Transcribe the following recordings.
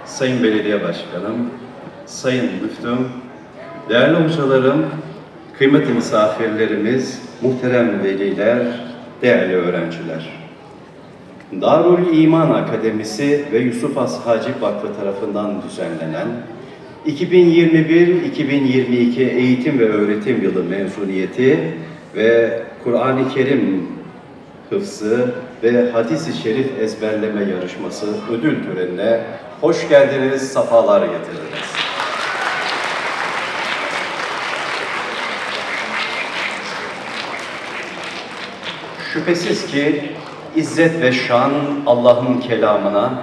Sayın Belediye Başkanım, Sayın Müftüm, değerli hocalarım, kıymetli misafirlerimiz, muhterem veliler, değerli öğrenciler. Darül İman Akademisi ve Yusuf Has Hacip Vakfı tarafından düzenlenen 2021-2022 eğitim ve öğretim yılı mezuniyeti ve Kur'an-ı Kerim hıfzı ve hadis-i şerif ezberleme yarışması ödül törenine hoş geldiniz, safalar getirdiniz. Şüphesiz ki İzzet ve şan Allah'ın kelamına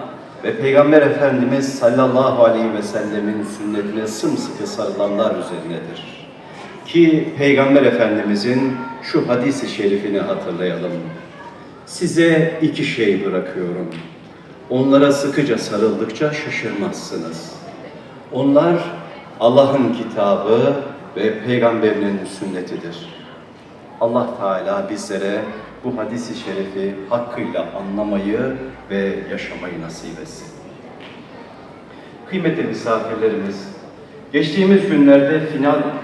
ve Peygamber Efendimiz sallallahu aleyhi ve sellemin sünnetine sımsıkı sarılanlar üzerinedir. Ki Peygamber Efendimizin şu hadis-i şerifini hatırlayalım. Size iki şey bırakıyorum. Onlara sıkıca sarıldıkça şaşırmazsınız. Onlar Allah'ın kitabı ve Peygamberinin sünnetidir. Allah Teala bizlere bu hadis-i şerifi hakkıyla anlamayı ve yaşamayı nasip etsin. Kıymetli misafirlerimiz, geçtiğimiz günlerde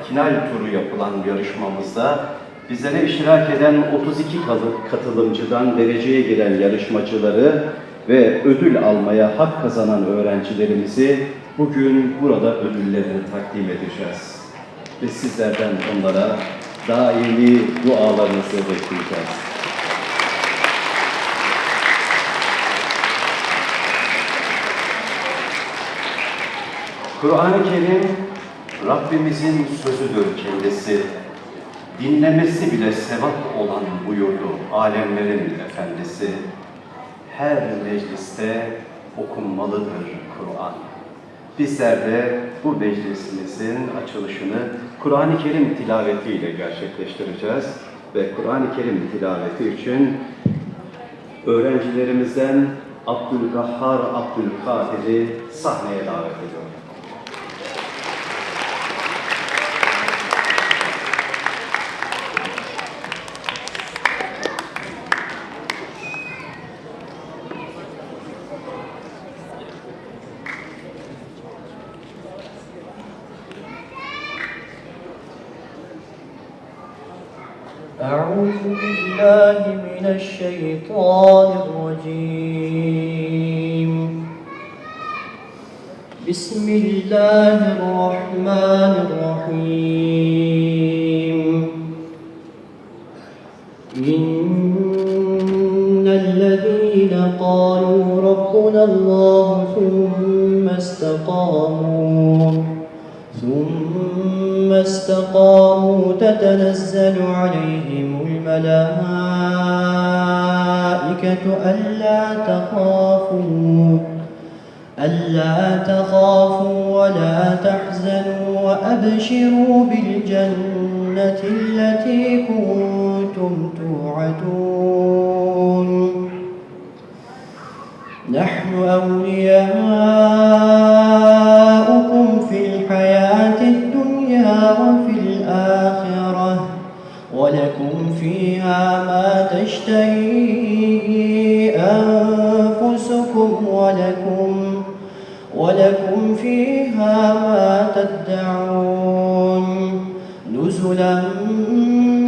final turu yapılan yarışmamızda bizlere iştirak eden 32 katılımcıdan dereceye giren yarışmacıları ve ödül almaya hak kazanan öğrencilerimizi bugün burada ödüllerini takdim edeceğiz. Ve sizlerden onlara daimi dualarınızı bekleyeceğiz. Kur'an-ı Kerim Rabbimizin sözüdür kendisi. Dinlemesi bile sevap olan buyurdu alemlerin efendisi. Her mecliste okunmalıdır Kur'an. Bizler de bu meclisimizin açılışını Kur'an-ı Kerim tilavetiyle gerçekleştireceğiz. Ve Kur'an-ı Kerim tilaveti için öğrencilerimizden Abdülgahhar Abdülkadir'i sahneye davet ediyorum. أعوذ بالله من الشيطان الرجيم بسم الله الرحمن الرحيم إن الذين قالوا ربنا الله ثم استقاموا تتنزل عليهم الملائكة ألا تخافوا ولا تحزنوا وأبشروا بالجنة التي كنتم توعدون نحن أولياؤكم في الحياة الدنيا وفي الآخرة ولكم فيها ما تشتهي أنفسكم ولكم فيها ما تدعون نزلا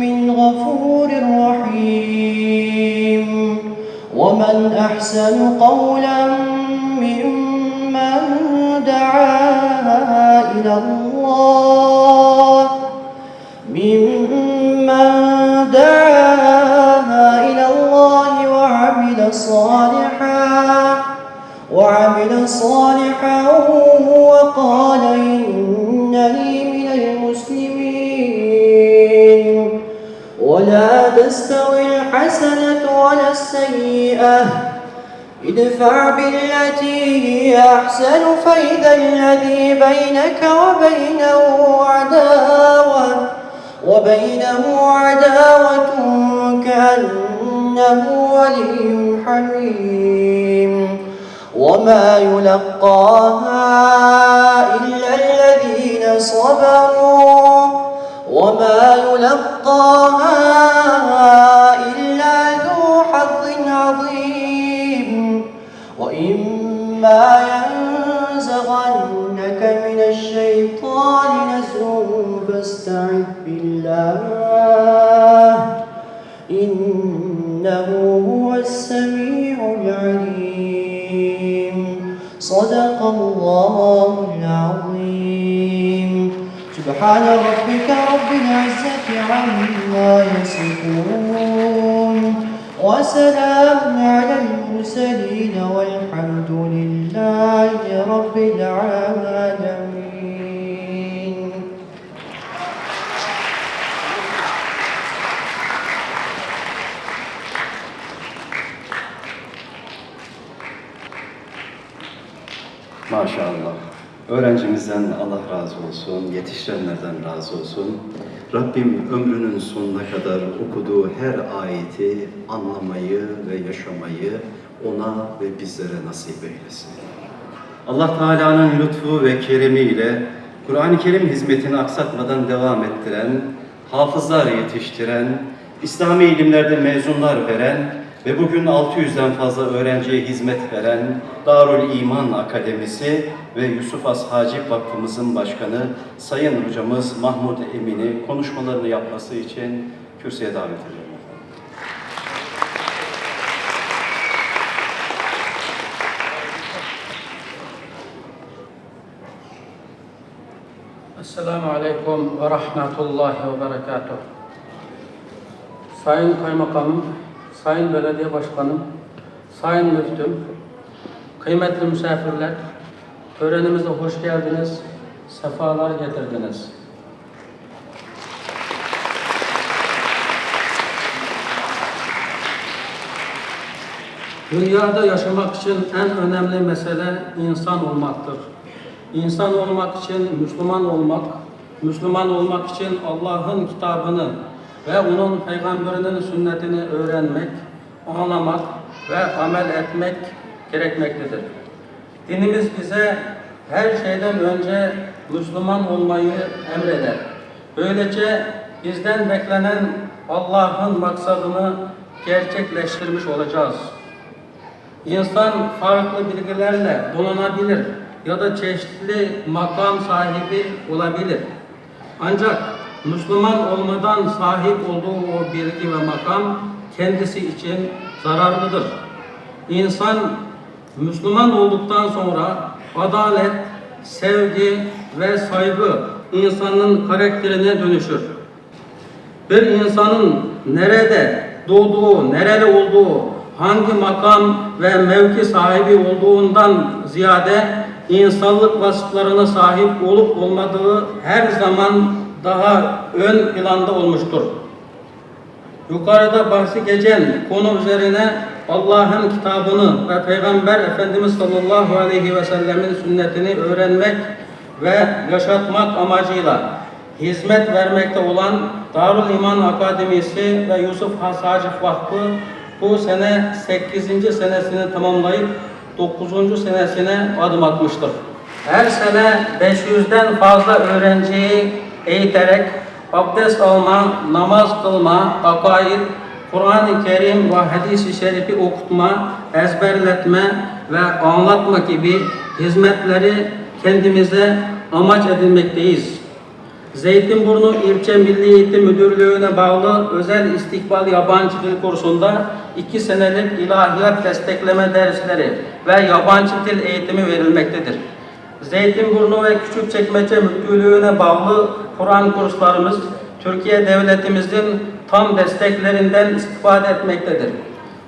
من غفور رحيم ومن أحسن قولا ممن دعا إلى الله وعمل صالحا وقال إنني من المسلمين ولا تستوي الحسنة ولا السيئة ادفع بالتي هي أحسن فإذا الذي بينك وبينه عداوة كأنه ولي حميم وما يلقاها إلا الذين صبروا وما يلقاها إلا ذو حظ عظيم وإما فاستعذ بالله إنه هو السميع العليم صدق الله العظيم سبحان ربك رب العزة عما يصفون وسلام على المرسلين والحمد لله رب العالمين. Maşallah. Öğrencimizden Allah razı olsun, yetiştirenlerden razı olsun. Rabbim ömrünün sonuna kadar okuduğu her ayeti anlamayı ve yaşamayı ona ve bizlere nasip eylesin. Allah Teala'nın lütfu ve keremiyle Kur'an-ı Kerim hizmetini aksatmadan devam ettiren, hafızlar yetiştiren, İslami ilimlerde mezunlar veren ve bugün 600'den fazla öğrenciye hizmet veren Darül İman Akademisi ve Yusuf Has Hacip Vakfımızın başkanı Sayın Hocamız Mahmud Emin'i konuşmalarını yapması için kürsüye davet ediyorum. Esselamu Aleyküm ve Rahmetullahi ve Berekatuhu. Sayın Kaymakamım, Sayın Belediye Başkanım, Sayın Müftüm, kıymetli misafirler, törenimize hoş geldiniz, sefalar getirdiniz. Dünyada yaşamak için en önemli mesele insan olmaktır. İnsan olmak için Müslüman olmak, Müslüman olmak için Allah'ın kitabını ve onun peygamberinin sünnetini öğrenmek, anlamak ve amel etmek gerekmektedir. Dinimiz bize her şeyden önce Müslüman olmayı emreder. Böylece bizden beklenen Allah'ın maksadını gerçekleştirmiş olacağız. İnsan farklı bilgilerle donanabilir ya da çeşitli makam sahibi olabilir. Ancak Müslüman olmadan sahip olduğu o bilgi ve makam kendisi için zararlıdır. İnsan Müslüman olduktan sonra adalet, sevgi ve saygı insanın karakterine dönüşür. Bir insanın nerede doğduğu, nereli olduğu, hangi makam ve mevki sahibi olduğundan ziyade insanlık vasıflarına sahip olup olmadığı her zaman daha ön planda olmuştur. Yukarıda bahsi geçen konu üzerine Allah'ın kitabını ve Peygamber Efendimiz sallallahu aleyhi ve sellemin sünnetini öğrenmek ve yaşatmak amacıyla hizmet vermekte olan Darül İman Akademisi ve Yusuf Has Hacip Vakfı bu sene 8. senesini tamamlayıp 9. senesine adım atmıştır. Her sene 500'den fazla öğrenciyi eğiterek abdest alma, namaz kılma, akaid, Kur'an-ı Kerim ve hadis-i şerifi okutma, ezberletme ve anlatma gibi hizmetleri kendimize amaç edinmekteyiz. Zeytinburnu İlçe Milli Eğitim Müdürlüğü'ne bağlı özel istikbal yabancı dil kursunda 2 senelik ilahiyat destekleme dersleri ve yabancı dil eğitimi verilmektedir. Zeytinburnu ve Küçükçekmece Müftülüğü'ne bağlı Kur'an kurslarımız Türkiye Devletimizin tam desteklerinden istifade etmektedir.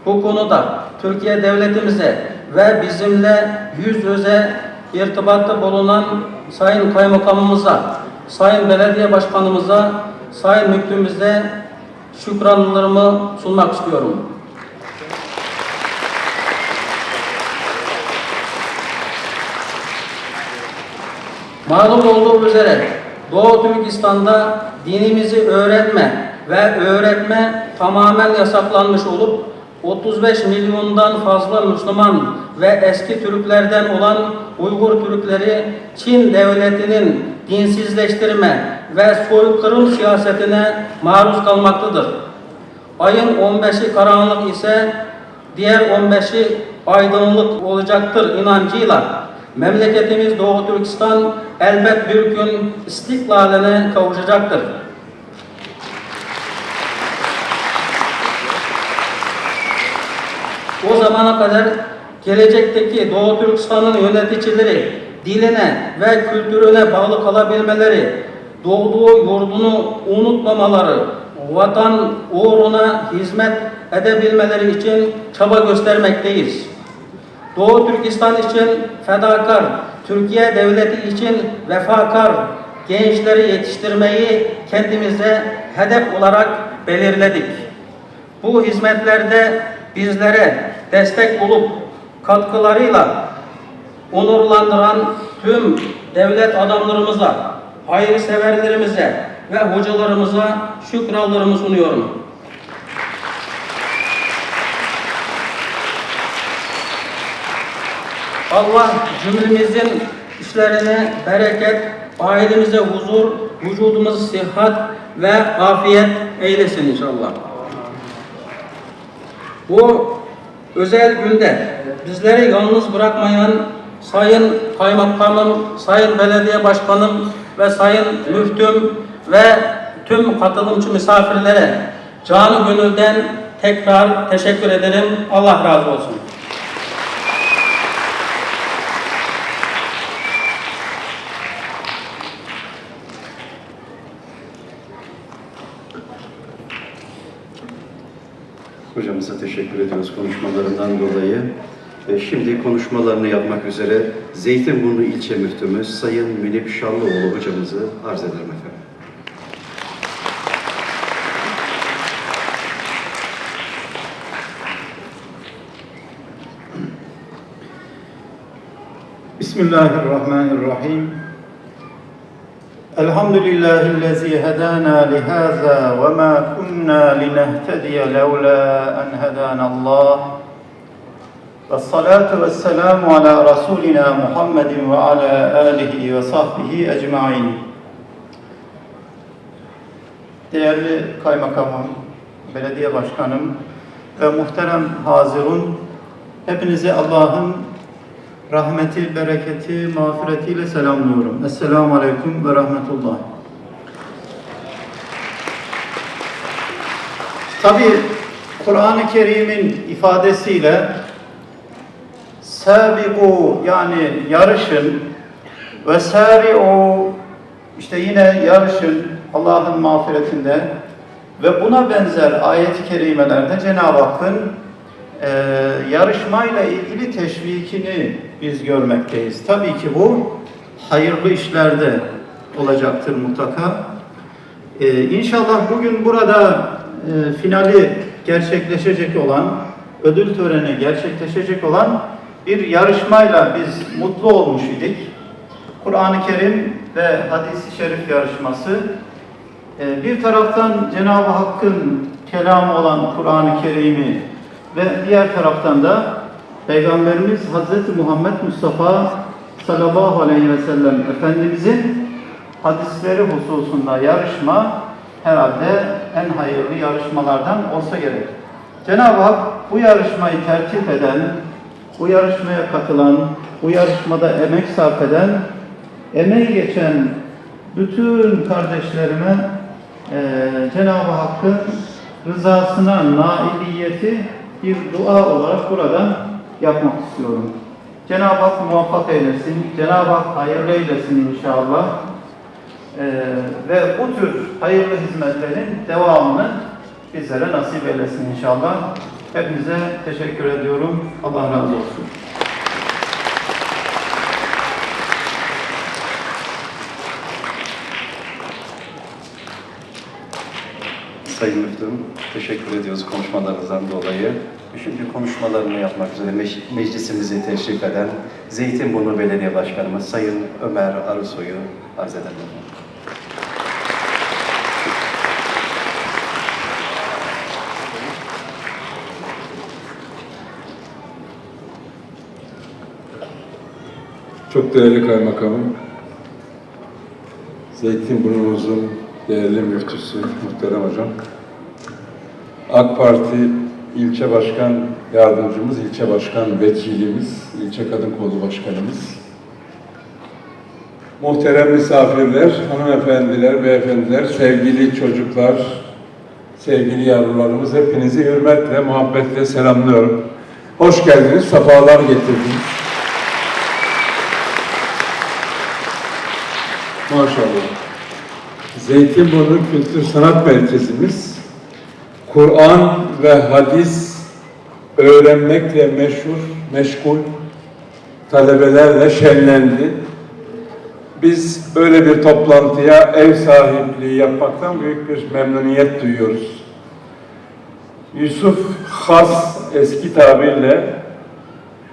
Bu konuda Türkiye Devletimize ve bizimle yüz yüze irtibatta bulunan Sayın Kaymakamımıza, Sayın Belediye Başkanımıza, Sayın Müftümüze şükranlarımı sunmak istiyorum. Malum olduğu üzere Doğu Türkistan'da dinimizi öğrenme ve öğretme tamamen yasaklanmış olup 35 milyondan fazla Müslüman ve eski Türklerden olan Uygur Türkleri Çin devletinin dinsizleştirme ve soykırım siyasetine maruz kalmaktadır. Ayın 15'i karanlık ise diğer 15'i aydınlık olacaktır inancıyla memleketimiz Doğu Türkistan elbet bir gün istiklaline kavuşacaktır. O zamana kadar gelecekteki Doğu Türkistan'ın yöneticileri diline ve kültürüne bağlı kalabilmeleri, doğduğu yurdunu unutmamaları, vatan uğruna hizmet edebilmeleri için çaba göstermekteyiz. Doğu Türkistan için fedakar, Türkiye Devleti için vefakar gençleri yetiştirmeyi kendimize hedef olarak belirledik. Bu hizmetlerde bizlere destek olup katkılarıyla onurlandıran tüm devlet adamlarımıza, hayırseverlerimize ve hocalarımıza şükranlarımı sunuyorum. Allah cümlemizin işlerine bereket, ailemize huzur, vücudumuza sıhhat ve afiyet eylesin inşallah. Bu özel günde bizleri yalnız bırakmayan Sayın Kaymakamım, Sayın Belediye Başkanım ve Sayın Müftüm ve tüm katılımcı misafirlere canı gönülden tekrar teşekkür ederim. Allah razı olsun. Hocamıza teşekkür ediyoruz konuşmalarından dolayı. Şimdi konuşmalarını yapmak üzere Zeytinburnu İlçe Müftümüz Sayın Münip Şallıoğlu hocamızı arz ederim efendim. Bismillahirrahmanirrahim. Elhamdülillahi'llezî hedâna lihâzâ ve mâ kunnâ linehtediye levlâ en hedânallâh. Vessalâtu vesselâmu alâ rasûlinâ Muhammedin ve alâ âlihi ve sahbihi ecmaîn. Değerli kaymakamım, belediye başkanım ve muhterem hazirun, hepinizi Allah'ın rahmeti, bereketi, mağfiretiyle selamlıyorum. Esselamu aleyküm ve rahmetullah. Tabi Kur'an-ı Kerim'in ifadesiyle sabiqu yani yarışın ve sari'u işte yine yarışın Allah'ın mağfiretinde ve buna benzer ayet-i kerimelerde Cenab-ı Hakk'ın yarışmayla ilgili teşvikini biz görmekteyiz. Tabii ki bu hayırlı işlerde olacaktır mutlaka. İnşallah bugün burada finali gerçekleşecek olan, ödül töreni gerçekleşecek olan bir yarışmayla biz mutlu olmuş idik. Kur'an-ı Kerim ve hadis-i şerif yarışması. Bir taraftan Cenab-ı Hakk'ın kelamı olan Kur'an-ı Kerim'i ve diğer taraftan da Peygamberimiz Hazreti Muhammed Mustafa sallallahu aleyhi ve sellem Efendimizin hadisleri hususunda yarışma herhalde en hayırlı yarışmalardan olsa gerek. Cenab-ı Hak bu yarışmayı tertip eden, bu yarışmaya katılan, bu yarışmada emek sarf eden, emeği geçen bütün kardeşlerime Cenab-ı Hakk'ın rızasına nailiyeti bir dua olarak buradan yapmak istiyorum. Cenab-ı Hak muvaffak eylesin, Cenab-ı Hak hayırlı eylesin inşallah. Ve bu tür hayırlı hizmetlerin devamını bizlere nasip eylesin inşallah. Hepinize teşekkür ediyorum. Allah razı olsun. Sayın Müftüm, teşekkür ediyoruz konuşmalarınızdan dolayı. Şimdi konuşmalarını yapmak üzere meclisimizi teşrif eden Zeytinburnu Belediye Başkanımız Sayın Ömer Arısoy'u arz ederim. Çok değerli kaymakamım, Zeytinburnumuzun değerli müftüsü, muhterem hocam, AK Parti ilçe başkan yardımcımız, ilçe başkan vekilimiz, ilçe kadın kolu başkanımız, muhterem misafirler, hanımefendiler, beyefendiler, sevgili çocuklar, sevgili yavrularımız, hepinizi hürmetle, muhabbetle selamlıyorum. Hoş geldiniz, sefalar getirdiniz. Maşallah. Zeytinburnu Kültür Sanat Merkezimiz, Kur'an ve hadis öğrenmekle meşgul talebelerle şenlendi. Biz böyle bir toplantıya ev sahipliği yapmaktan büyük bir memnuniyet duyuyoruz. Yusuf Has, eski tabirle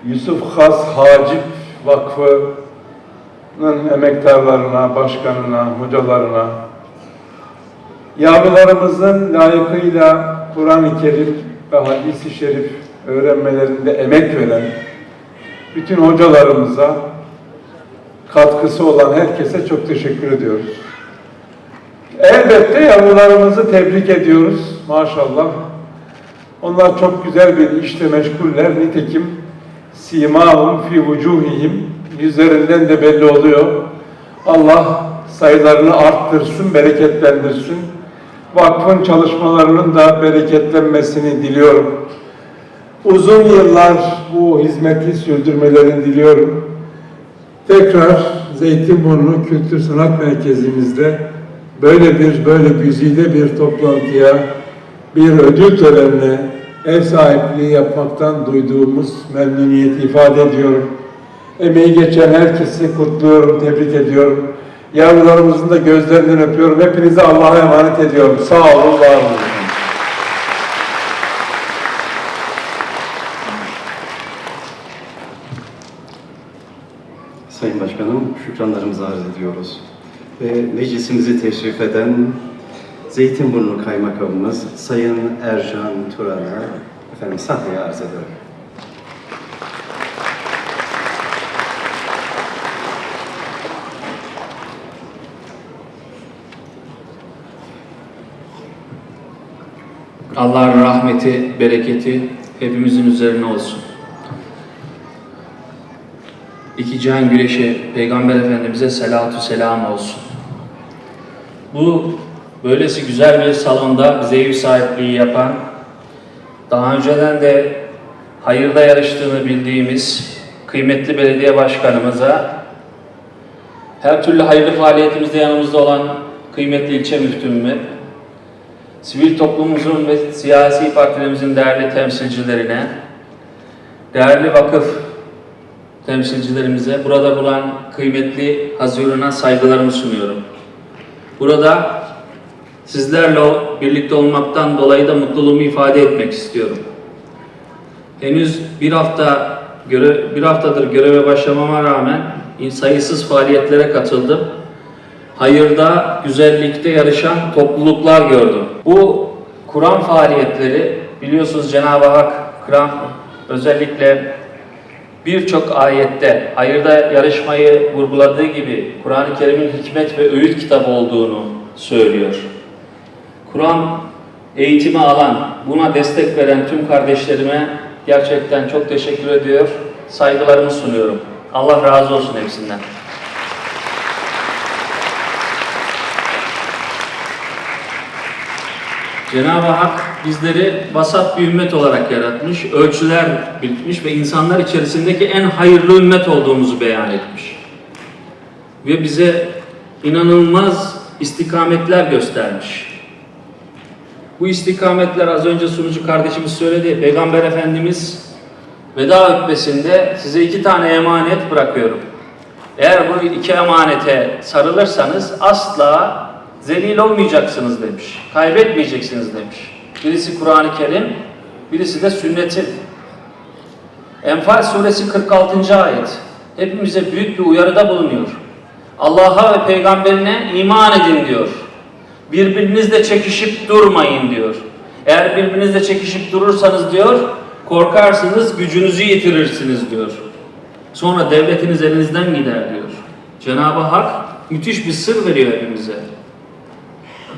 Yusuf Has Hacip Vakfı'nın emektarlarına, başkanına, hocalarına, yavrularımızın layıkıyla Kur'an-ı Kerim ve hadis-i şerif öğrenmelerinde emek veren bütün hocalarımıza, katkısı olan herkese çok teşekkür ediyoruz. Elbette yavrularımızı tebrik ediyoruz. Maşallah. Onlar çok güzel bir işle meşguller. Nitekim simâhum fî vücûhihim, yüzlerinden de belli oluyor. Allah sayılarını arttırsın, bereketlendirsin. Vakfın çalışmalarının da bereketlenmesini diliyorum. Uzun yıllar bu hizmeti sürdürmelerini diliyorum. Tekrar Zeytinburnu Kültür Sanat Merkezimizde böyle güzide bir toplantıya, bir ödül törenine ev sahipliği yapmaktan duyduğumuz memnuniyeti ifade ediyorum. Emeği geçen herkesi kutluyorum, tebrik ediyorum. Yavrularımızın da gözlerinden öpüyorum. Hepinize Allah'a emanet ediyorum. Sağ olun, var olun. Sayın Başkanım, şükranlarımızı arz ediyoruz. Ve meclisimizi teşrif eden Zeytinburnu Kaymakamımız Sayın Ercan Turan'a efendim sahneye arz ederim. Allah'ın rahmeti, bereketi hepimizin üzerine olsun. İki cihan güneşi Peygamber Efendimiz'e selatü selam olsun. Bu böylesi güzel bir salonda bize ev sahipliği yapan, daha önceden de hayırda yarıştığını bildiğimiz kıymetli belediye başkanımıza, her türlü hayırlı faaliyetimizde yanımızda olan kıymetli ilçe müftümüme, sivil toplumumuzun ve siyasi partilerimizin değerli temsilcilerine, değerli vakıf temsilcilerimize, burada bulunan kıymetli haziruna saygılarımı sunuyorum. Burada sizlerle birlikte olmaktan dolayı da mutluluğumu ifade etmek istiyorum. Henüz bir haftadır göreve başlamama rağmen sayısız faaliyetlere katıldım. Hayırda, güzellikte yarışan topluluklar gördüm. Bu Kur'an faaliyetleri, biliyorsunuz Cenab-ı Hak Kur'an özellikle birçok ayette hayırda yarışmayı vurguladığı gibi Kur'an-ı Kerim'in hikmet ve öğüt kitabı olduğunu söylüyor. Kur'an eğitimi alan, buna destek veren tüm kardeşlerime gerçekten çok teşekkür ediyor, saygılarımı sunuyorum. Allah razı olsun hepsinden. Cenab-ı Hak bizleri vasat bir ümmet olarak yaratmış, ölçüler bitmiş ve insanlar içerisindeki en hayırlı ümmet olduğumuzu beyan etmiş. Ve bize inanılmaz istikametler göstermiş. Bu istikametler az önce sunucu kardeşimiz söyledi. Peygamber Efendimiz veda hutbesinde size 2 tane emanet bırakıyorum. Eğer bu 2 emanete sarılırsanız asla zelil olmayacaksınız demiş. Kaybetmeyeceksiniz demiş. Birisi Kur'an-ı Kerim, birisi de sünneti. Enfal suresi 46. ayet. Hepimize büyük bir uyarıda bulunuyor. Allah'a ve peygamberine iman edin diyor. Birbirinizle çekişip durmayın diyor. Eğer birbirinizle çekişip durursanız diyor, korkarsınız, gücünüzü yitirirsiniz diyor. Sonra devletiniz elinizden gider diyor. Cenab-ı Hak müthiş bir sır veriyor hepimize.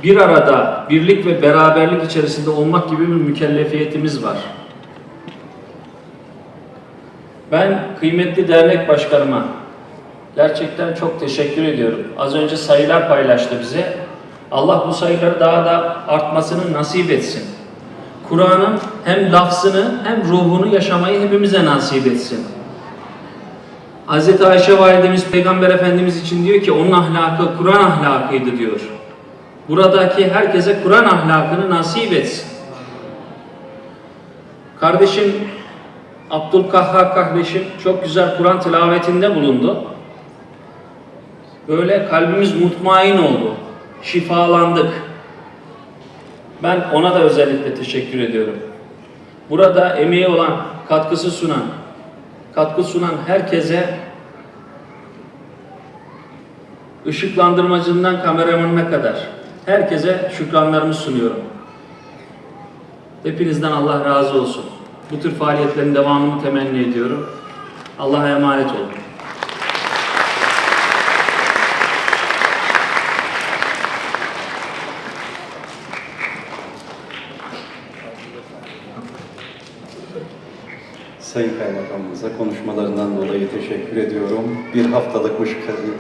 Bir arada birlik ve beraberlik içerisinde olmak gibi bir mükellefiyetimiz var. Ben kıymetli dernek başkanıma, Gerçekten çok teşekkür ediyorum. Az önce sayılar paylaştı bize. Allah bu sayıları daha da artmasını nasip etsin. Kur'an'ın hem lafzını hem ruhunu yaşamayı hepimize nasip etsin. Hz. Ayşe validemiz Peygamber Efendimiz için diyor ki onun ahlakı Kur'an ahlakıydı diyor. Buradaki herkese Kur'an ahlakını nasip etsin. Kardeşim Abdülkahhar kardeşim çok güzel Kur'an tilavetinde bulundu. Böyle kalbimiz mutmain oldu. Şifalandık. Ben ona da özellikle teşekkür ediyorum. Burada emeği olan, katkı sunan herkese, ışıklandırmacından kameramanına kadar herkese şükranlarımı sunuyorum. Hepinizden Allah razı olsun. Bu tür faaliyetlerin devamını temenni ediyorum. Allah'a emanet olun. Sayın Kaymakamımıza konuşmalarından dolayı teşekkür ediyorum. Bir haftalıkmış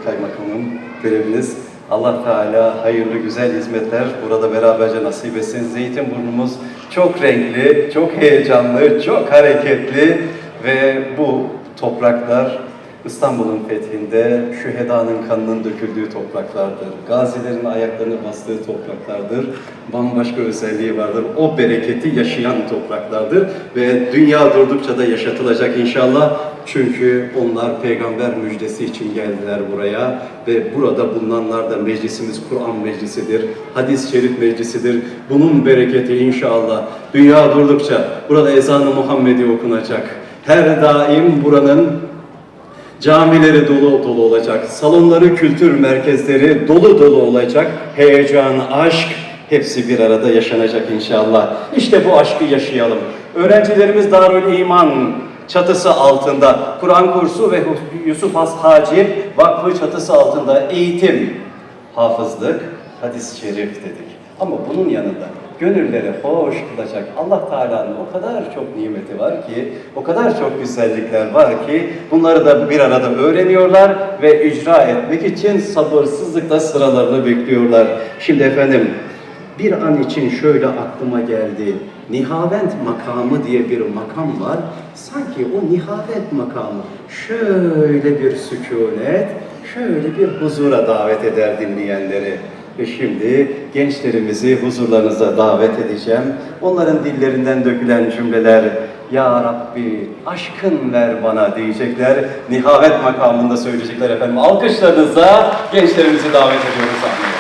kaymakamım göreviniz. Allah Teala hayırlı güzel hizmetler burada beraberce nasip etsin. Zeytinburnumuz çok renkli, çok heyecanlı, çok hareketli ve bu topraklar İstanbul'un fethinde şühedanın kanının döküldüğü topraklardır. Gazilerin ayaklarını bastığı topraklardır. Bambaşka özelliği vardır. O bereketi yaşayan topraklardır. Ve dünya durdukça da yaşatılacak inşallah. Çünkü onlar peygamber müjdesi için geldiler buraya. Ve burada bulunanlar da meclisimiz Kur'an meclisidir. Hadis-i şerif meclisidir. Bunun bereketi inşallah dünya durdukça burada ezan-ı Muhammedi okunacak. Her daim buranın camileri dolu dolu olacak, salonları, kültür merkezleri dolu dolu olacak, heyecan, aşk hepsi bir arada yaşanacak inşallah. İşte bu aşkı yaşayalım. Öğrencilerimiz Darül İman çatısı altında, Kur'an kursu ve Yusuf Has Hacı Vakfı çatısı altında eğitim, hafızlık, hadis-i şerif dedik. Ama bunun yanında gönülleri hoş kılacak Allah Teala'nın o kadar çok nimeti var ki, o kadar çok güzellikler var ki bunları da bir arada öğreniyorlar ve icra etmek için sabırsızlıkla sıralarını bekliyorlar. Şimdi efendim bir an için şöyle aklıma geldi. Nihavent makamı diye bir makam var. Sanki o nihavent makamı şöyle bir sükunet, şöyle bir huzura davet eder dinleyenleri. Ve şimdi gençlerimizi huzurlarınıza davet edeceğim. Onların dillerinden dökülen cümleler, Ya Rabbi aşkın ver bana diyecekler. Nihavet makamında söyleyecekler efendim. Alkışlarınızla gençlerimizi davet ediyoruz sahneye.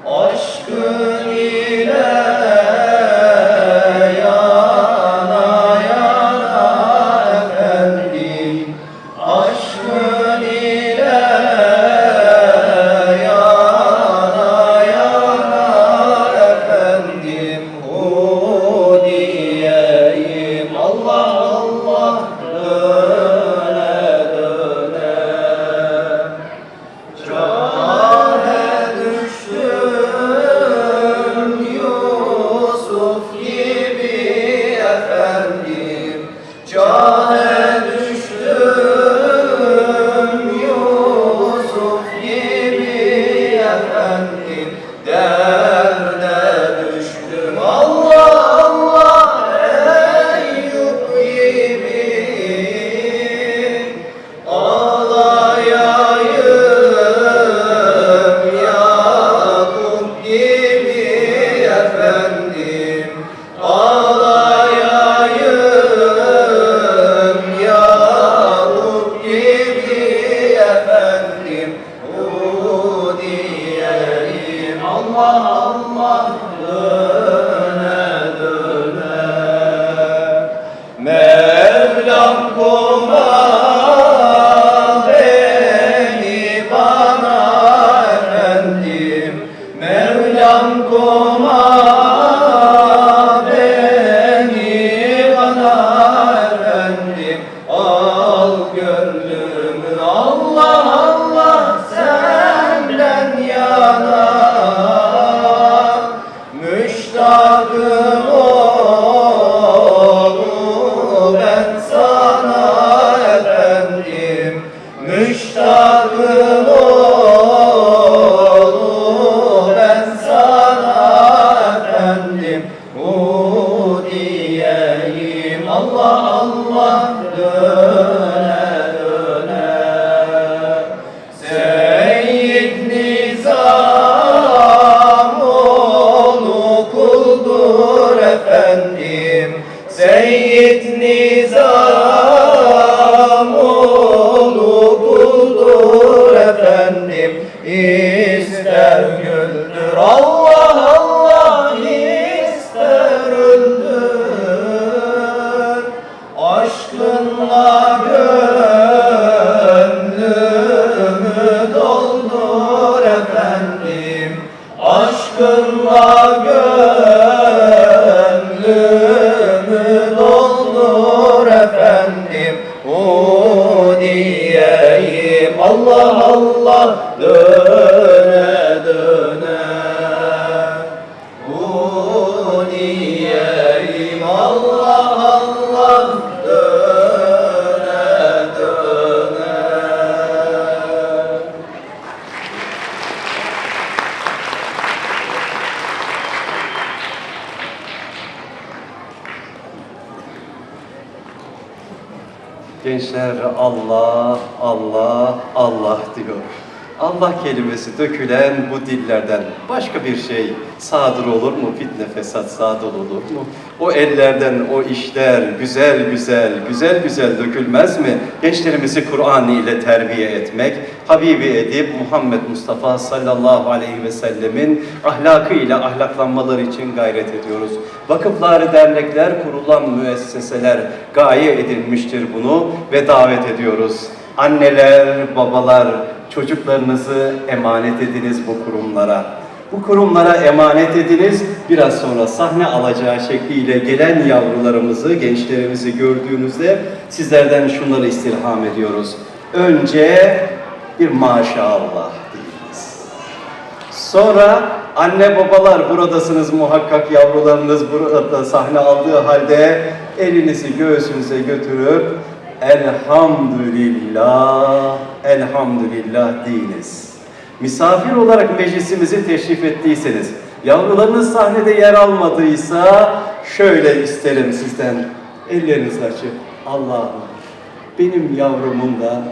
Aşkın ile ister güldür. Allah Allah ister öldür. Aşkınla gönlümü doldur efendim. Aşkınla gönlümü doldur efendim. O diyeyim Allah Allah döne döne. O diyeyim Allah Allah döne döne. Gençler Allah, Allah, Allah diyor. Allah kelimesi dökülen bu dillerden başka bir şey sadır olur mu? Fitne, fesat sadır olur mu? O ellerden o işler güzel güzel, güzel güzel dökülmez mi? Gençlerimizi Kur'an ile terbiye etmek, Habibi Edip Muhammed Mustafa sallallahu aleyhi ve sellemin ahlakıyla ahlaklanmaları için gayret ediyoruz. Vakıflar, dernekler, kurulan müesseseler gaye edilmiştir bunu ve davet ediyoruz. Anneler, babalar, çocuklarınızı emanet ediniz bu kurumlara. Bu kurumlara emanet ediniz. Biraz sonra sahne alacağı şekliyle gelen yavrularımızı, gençlerimizi gördüğünüzde sizlerden şunları istirham ediyoruz. Önce bir maşallah deyiniz. Sonra anne babalar buradasınız muhakkak, yavrularınız burada sahne aldığı halde elinizi göğsünüze götürüp elhamdülillah, elhamdülillah deyiniz. Misafir olarak meclisimizi teşrif ettiyseniz, yavrularınız sahnede yer almadıysa şöyle isterim sizden, ellerinizi açıp Allah'ım benim yavrumun da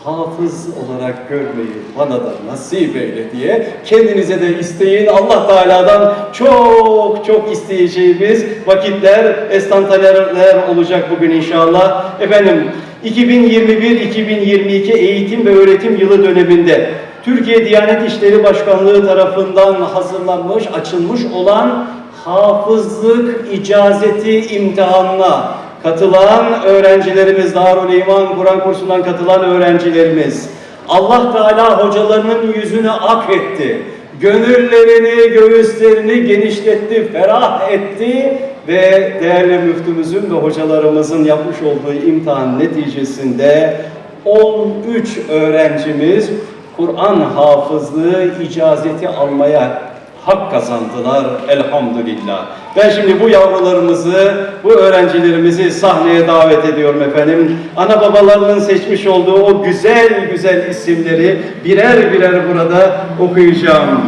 hafız olarak görmeyi bana da nasip eyle diye kendinize de isteyin. Allah Teala'dan çok çok isteyeceğimiz vakitler, estantaneler olacak bugün inşallah. Efendim 2021-2022 eğitim ve öğretim yılı döneminde Türkiye Diyanet İşleri Başkanlığı tarafından hazırlanmış, açılmış olan hafızlık icazeti imtihanına katılan öğrencilerimiz, Darül İman Kur'an kursundan katılan öğrencilerimiz, Allah Teala hocalarının yüzünü ak etti, gönüllerini, göğüslerini genişletti, ferah etti ve değerli müftümüzün ve hocalarımızın yapmış olduğu imtihan neticesinde 13 öğrencimiz Kur'an hafızlığı icazeti almaya hak kazandılar elhamdülillah. Ben şimdi bu yavrularımızı, bu öğrencilerimizi sahneye davet ediyorum efendim. Ana babalarının seçmiş olduğu o güzel güzel isimleri birer birer burada okuyacağım.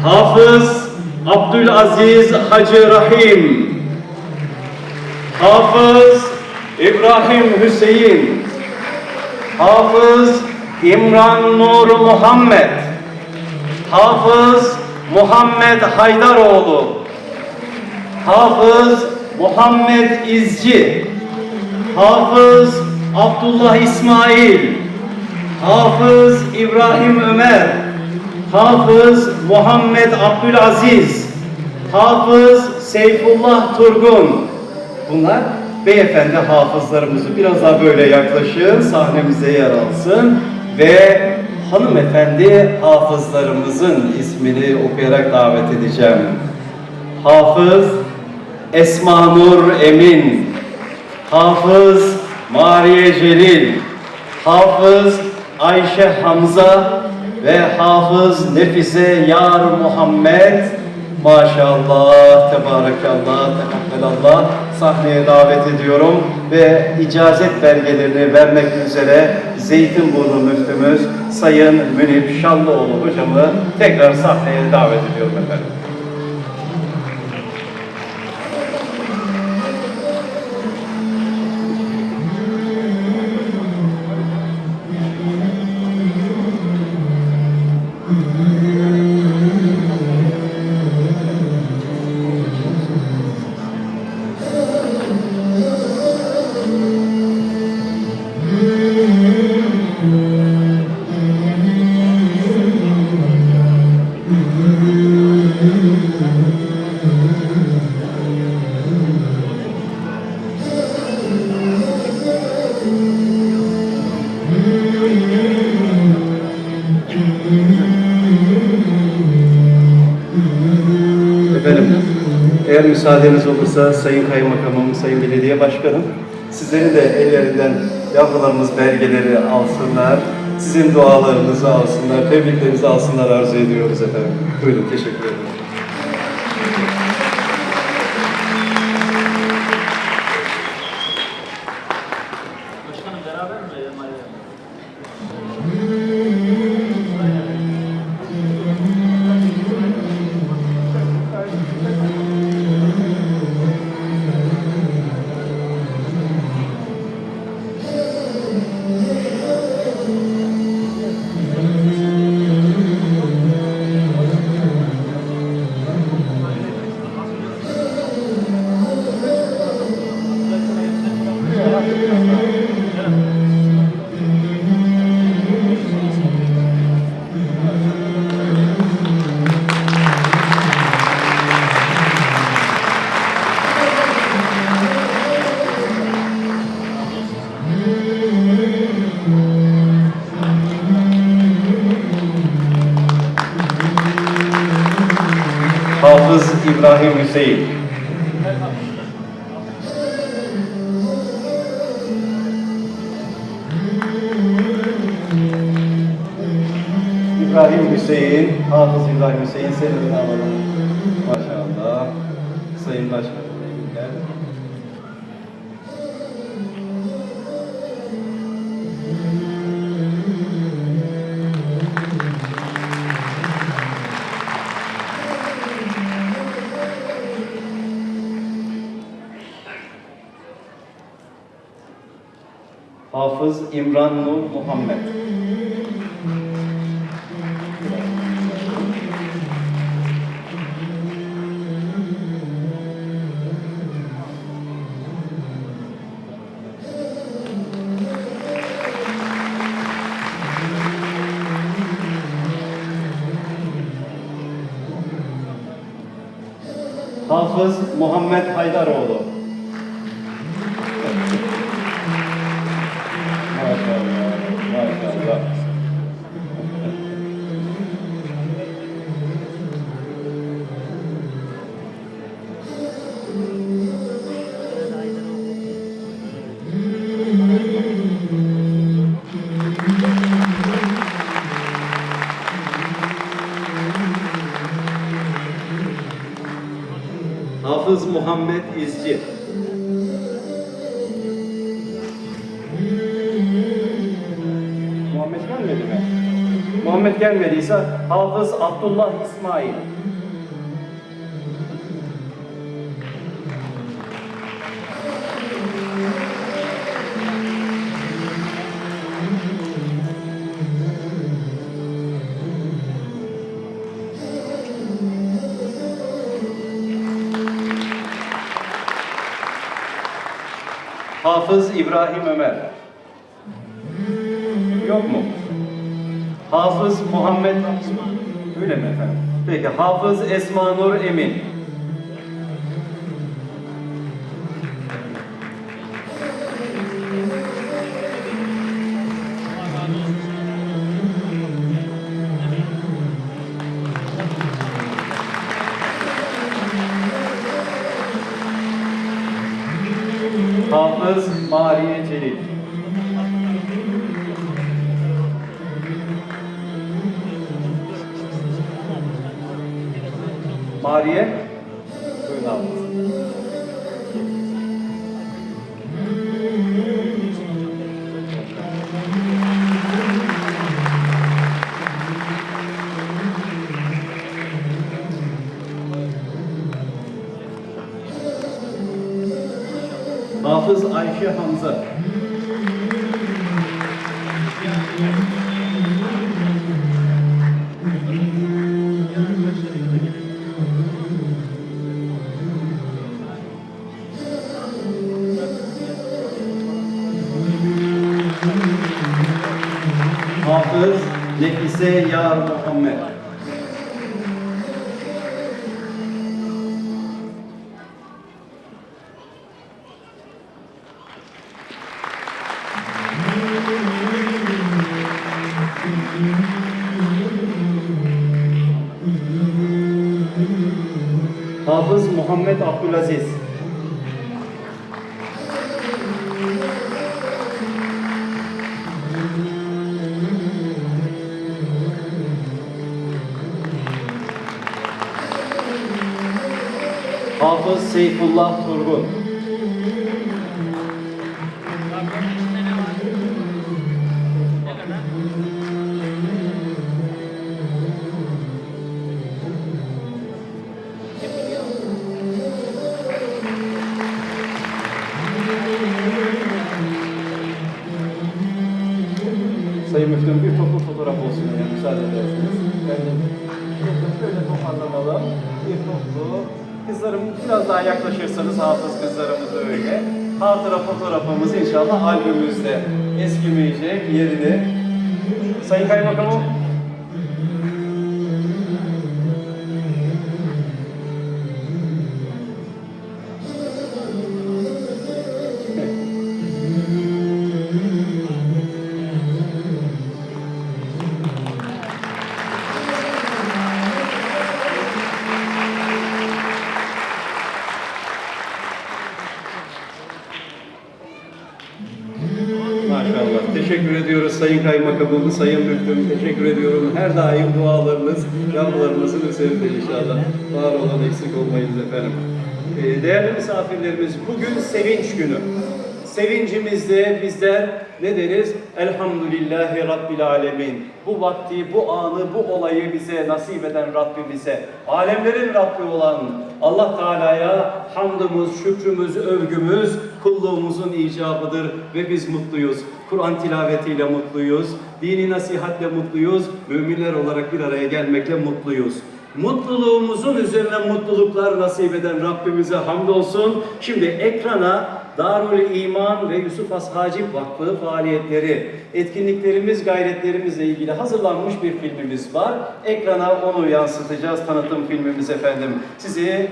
Hafız Abdülaziz Hacı Rahim, Hafız İbrahim Hüseyin, Hafız İmran Nur Muhammed, Hafız Muhammed Haydaroğlu, Hafız Muhammed İzci, Hafız Abdullah İsmail, Hafız İbrahim Ömer, Hafız Muhammed Abdülaziz, Hafız Seyfullah Turgun. Bunlar beyefendi hafızlarımızı biraz daha böyle yaklaşın, sahnemize yer alsın ve hanımefendi hafızlarımızın ismini okuyarak davet edeceğim. Hafız Esma Nur Emin, Hafız Mariye Celil, Hafız Ayşe Hamza ve Hafız Nefise Yar Muhammed. Maşallah, tebarekallah, tekabbelallah, sahneye davet ediyorum ve icazet belgelerini vermek üzere Zeytinburnu müftümüz Sayın Münip Şallıoğlu hocamı tekrar sahneye davet ediyorum efendim. eğer müsaadeniz olursa Sayın Kaymakamım, Sayın Belediye Başkanım, sizlerin de ellerinden yavrularımız belgeleri alsınlar, sizin dualarınızı alsınlar, tebriklerinizi alsınlar arzu ediyoruz efendim. Buyurun, teşekkür ederim. Başkanım beraber mi? Hafız İbrahim Hüseyin. İbrahim Hüseyin, Hafız İbrahim Hüseyin senin alalım. Maşallah. Sayın Başkanım. Gel. Hafız İmran Nur Muhammed. Hafız Muhammed Haydaroğlu. Maşallah, maşallah. Hafız Muhammed İzci. Muhammed gelmedi mi? Muhammed gelmediyse Hafız Abdullah İsmail. Hafız İbrahim Ömer. Yok mu? Hafız Muhammed öyle mi efendim? Peki Hafız Esma Nur Emin. Hafız Mariye Celil. Mariye. Buyurun hafız. Hafız Ayşe Hamza. Hafız Nefise Yar Muhammed. Hafız Muhammed Abdülaziz. Hafız Seyfullah Turgun. Sayın Müftüm, bir toplu fotoğraf olsun ya, müsaade ederseniz. Böyle toparlanalım. Bir toplu. Kızlarım biraz daha yaklaşırsanız, hafız kızlarımız öyle. Hatıra fotoğrafımız inşallah albümümüzde eskimeyecek yerini. Sayın Kaymakamım. Maşallah. Teşekkür ediyoruz Sayın Kaymakamımız, Sayın Müftüm. Teşekkür ediyorum. Her daim dualarınız, yavrularımızın üzerinde inşallah. Var olan eksik olmayınız efendim. Değerli misafirlerimiz, bugün sevinç günü. Sevincimizde bizler ne deriz? Elhamdülillahi Rabbil Alemin. Bu vakti, bu anı, bu olayı bize nasip eden Rabbimize, alemlerin Rabbi olan Allah Teala'ya hamdımız, şükrümüz, övgümüz, kulluğumuzun icabıdır ve biz mutluyuz. Kur'an tilavetiyle mutluyuz, dini nasihatle mutluyuz, müminler olarak bir araya gelmekle mutluyuz. Mutluluğumuzun üzerine mutluluklar nasip eden Rabbimize hamdolsun. Şimdi ekrana Darül İman ve Yusuf Has Hacip Vakfı faaliyetleri, etkinliklerimiz, gayretlerimizle ilgili hazırlanmış bir filmimiz var. Ekrana onu yansıtacağız, tanıtım filmimiz efendim. Sizi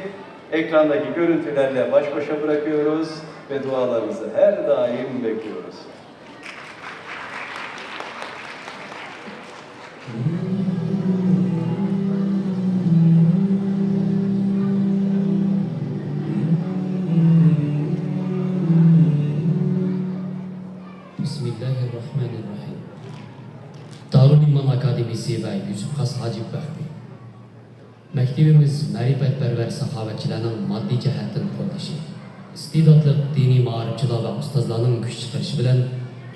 ekrandaki görüntülerle baş başa bırakıyoruz ve dualarınızı her daim bekliyoruz. Bismillahirrahmanirrahim. Darul İman Akademisi ve Yusuf Has Hacip Vakfı. Mektebimiz marifetperver sahavetçilerinin maddi cihetten kuruluşu, istidatlı dini mağripçılar ve ustazlarının güç çıkarışı bilen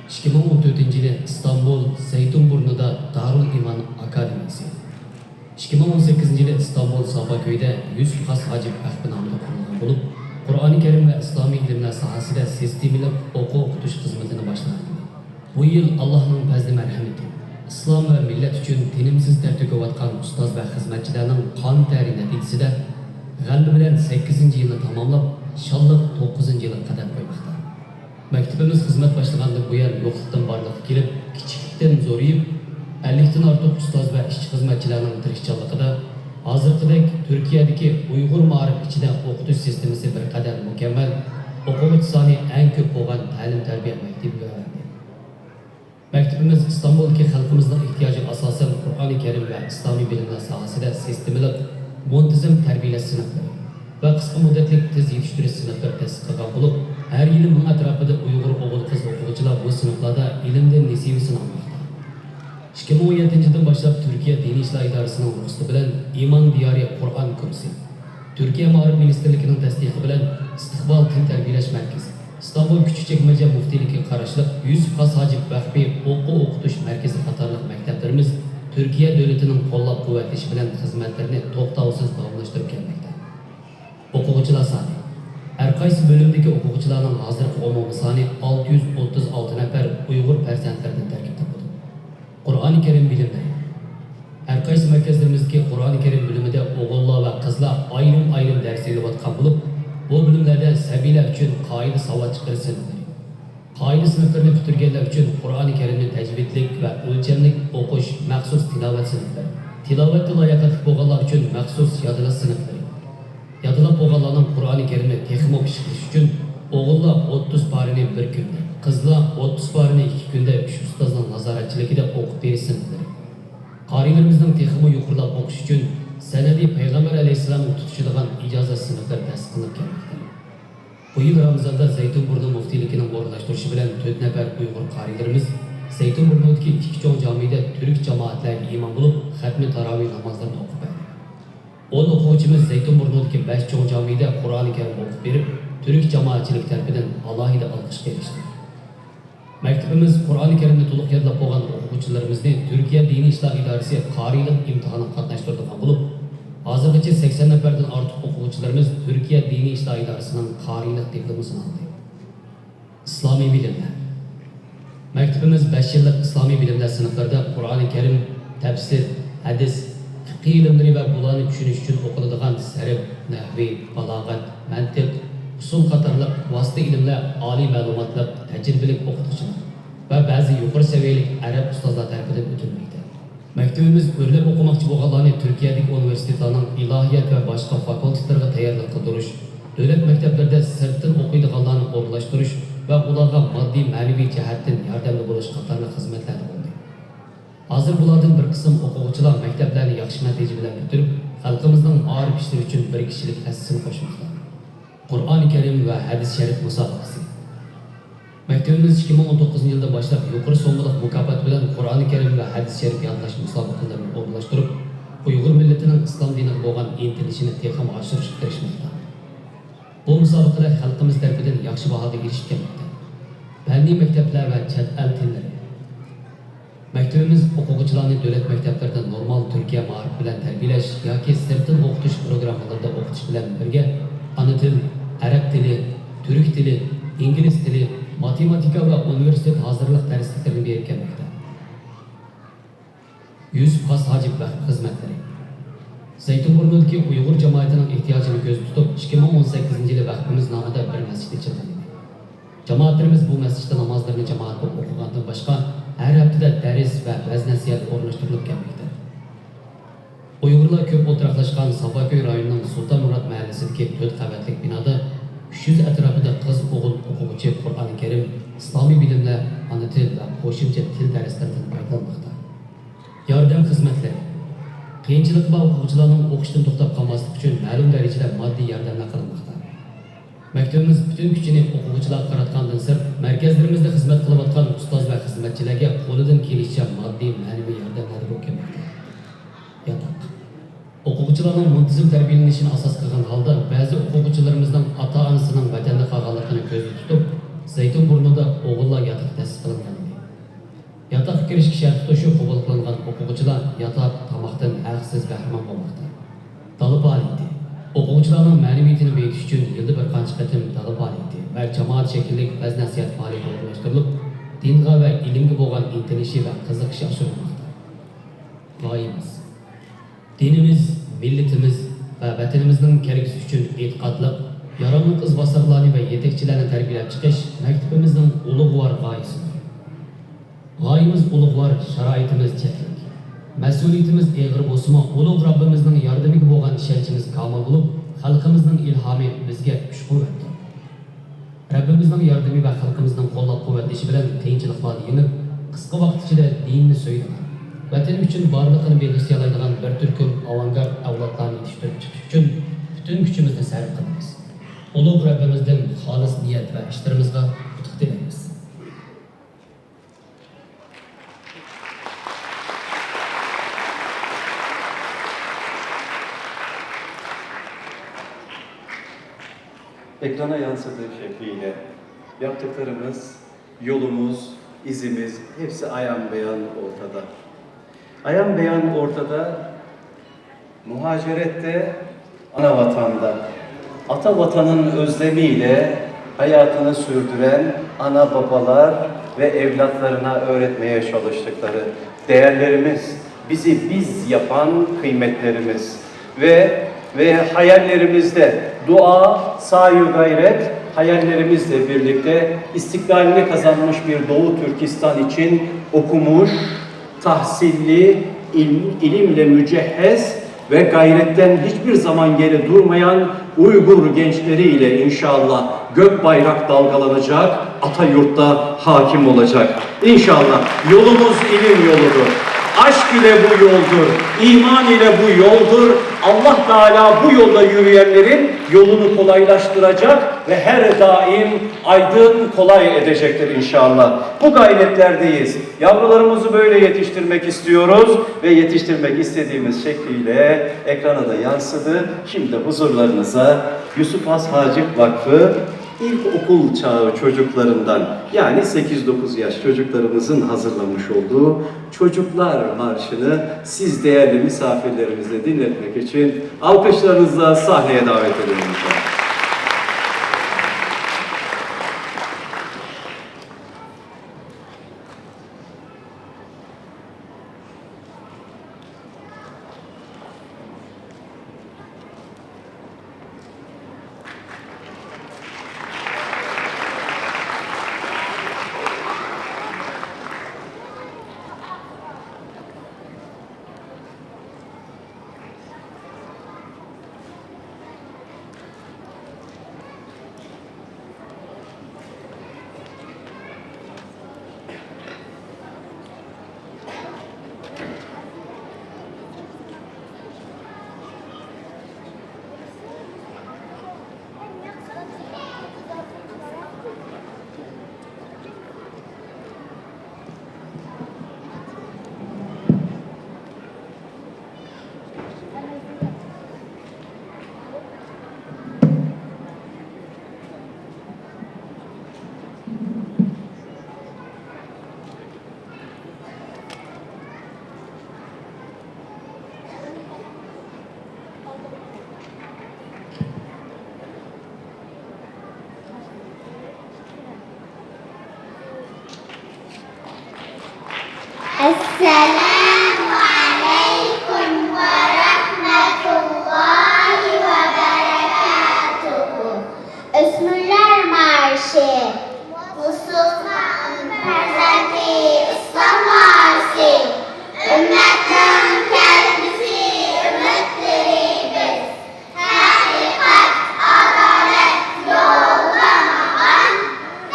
2014 yılı İstanbul Zeytinburnu'da Darul İman Akademisi, 2018 yılı İstanbul Sabaköy'de Yusuf Has Hacip Vakfı namında kurulan bulup, Kur'an-ı Kerim ve İslami ilimler sahasında sistemli okutuş hizmetini başlattı. Bu yıl Allah'ın fazlı merhameti, İslam ve millet için tinimsiz ter töküvatkan ustaz ve hizmetçilerinin kan teri neticesinde galibi bilen 8. yılını tamamlap, şallık 9. yıla kadar koymakta. Mektebimiz hizmet başlığında bu yıl yokluktan barlık gelip, küçüklükten zoruyup, 50'den artık ustaz ve işçi hizmetçilerinin tirişçalığı da hazırkıdek Türkiye'deki Uygur mağrip içinde okutuş sistemisi bir kadar mükemmel, okumuş sani en köp olan talim terbiye mektebi öğrendi. Mektebimiz İstanbul'daki halkımızın ihtiyacı asasen Kur'an-ı Kerim ve İslami bilimler sahasında sistemli, muntazam terbiye sınıfları ve kısa müddetlik tez yetiştiriş sınıfları tesis kılgan bulup, her yılın bunun etrafında Uygur oğul kız okuyucular bu sınıflarda ilimden nesibisini almakta. 2017 yıldan başlap Türkiye Dini İşler İdaresi'nin ruhsatı bilen İman Diyarı Kur'an kursu, Türkiye Mağrib Ministerliği'nin tasdiki bilen İstikbal Din Terbiyeleş Merkezi, İstanbul Küçükçekmece Muftiliği karşılık Yusuf Has Hacip Vakfı okutuş merkezi katarlık mekteplerimiz Türkiye Devleti'nin kollab kuvvetleşi bilen hizmetlerini toktavsız davamlaştırıp gelmekte. Okuyucular sani, her kaysi bölümdeki okuyucuların hazırlık olmamı sani 636 nefer Uygur persentlerden terkipte buldu. Kur'an-ı Kerim bilimleri. Her kaysi merkezlerimizdeki Kur'an-ı Kerim bölümünde oğullar ve kızlar ayrım ders verilatkan bulup, bu bölümlerde sebiler için kaide savat çıkarı sınıfları. Kaide sınıflarını bitirgenler için Kur'an-ı Kerim'in tecvidlik ve ölçemlik okuş, məxsus tilavet sınıfları. Tilavetli layakatlık boğalar için məxsus yadıla sınıfları. Yadıla boğalarının Kur'an-ı Kerim'i texmo pişiriş için oğullar 30 parini bir günde, kızlar 30 parini 2 günde üç ustazın nazaretçiliği de okup veri sınıfları. Qarilerimizin texmo yuqurlab okuş için Senedi Peygamber Aleyhisselam'ın tutuşulan icazet sınıfları tasdiqlanıp gelmekte. Bu yıl Ramazan'da Zeytinburnu muftilikinin orlaştırışı bilen 4 nefer Uyghur qarilerimiz Zeytinburnu'daki 2 çoğun camide Türk cemaatlerine iman bulup hatmi taravih namazlarını okup verdi. 10 okuvchimiz Zeytinburnu'daki 5 çoğun camide Kur'an-ı Kerim okup verip Türk cemaatçilik tarafidan alohida olqishga erishdi. Maktabimiz Kur'an-ı Kerimni to'liq yodlab bo'lgan o'quvchilarimizni Turkiya diniy ishlar idorasi qorilik imtihonida qatnashtirgan bo'lib, hozirgacha 80 nafardan ortiq o'quvchilarimiz Turkiya diniy ishlar idorasining qorilik diplomasini oldi. Islomiy bilimlar. Maktabimiz 5 yillik islomiy bilimlar sinflarida Qur'oni Karim, tafsir, hadis, fiqh ilmlari va bularni tushunish uchun o'qiladigan sarf, nahviy, balog'at, mantiq, usul qatorliq vosita ilmlar, oliy ma'lumotlar, tajribalik o'qituvchilar va ba'zi yuqori saviyali arab ustozlar tarafidan o'tilmoqda. Maktabimiz o'rlab o'qimoqchi bo'lganlarni Turkiyadagi universitetlarning ilohiyat va boshqa fakultetlarga tayyorlab qildirish, davlat maktablarida sirtdan o'qiydiganlarni o'rlashtirish va ularga moddiy ma'naviy jihatdan yordamda bo'lish qatorli xizmatlarni bo'ldi. Hozir bulardan bir qism o'quvchilar maktablarni yaxshi natija bilan bitirib, xalqimizning ma'rif ishlari uchun bir kishilik hissini qo'shmoqda. Qur'oni Karim va hadis sharif musobaqasi. Maktabimiz 2019 yilda boshlab yuqori so'mliq mukofot bilan Qur'oni Karim va hadis sharif yodlash musobaqalarini o'rnashtirib, Uyg'ur millatining islom diniga bo'lgan intilishini texam oshirishga kirishmoqda. Bu musobaqalar xalqimiz tarafidan yaxshi bahoga erishib kelmoqda. Fanniy maktablar va chet el tillari. Maktabimiz o'quvchilarni davlat maktablarida normal Turkiya ma'rif bilan tarbiyalash yoki sirtdan o'qitish programmalarida o'qitish bilan birga ana til, arab tili, turk tili, ingliz tili, matematika va universitet hozirlik darsliklarini berib kelmoqda. Yusuf Xos Hojib xizmatlari. Zeytinburnu'daki Uyg'ur jamoatining ehtiyojini ko'z tutib, 2018 yili vaqtimiz nomida bir masjid ochilgan edi. Jamoatlarimiz bu masjidda namozlarni jamoat bo'lib o'qigandan boshqa har haftada dars va vaz-nasihat o'rnashtirilib kelmoqda. Uyg'urlar ko'p o'tiraqlashgan Safaköy rayonining Sulton Murod mahallasidagi 4 qavatli binoda 300 atrofida qiz-o'g'il o'quvchi Qur'oni Karim, islomiy bilimlar, ana til va qo'shimcha til darslaridan foydalanmoqda. Yordam xizmatlari. Qiyinchilik va o'quvchilarning o'qishdan to'xtab qolmaslik uchun ma'lum darajada moddiy yordamlar qilinmoqda. Maktabimiz butun kuchini o'quvchilar qaratgandan sir, markazlarimizda xizmat qilayotgan ustoz va xizmatchilarga qo'lidan kelishicha moddiy ma'naviy yordamlar bermoqda. Yotoq. O'quvchilarning muntazam tarbiyalanishini asos qilgan holda ba'zi o'quvchilarimizning ota-onasining vatanda qolganligini ko'zda tutib, Zeytinburnu'da o'g'illar yotoq ta'sis qilingan edi. Yotoq kirishga shart qo'shib qabul qilingan o'quvchilar yotoq tomoqdan haqsiz bahramon bo'lmoqda. Talab olindi. O'quvchilarning ma'naviyatini beyitish uchun yilda bir qancha qatim talab olindi va jamoat shaklli vaz-nasihat faoliyati o'rnashtirilib, dinga va ilmga bo'lgan intilishi va qiziqishi oshirilmoqda. G'oyamiz dinimiz, millatimiz va vatanimizning kelgusi uchun e'tiqodliq, yaramli qiz bosarlarni va yetakchilarni tarbiyalab chiqish maktabimizning ulug'vor g'oyasidir. G'oyamiz ulug'vor, sharoitimiz cheklik. Mas'uliyatimiz eg'ir bo'lsa-mu, ulug' Robbimizning yordamiga bo'lgan ishonchimiz komil bo'lib, xalqimizning ilhomi bizga kuch-quvvatdir. Robbimizning yordami va xalqimizning qo'llab-quvvatlashi bilan qiyinchiliklarni yengib, qisqa vaqt ichida dinni so'ydik. Vatan uchun borliqini belgilaydigan bir turkum avangard avlodlarni yetishtirib chiqish uchun butun kuchimizni sarf qilamiz. Ulug' Robbimizdan xolis niyat va ishlarimizga utuq tilaymiz. Ekrana yansıdığı şekliyle yaptıklarımız, yolumuz, izimiz hepsi ayan beyan ortada. Ayan beyan ortada, muhacerette, ana vatanda, ata vatanın özlemiyle hayatını sürdüren ana babalar ve evlatlarına öğretmeye çalıştıkları değerlerimiz, bizi biz yapan kıymetlerimiz ve hayallerimizde dua, sahi gayret, hayallerimizle birlikte istiklalini kazanmış bir Doğu Türkistan için okumuş, tahsilli, ilimle mücehhez ve gayretten hiçbir zaman geri durmayan Uygur gençleriyle inşallah gök bayrak dalgalanacak, ata yurtta hakim olacak. İnşallah yolumuz ilim yoludur. Aşk ile bu yoldur, iman ile bu yoldur. Allah Teala bu yolda yürüyenlerin yolunu kolaylaştıracak ve her daim aydın kolay edecektir inşallah. Bu gayretlerdeyiz. Yavrularımızı böyle yetiştirmek istiyoruz ve yetiştirmek istediğimiz şekliyle ekrana da yansıdı. Şimdi huzurlarınıza Yusuf Has Hacip Vakfı İlkokul çağı çocuklarından, yani 8-9 yaş çocuklarımızın hazırlamış olduğu Çocuklar Marşı'nı siz değerli misafirlerimize dinletmek için alkışlarınızla sahneye davet ediyorum. Esselamu Aleyküm ve Rahmetullahi ve Berekatuhu. Üsküdar Marşı, Musulman Perzenti İslam Marşı, ümmetin kendisi ümmetleri biz. Hakikat, adalet yollamadan,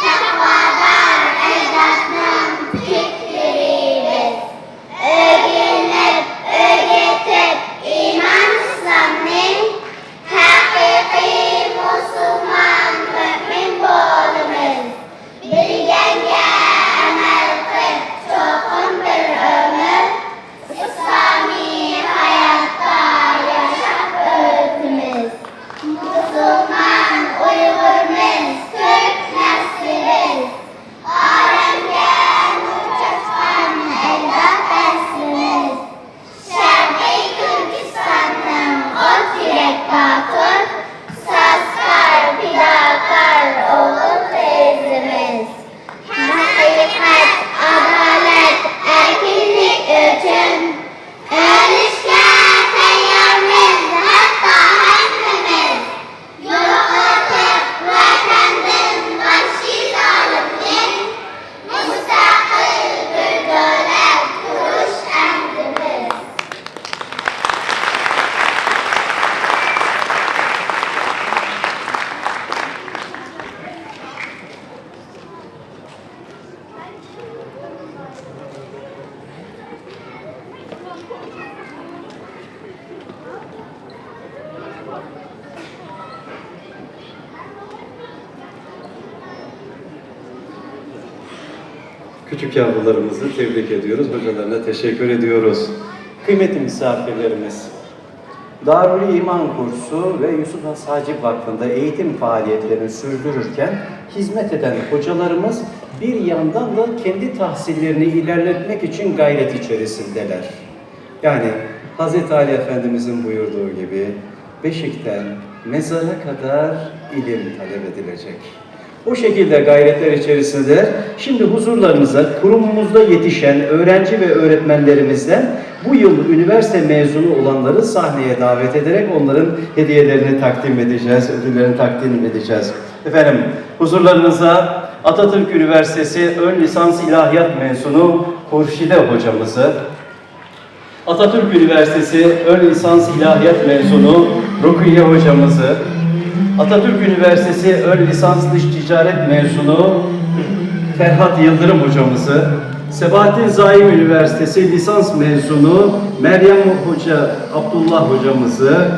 tekvadar ecdadının fikirleri biz. Öğrenip, öğretip, iman İslam'ın hakiki Müslüman mümin bolumuz. Bilgenge emel kıl, çokun bir ömür, İslami hayatta yaşap öğütümüz. Müslüman, Uygur'umuz, Türk neslimiz, alemde nur çaçan evlat eslimiz. Şerbi Türkistan'ın o yürek batır, saskar, fidakar oğul teyzemiz. Hakikat, adalet, erkinlik için ölüşke teyyarımız, hatta hepimiz. Yollatıp vatanın vahşi zaliminin müstakil bir devlet kuruş emrimiz. Küçük yavrularımızı tebrik ediyoruz, hocalarına teşekkür ediyoruz. Kıymetli misafirlerimiz, Darül İman Kursu ve Yusuf Has Hacip Vakfı'nda eğitim faaliyetlerini sürdürürken hizmet eden hocalarımız bir yandan da kendi tahsillerini ilerletmek için gayret içerisindeler. Yani Hz. Ali Efendimizin buyurduğu gibi Beşik'ten mezara kadar ilim talep edilecek. O şekilde gayretler içerisindeler. Şimdi huzurlarınıza kurumumuzda yetişen öğrenci ve öğretmenlerimizden bu yıl üniversite mezunu olanları sahneye davet ederek onların hediyelerini takdim edeceğiz, ödüllerini takdim edeceğiz. Efendim, huzurlarınıza Atatürk Üniversitesi Ön Lisans İlahiyat mezunu Hurşide hocamızı, Atatürk Üniversitesi Ön Lisans İlahiyat mezunu Rukiye hocamızı, Atatürk Üniversitesi Ön Lisans Dış Ticaret mezunu Ferhat Yıldırım hocamızı, Sebahattin Zaim Üniversitesi lisans mezunu Meryem Hoca Abdullah hocamızı,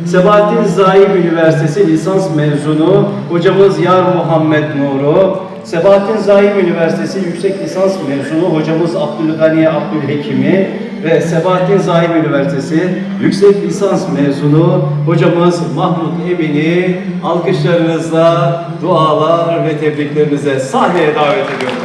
Sebahattin Zaim Üniversitesi lisans mezunu hocamız Yar Muhammed Nur'u, Sebahattin Zaim Üniversitesi yüksek lisans mezunu hocamız Abdülganiye Abdülhekim'i ve Sebahattin Zaim Üniversitesi yüksek lisans mezunu hocamız Mahmut Emin'i alkışlarınızla, dualar ve tebriklerinize sahneye davet ediyorum.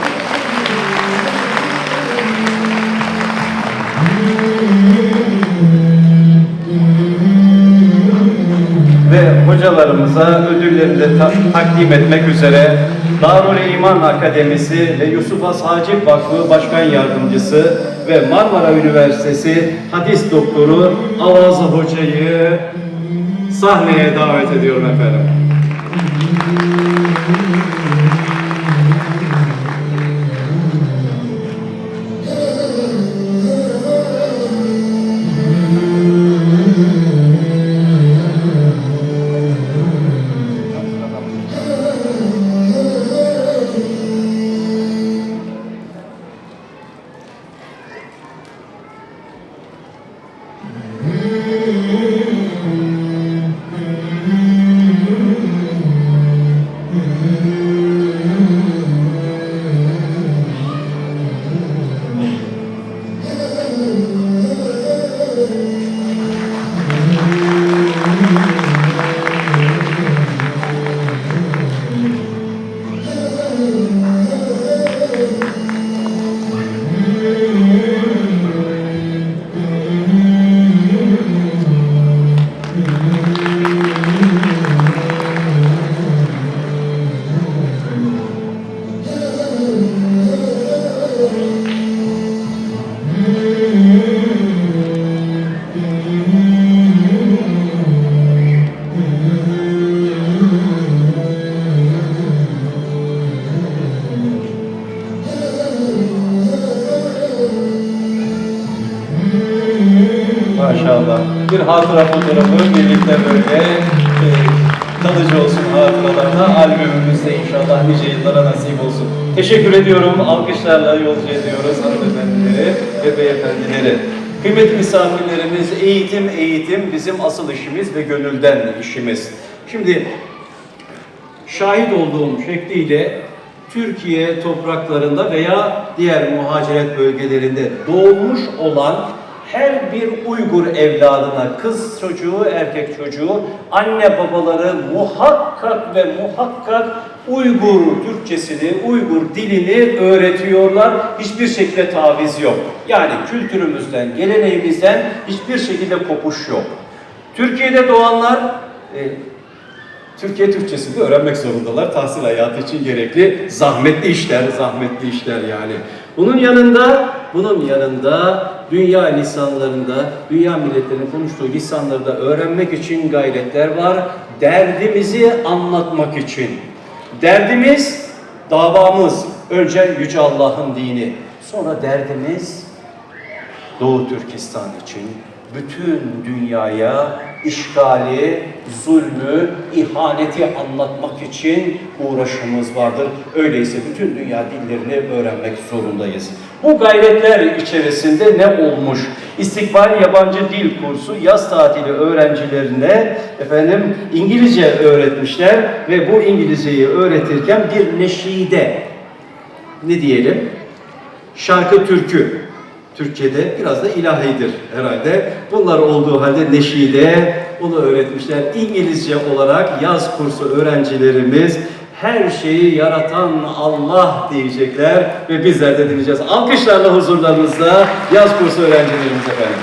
Ve hocalarımıza ödüllerini de takdim etmek üzere Darül İman Akademisi ve Yusuf Has Hacip Vakfı Başkan Yardımcısı ve Marmara Üniversitesi Hadis Doktoru Avazı Hoca'yı sahneye davet ediyorum efendim. Maşallah. Bir hatıra fotoğrafı birlikte böyle kalıcı olsun hatıralarda. Albümümüzde inşallah nice yıllara nasip olsun. Teşekkür ediyorum. Alkışlarla yolcu ediyoruz hanımefendileri ve beyefendileri. Kıymetli misafirlerimiz, eğitim bizim asıl işimiz ve gönülden işimiz. Şimdi şahit olduğum şekliyle Türkiye topraklarında veya diğer muhaciret bölgelerinde doğmuş olan her bir Uygur evladına, kız çocuğu, erkek çocuğu, anne babaları muhakkak ve muhakkak Uygur Türkçesini, Uygur dilini öğretiyorlar. Hiçbir şekilde taviz yok. Yani kültürümüzden, geleneğimizden hiçbir şekilde kopuş yok. Türkiye'de doğanlar Türkiye Türkçesini öğrenmek zorundalar. Tahsil hayatı için gerekli zahmetli işler yani. Bunun yanında dünya lisanlarında, dünya milletlerinin konuştuğu lisanlarda öğrenmek için gayretler var. Derdimizi anlatmak için. Derdimiz, davamız önce Yüce Allah'ın dini. Sonra derdimiz Doğu Türkistan için. Bütün dünyaya işgali, zulmü, ihaneti anlatmak için uğraşımız vardır. Öyleyse bütün dünya dillerini öğrenmek zorundayız. Bu gayretler içerisinde ne olmuş? İstikbal Yabancı Dil Kursu yaz tatili öğrencilerine İngilizce öğretmişler ve bu İngilizceyi öğretirken bir neşide, ne diyelim? Şarkı türkü. Türkçe'de biraz da ilahidir herhalde. Bunlar olduğu halde neşide, onu öğretmişler. İngilizce olarak yaz kursu öğrencilerimiz her şeyi yaratan Allah diyecekler ve bizler de dinleyeceğiz. Alkışlarla huzurlarınızda yaz kursu öğrencilerimiz efendim.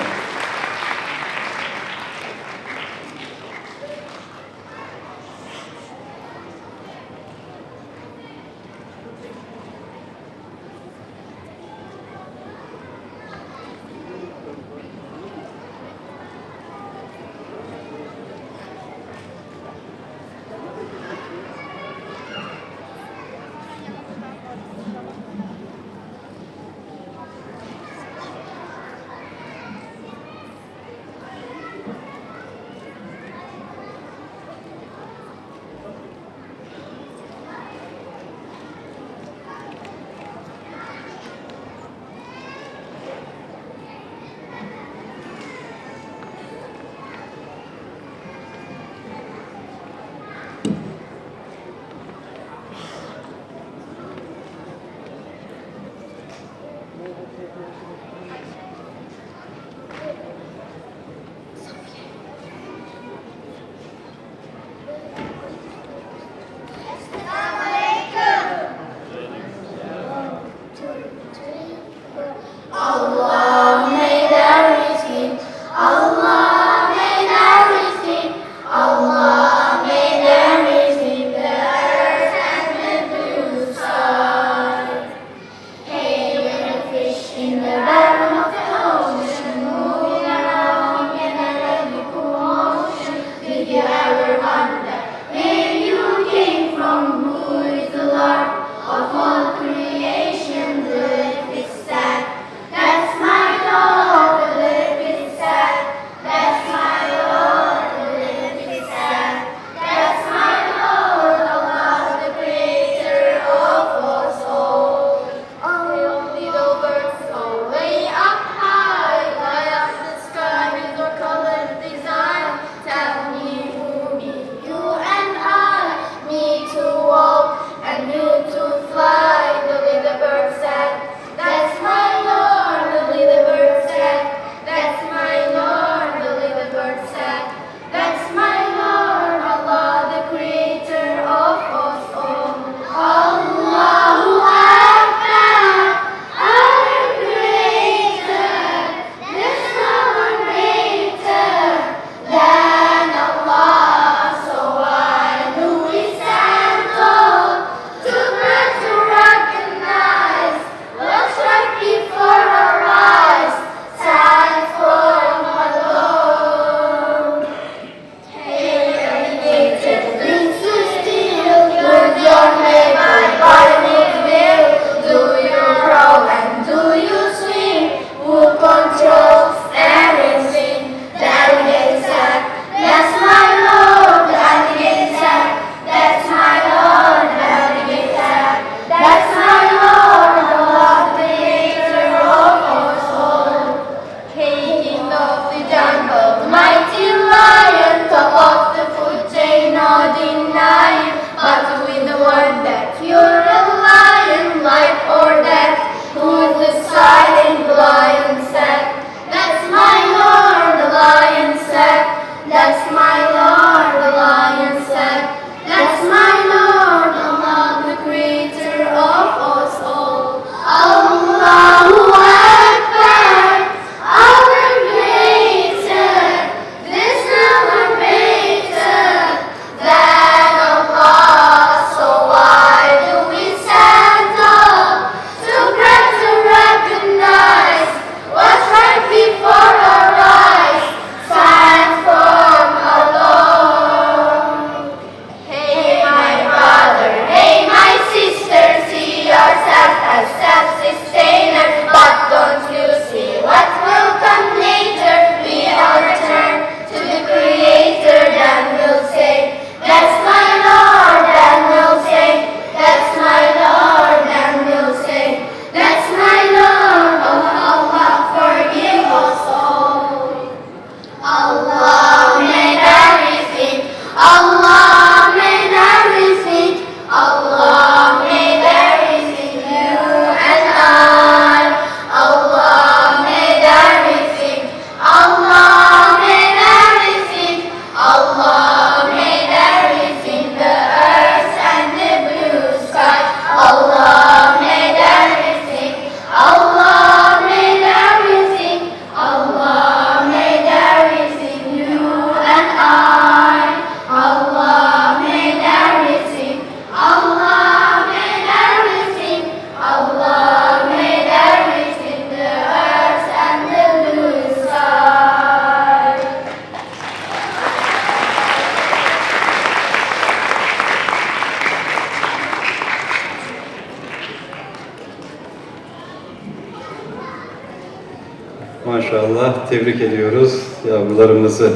Maşallah, tebrik ediyoruz yavrularımızı.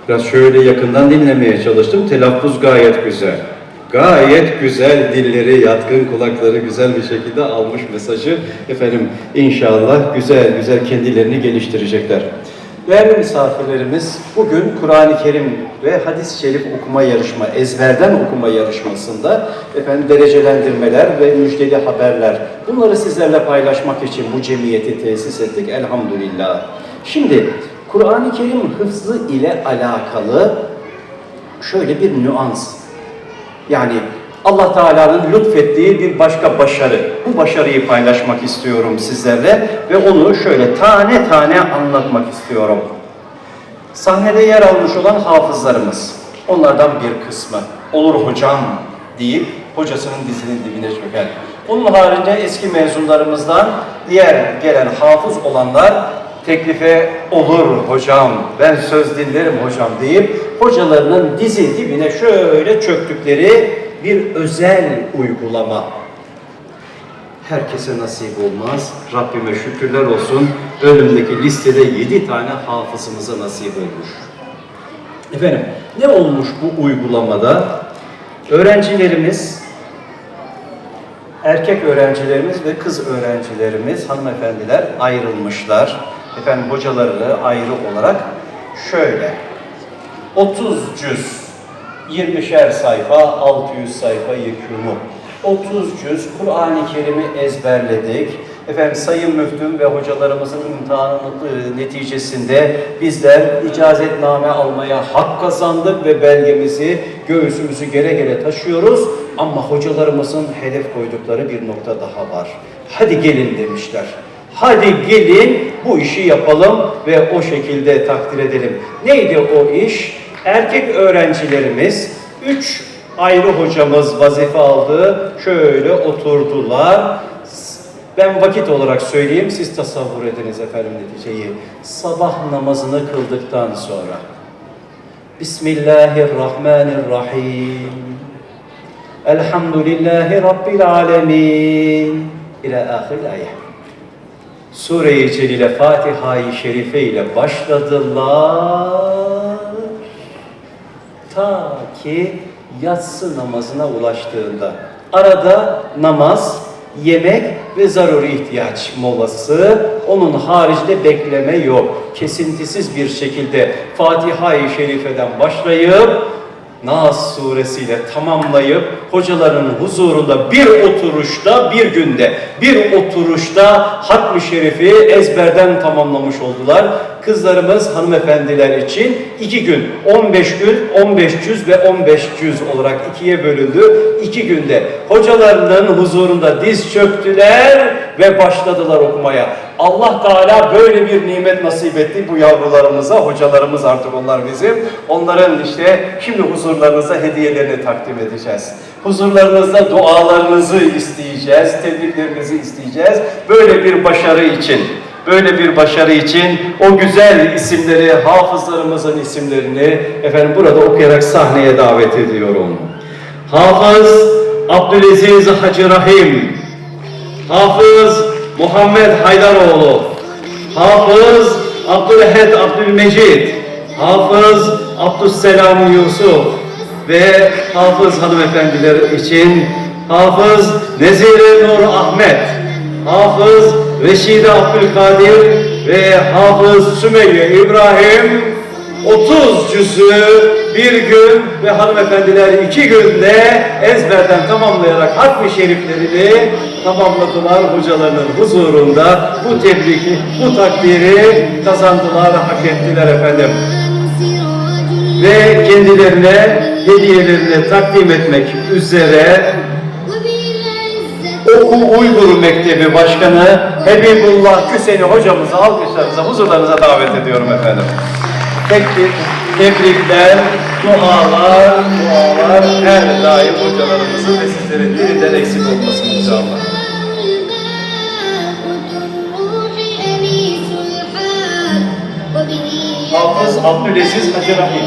Biraz şöyle yakından dinlemeye çalıştım. Telaffuz gayet güzel. Gayet güzel, dilleri yatkın, kulakları güzel bir şekilde almış mesajı. Efendim inşallah güzel güzel kendilerini geliştirecekler. Değerli misafirlerimiz, bugün Kur'an-ı Kerim ve hadis-i şerif okuma yarışma, ezberden okuma yarışmasında derecelendirmeler ve müjdeli haberler. Bunları sizlerle paylaşmak için bu cemiyeti tesis ettik elhamdülillah. Şimdi Kur'an-ı Kerim hıfzı ile alakalı şöyle bir nüans. Yani Allah Teala'nın lütfettiği bir başka başarı. Bu başarıyı paylaşmak istiyorum sizlerle ve onu şöyle tane tane anlatmak istiyorum. Sahnede yer almış olan hafızlarımız, onlardan bir kısmı olur hocam deyip hocasının dizinin dibine çöker. Onun haricinde eski mezunlarımızdan diğer gelen hafız olanlar teklife olur hocam, ben söz dinlerim hocam deyip hocalarının dizi dibine şöyle çöktükleri bir özel uygulama. Herkese nasip olmaz. Rabbime şükürler olsun. Önümdeki listede 7 tane hafızımıza nasip olmuş. Efendim, ne olmuş bu uygulamada? Öğrencilerimiz, erkek öğrencilerimiz ve kız öğrencilerimiz, hanımefendiler ayrılmışlar. Efendim hocaları ayrı olarak şöyle. 30 cüz, 20'şer sayfa, 600 sayfa yekûnu. 30 cüz Kur'an-ı Kerim'i ezberledik. Efendim Sayın Müftüm ve hocalarımızın imtihanının neticesinde bizler icazetname almaya hak kazandık ve belgemizi, göğsümüzü gere gere taşıyoruz. Ama hocalarımızın hedef koydukları bir nokta daha var. Hadi gelin demişler. Hadi gelin bu işi yapalım ve o şekilde takdir edelim. Neydi o iş? Erkek öğrencilerimiz 3 ayrı hocamız vazife aldı. Şöyle oturdular. Ben vakit olarak söyleyeyim, siz tasavvur ediniz efendim neticeyi. Sabah namazını kıldıktan sonra Bismillahirrahmanirrahim. Elhamdülillahi Rabbil alemin. İlâ ahir ayet. Sure-i Celile Fatiha-i Şerife ile başladılar. Ta ki yatsı namazına ulaştığında. Arada namaz, yemek ve zaruri ihtiyaç molası, onun haricinde bekleme yok. Kesintisiz bir şekilde Fatiha-i Şerife'den başlayıp Nas suresiyle tamamlayıp hocaların huzurunda bir oturuşta, bir günde, bir oturuşta Hatm-ı Şerif'i ezberden tamamlamış oldular. Kızlarımız, hanımefendiler için 2 gün, 15 gün, 15 cüz ve 15 cüz olarak 2'ye bölündü. 2 günde hocalarının huzurunda diz çöktüler ve başladılar okumaya. Allah Teala böyle bir nimet nasip etti bu yavrularımıza, hocalarımız artık onlar bizim. Onların şimdi huzurlarınıza hediyelerini takdim edeceğiz. Huzurlarınızda dualarınızı isteyeceğiz, tebriklerinizi isteyeceğiz. Böyle bir başarı için o güzel isimleri, hafızlarımızın isimlerini burada okuyarak sahneye davet ediyorum. Hafız Abdülaziz Hacı Rahim, Hafız Muhammed Haydaroğlu, Hafız Abdülhed Abdülmecid, Hafız Abdüsselam Yusuf ve Hafız hanımefendiler için Hafız Nezire Nur Ahmet, Hafız Reşide Abdülkadir ve Hafız Sümeyye İbrahim 30 cüzü bir gün ve hanımefendiler 2 günde ezberden tamamlayarak Hatm-ı Şeriflerini tamamladılar hocalarının huzurunda. Bu tebriki, bu takdiri kazandılar, hak ettiler efendim. Ve kendilerine hediyelerini takdim etmek üzere Okul Uygur Mektebi Başkanı Hebibullah Küseni hocamızı alkışlarınıza, huzurlarınıza davet ediyorum efendim. Tebrikler, dualar her daim hocalarımızın ve sizlerin birinden eksik olmasın inşallah. Hafız Abdülaziz Hacı Rahim.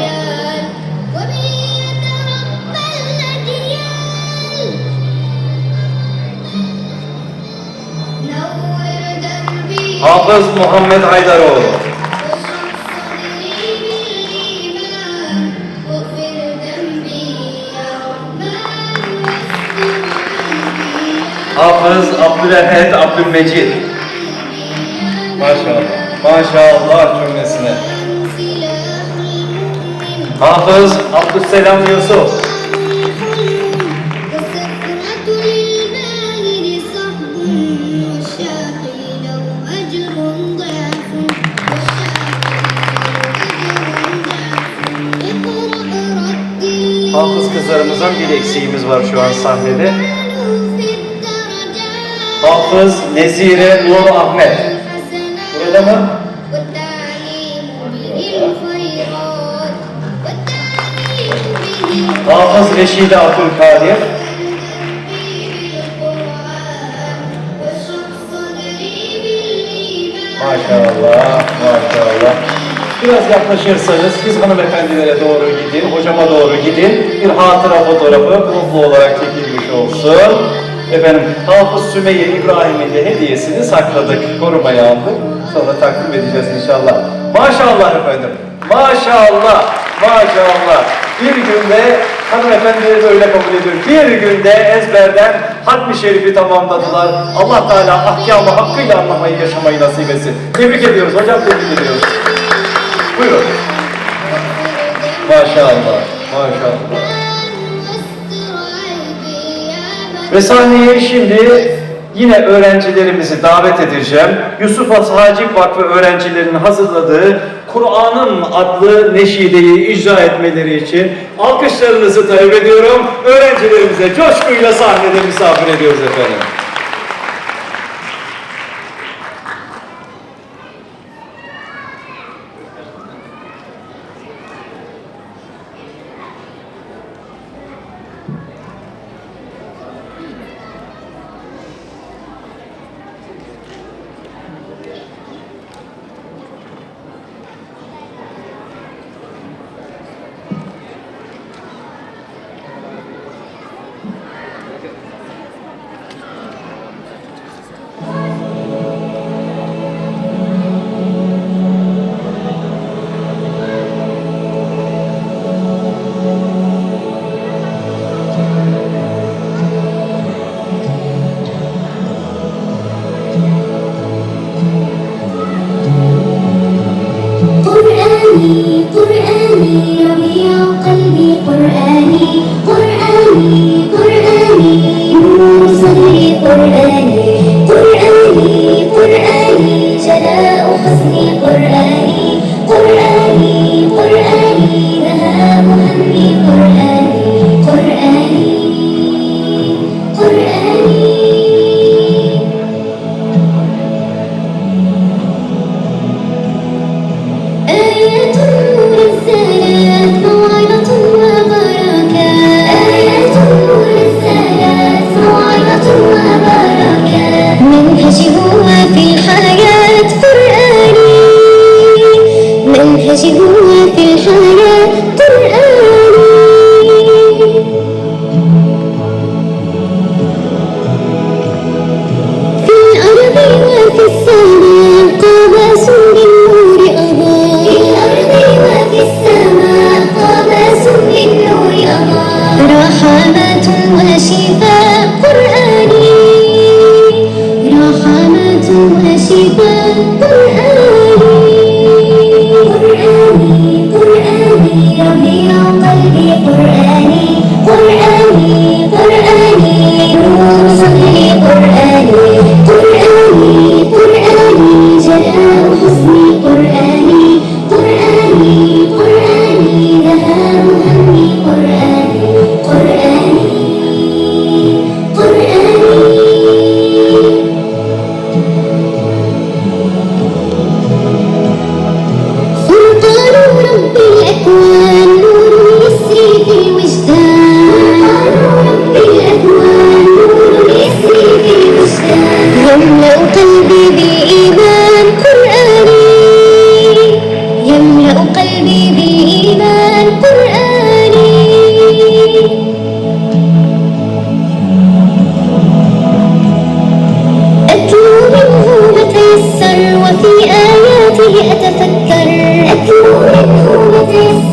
نور دربي Hafız Muhammed Haydaroğlu. Hafız Abdülhamid Abdülmecid. Maşallah. Maşallah cümlesine. Hafız Abdüsselam Yusuf. Hafız kızlarımızdan bir eksiğimiz var şu an sahnede. Hafız Nezire Nur Ahmet. Burada mı? Hafız Reşide Abdülkadir. Maşallah, maşallah. Biraz yaklaşırsanız siz hanımefendilere doğru gidin, hocama doğru gidin. Bir hatıra fotoğrafı gruplu olarak çekilmiş olsun. Efendim, Hafız Sümeyye İbrahim'in de hediyesini sakladık, korumaya aldık. Sonra takdim edeceğiz inşallah. Maşallah efendim, maşallah, maşallah. Bir günde hanımefendileri böyle kabul ediyor. Bir günde ezberden Hatmi Şerif'i tamamladılar. Allah Teala ahkamı hakkıyla anlamayı, yaşamayı nasip etsin. Tebrik ediyoruz hocam, tebrik ediyoruz. Buyurun. Maşallah, maşallah. Ve sahneye şimdi yine öğrencilerimizi davet edeceğim. Yusuf Has Hacip Vakfı öğrencilerinin hazırladığı Kur'an'ım adlı neşideyi icra etmeleri için alkışlarınızı talep ediyorum. Öğrencilerimize coşkuyla sahnede misafir ediyoruz efendim.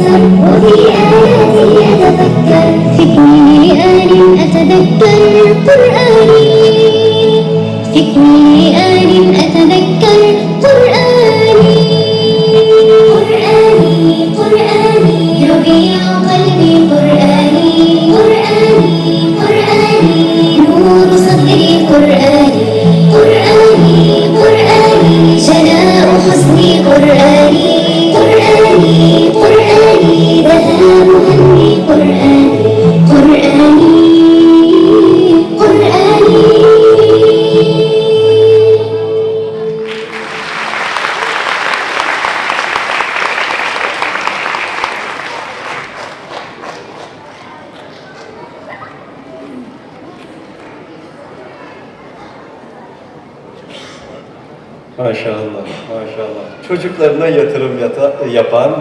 يتبصر وفي آياته يتفكر فكري لآن أتذكر قرآني فكري لآن أتذكر قرآني قرآني قرآني ربيع قلبي قرآني قرآني قرآني نور صدري قرآني قرآني قرآني جلاء حزني قرآني قرآني قرآني ذهاب همي قرآني قرآني قرآني Maşallah, maşallah. Çocuklarına yatırım yapan,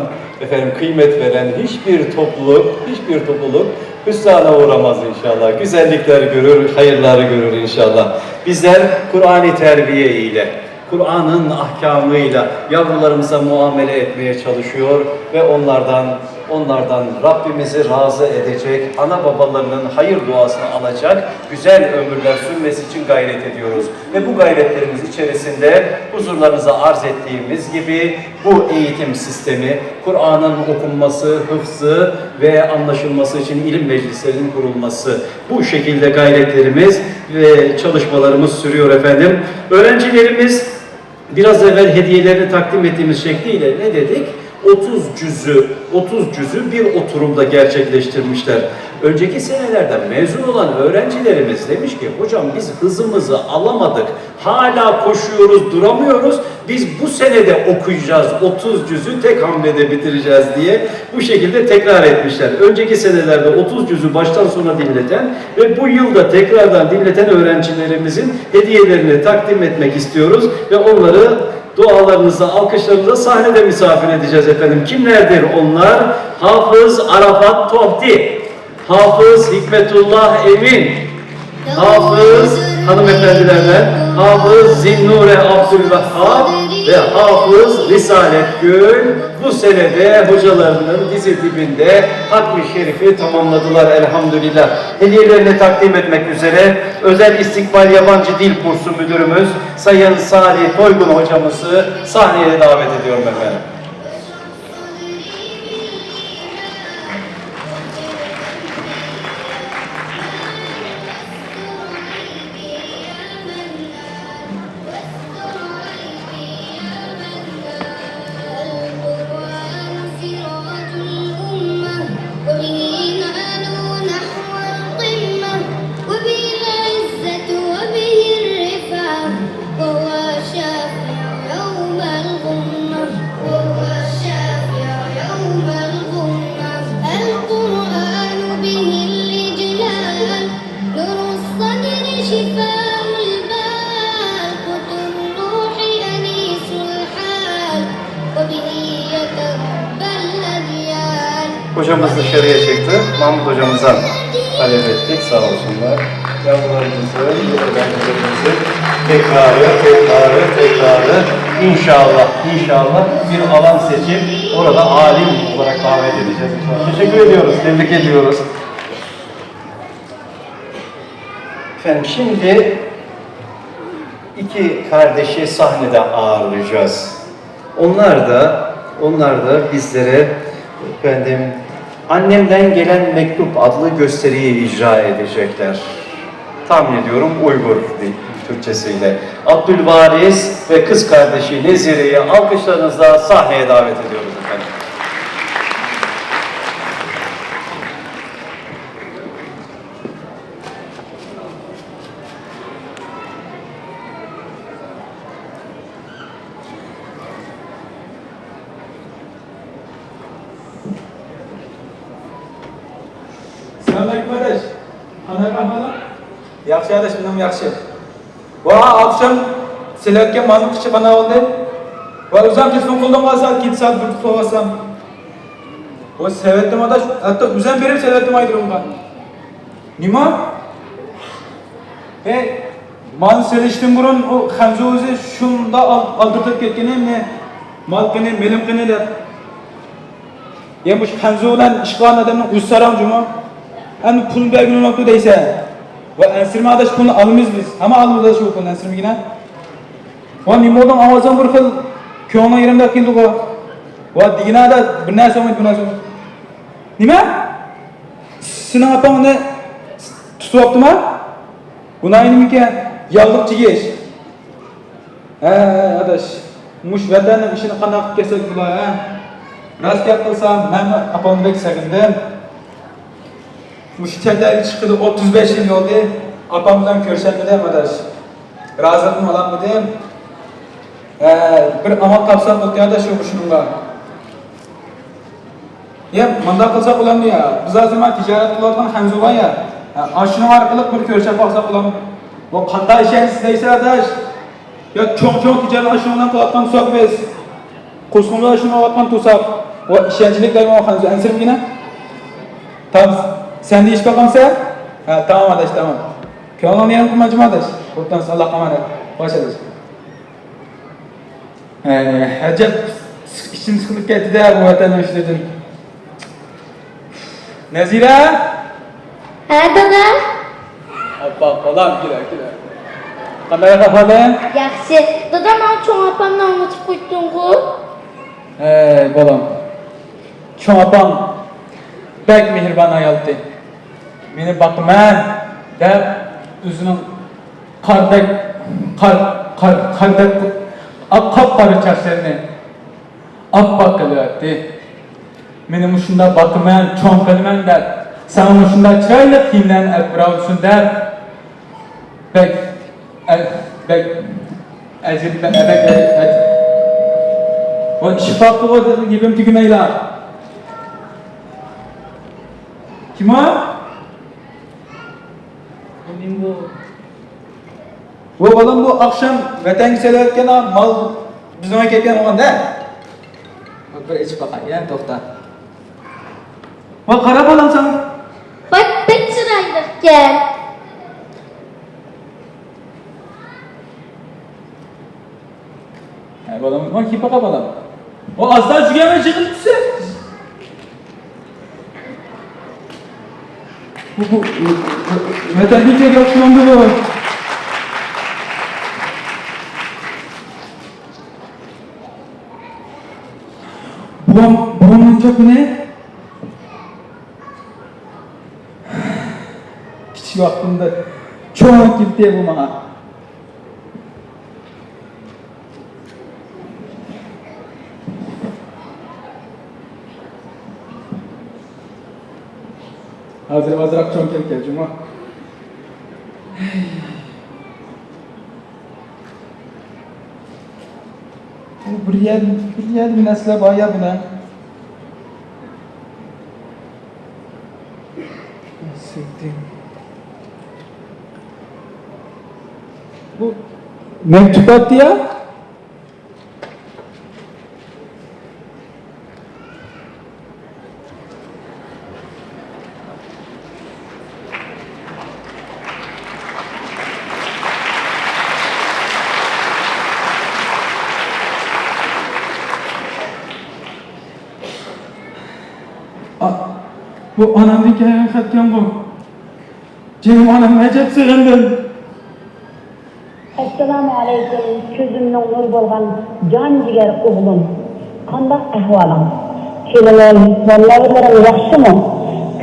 efendim kıymet veren hiçbir topluluk hüsrana uğramaz inşallah. Güzellikler görür, hayırları görür inşallah. Bizler Kur'an-ı terbiye ile, Kur'an'ın ahkamıyla yavrularımıza muamele etmeye çalışıyor ve onlardan Rabbimizi razı edecek, ana babalarının hayır duasını alacak güzel ömürler sürmesi için gayret ediyoruz. Ve bu gayretlerimiz içerisinde huzurlarınıza arz ettiğimiz gibi bu eğitim sistemi, Kur'an'ın okunması, hıfzı ve anlaşılması için ilim meclislerinin kurulması, bu şekilde gayretlerimiz ve çalışmalarımız sürüyor efendim. Öğrencilerimiz biraz evvel hediyelerini takdim ettiğimiz şekliyle ne dedik? 30 cüzü bir oturumda gerçekleştirmişler. Önceki senelerden mezun olan öğrencilerimiz demiş ki hocam biz hızımızı alamadık. Hala koşuyoruz, duramıyoruz. Biz bu senede okuyacağız. 30 cüzü tek hamlede bitireceğiz diye bu şekilde tekrar etmişler. Önceki senelerde 30 cüzü baştan sona dinleten ve bu yılda tekrardan dinleten öğrencilerimizin hediyelerini takdim etmek istiyoruz ve onları dualarınıza, alkışlarınıza sahnede misafir edeceğiz efendim. Kimlerdir onlar? Hafız Arafat Tohti, Hafız Hikmetullah Emin, Hafız hanımefendilerden Hafız Zinnure Abdülvehhab ve Hafız Risalet Gül bu senede hocalarının dizi dibinde Hatmi Şerif'i tamamladılar elhamdülillah. Hediyelerini takdim etmek üzere Özel İstikbal Yabancı Dil Kursu Müdürümüz Sayın Salih Toygun hocamızı sahneye davet ediyorum efendim. Hocamız dışarıya çıktı. Mahmut hocamıza talep ettik. Sağ olsunlar. Yavrularımızın, öğrencilerimizin tekrarı inşallah bir alan seçip orada alim olarak davet edeceğiz. Teşekkür ediyoruz. Tebrik ediyoruz. Efendim şimdi iki kardeşi sahnede ağırlayacağız. Onlar da bizlere efendim Annemden Gelen Mektup adlı gösteriyi icra edecekler. Tahmin ediyorum Uygur Türkçesiyle. Abdülvaris ve kız kardeşi Nezire'yi alkışlarınızla sahneye davet ediyoruz efendim. Selamünaleyküm kardeş. Ana kahraman. Yaxşı kardeş, benim yaxşı. Va akşam sizlarga ma'lum kutubxona oldi. Va o'zim telefon qo'ldan qolsa, 2 soat bir qo'yasam. O sevetdim adaş, hatta o'zim berib sevetdim aytırımga. Nima? Man selishdan burun o Hamza o'zi shunda aldirib ketgan ne mal qini, melim qini deb. Yani bu Hanzu bilen işgal adamın üst saram cuma. En pul belgini nokta deyse. Ve ensirme adaş pulunu alımız biz. Ama alımız da şu pulunu ensirme yine. Ve nimodun avazan bir kıl köyüne yerimde kıldık o. Ve digine de bir neyse olmaydı, bir neyse olmaydı. Nime? Senin apan ne tutup yaptım ha? Buna aynı mıyken yaldıkçı geç. Adaş. Muş verdenle işini kanak kesek bula ha. Rast yapılsam ben apamı bek sevindim. Muş çelleri çıktı 35 yıl oldu. Apamdan körşenmedim adaş. Razılığım olan dedim. Bir amal kapsam okuya da şu muşunla. Ya manda kılsak olan ya. Biz az zaman ticaret kılarken Hanzu var ya. Aşının arkalık bir körşen baksak olan. O kanda işen isteyse adaş. Ya çok ticaret aşından kılarken tusak biz. Kuskumda aşından kılarken tusak. O işenciliklerim o Hanzu ensir yine. Tamam. Sen de iş bakamsa? Ha tamam adaş tamam. Köyünden yerim kumacım adaş. Kurtan Allah kamanet. Baş adaş. Acaba işin sıkılıp geldi de bu vatanı işledin. Nazire? Ha dada? Abba falan girer. Kamera kapalı. Yaxşı. Dada ben çoğun apamla anlatıp koydun bu. Balam. Çoğun apam bek mihriban ayaldı. Beni bakman de üzünün kardek kapkarı çarşlarını bakılıyordu. Benim uşunda bakımayan çoğun kelimen der. Sen uşunda çırayla kimden ebrağısın der. O şifaklı o gibim tüküneyler. Kim o? Benim bu. Bu oğlum bu akşam vatan güzellerken mal bizime gelken olan değil. Bak bir içip bakayım ya doktor. Bak kara falan sen. Bak pek çıraylık gel. Balamız bak ki baka balam. O az daha cügeme çıkıntısı. Bu vatan bir tek yakışmandı bu. Babamın çok ne? Küçük aklımda çok gitti bu bana. Hazır akşam gel cuma. Bu bir yer bir nesle bayağı bile. Bu mektubat ya. Bu anamın hikaye katken bu. Canım anam acep sığındın. Assalamu alaikum. Közümden nur bolgan can jiger oğlum. Kandak ahvalam? Kelenen vallahilerim yaxşımı?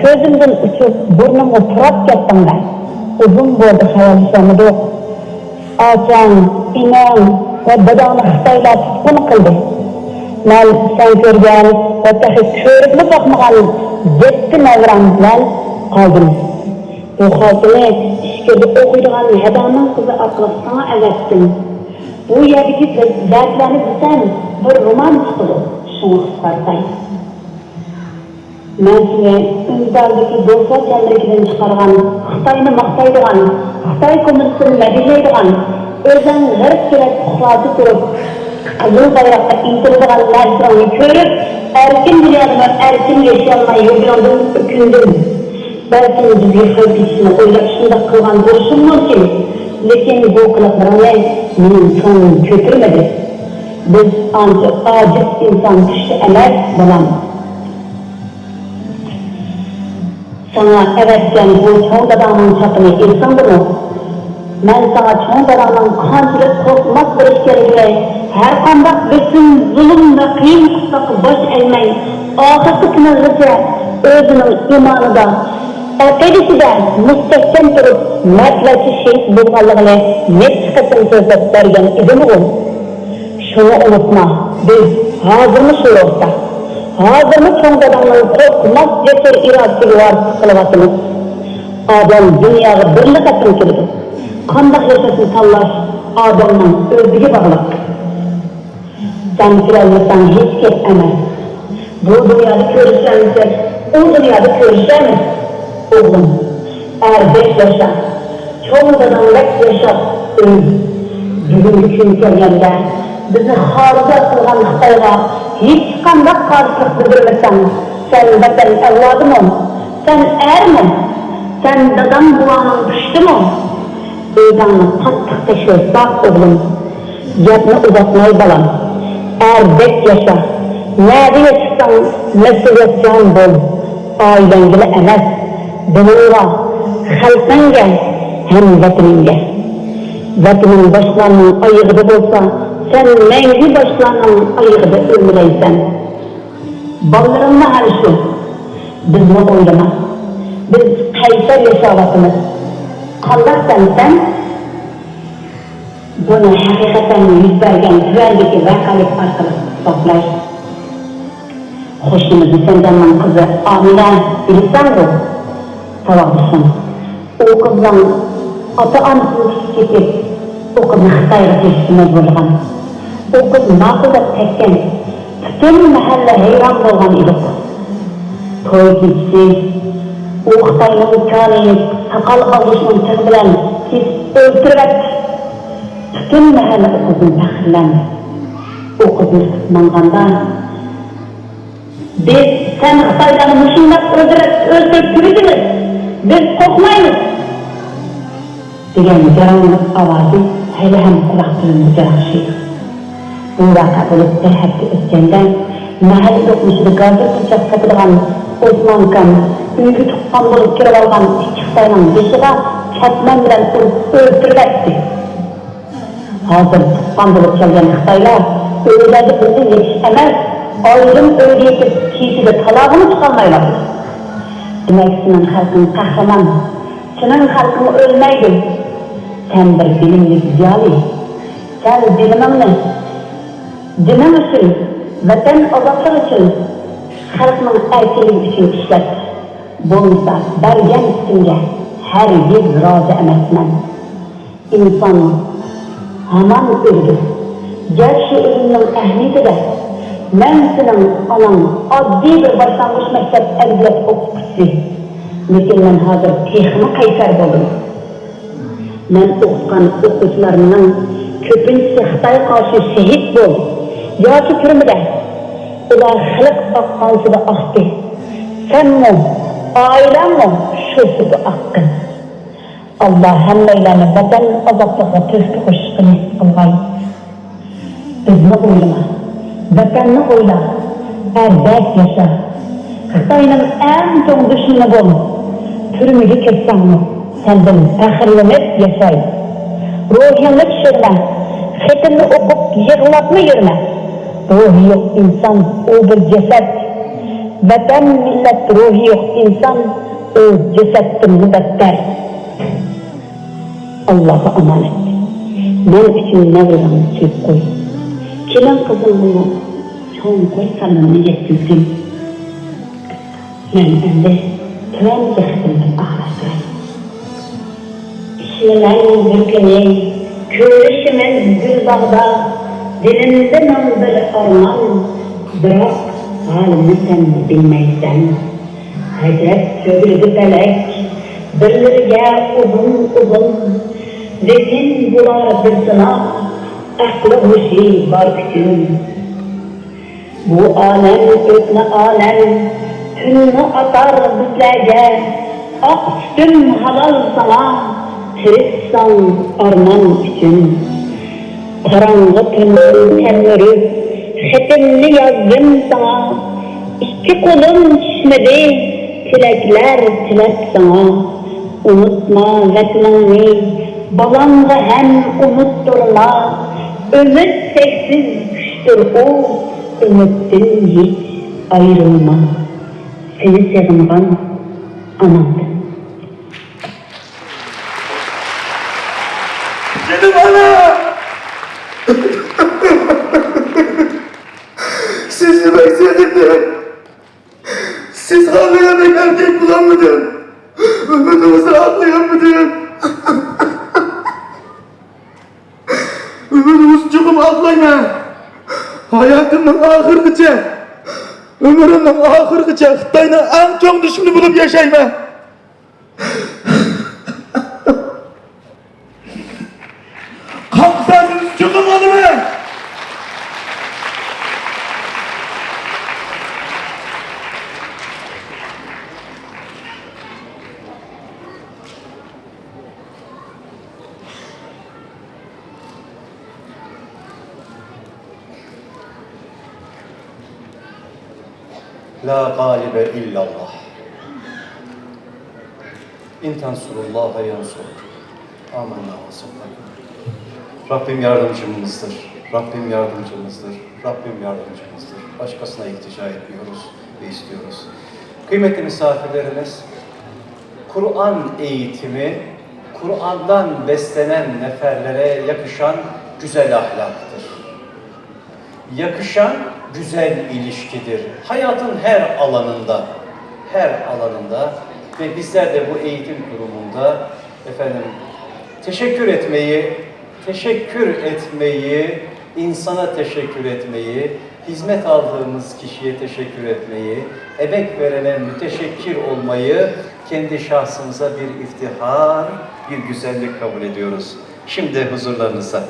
Közümden uçup burnumu pırap kettim ben. Uzun boldu hayalişamı yok. Açan, inan ve dadağını Xitaylar tutkun kıldı. Ben sen görgen ve tahi körüklü bakmagan yetti nevran bilen kaldım. Bu halkını işkede okuyduğun adamın kızı aklı sana evettim. Bu yerdeki dertlerini bilsen bir roman çıkıdı. Şunu kıskartay. Ben size Ündardaki Dostlar Cemreki'den çıkargan, Xitay'ını maqtaydıgan, Xitay komünistini medileydigan, özden gırıp kelep kuxlatı kurup, Kızıl bayrakta intirildiğin narsalarını görüp, erkin dünyada erkin yaşayanmayı yürüyordum, ökündüm. Belki bizga hayotishni o'ylab shunday qilgan bo'lishim mumkin, lekin bu qiliqlarni mening ko'nglim ko'tarmadi. Biz ancha ojiz inson kuchli emas, bolam. Sana evetken bu çoğun dadamın çapını ilsandı mı? Ben sana çoğun dadamın kançılık korkmaz bir işlerine her kandak bütün zulüm ve kıyım kıstaki baş eğmeyi ahırsı kınırlıca özünün imanı da akidesi de müstehcen durup mertlerçi şehit bulmalığını net çıkasın sözde vergen izin olun. Şunu unutma, biz hazır mı şu yoksa? Hazır mı çoğun adamın korkmaz cesur iradesi var sıkılıvatımız? Adam dünyaya birlik etsin kilidi. Kandak yaşasın sallaş, adamın özgü bağlık. Sen kiralmasan hiç ketmez. Bu dünyada körüşlenmişsek, o dünyada körüşlenmiş. Oğlum, eğer 5 yaşa, çoğun adamlık yaşa, öl. Bugünkü gün kelgende, bizi harika kılgan Xitayga hiç kandak karşılık bildirmesen, sen vatan evladım ol, sen er mi? Sen dadam bulanın düştü mü? Eydanı tattık teşhir bak oğlum, yapını uzatmayı balam. Eğer 5 yaşa, nerede yaşasan mesuliyetçan bol, ailengile emez, bununla halkınga hem vatanınga. Vatanın başlarının ayıgıda bolsa, sen mengi başlarının ayıgıda ömüreysen. Ballarınla her şu, bizni oylama. Biz kayser yaşavatımız. Kandak sen, bunu hakikaten yüz vergen tüverdeki vakalet arkalı toplar. Hoşumuzu senden kızı Amine bilirsen bu. Tavadısın. O kızdan ata anasını çekip, o kızın Xitayga teşkime bolgan. O kız makılda tekken, bütün mahalle heyran bolgan idik. Toy gitsi, o Xitayning kani sakal alışının tığı bilen kes öldürüp, bütün mahalle o kızın faxirlendi. O kızın tutmanganda, biz sen Xitaylarını muşunlap öldürüp yürüdünüz, biz korkmayız. Degan jarangliq ovozi hali ham quloqlarimni jaraqshiydi. Bu voqea bo'lib bir hafta o'tgandan mahalla o'qishida gazet pichoq sotadigan Osmon ukam uyga tuqqan bo'lib kirib olgan ikki Xitoyning beshiga katman bilan urib o'ldiribdi. Hozir tuqqan bo'lib kelgan Xitoylar o'yladi bizni yetish emas, oylim o'yga yetib kiyishida talog'ini chiqolmayapti. Demak, sening xalqing qahramon, sening xalqing o'lmaydi. Sen bir bilimli ziyali, sen bilimini, dinim için, vatan azatlığı için, halkının erkeliği için işlet. Bulmasa bergen üstünge her bir razı emetmen. İnsan hemen öldü. Gerçi ölümün ehmiyeti de, ben senin anan adli bir başlangıç mektep edebiyat okutkusu. Lekin ben hazır tehmi kayser buldum. Ben okuyan okuyucularımın köpüncesi Xitay karşı şehit bol. Yoki türmüde. Ular xalq aqqansıda aktı. Sen mi, ailen mi şusuda akkın. Allah hemmeylerini vatan azaplığa tüstü koşuşkını kılgay. Bizni oylama, vatanni oyla, erbek yaşa. Xitayning en son düşmanı bol. Türmüge ketsen mi? Senden faxrlanıp yaşay. Ruhini düşürme. Xetini okup yığılap mı yürüme. Ruhi yok insan, o bir ceset. Vatan millet ruhi yok insan, o cesettir mübetler. Allah'a emanet. Ben için nevranı çöp koy. Kimin kızım bunu çoğun koy sanını yetkildim. Ben endi tüven cehdimden ahlasırayım. İşlemen mülkünü, körüşümün gül bağda, dilimizde bir arman, bırak halini sen bilmeysen. Hacet sögüldü felek, birlirge uzun uzun, lekin bular bir sınav, aklı huşi var küçün. Bu alem ötme alem, tününü atar bizlerge, ak sütüm halal sana, tiriksan arman için. Karanlık tünün temürü, xetimli yazdım sana, iki kolum düşmedi, tilekler tilep sana. Unutma vatanını, balanı hem unutturma. Ümit seksiz güçtür o, ümitten hiç ayrılma. Seni sevimgan anamdır. Canım ana! Sizi bekledim. Siz havlayarak erkek bulamadın. Ümidimizi atlayamadın. Ümidimizi çıkıp atlayma. Hayatımın ahırgıca, ömrümün ahırgıca Xitay'ın en çok düşmanı bulup yaşayma. Kalksanız çıkın oğlum. La galibe illallah. İn tansurullaha yansur. Amenna ve saddakna. Rabbim yardımcımızdır. Rabbim yardımcımızdır. Rabbim yardımcımızdır. Başkasına iltica etmiyoruz ve istiyoruz. Kıymetli misafirlerimiz, Kur'an eğitimi, Kur'an'dan beslenen neferlere yakışan güzel ahlaktır. Yakışan güzel ilişkidir. Hayatın her alanında ve bizler de bu eğitim kurumunda teşekkür etmeyi, insana teşekkür etmeyi, hizmet aldığımız kişiye teşekkür etmeyi, emek verene müteşekkir olmayı kendi şahsımıza bir iftihar, bir güzellik kabul ediyoruz. Şimdi huzurlarınıza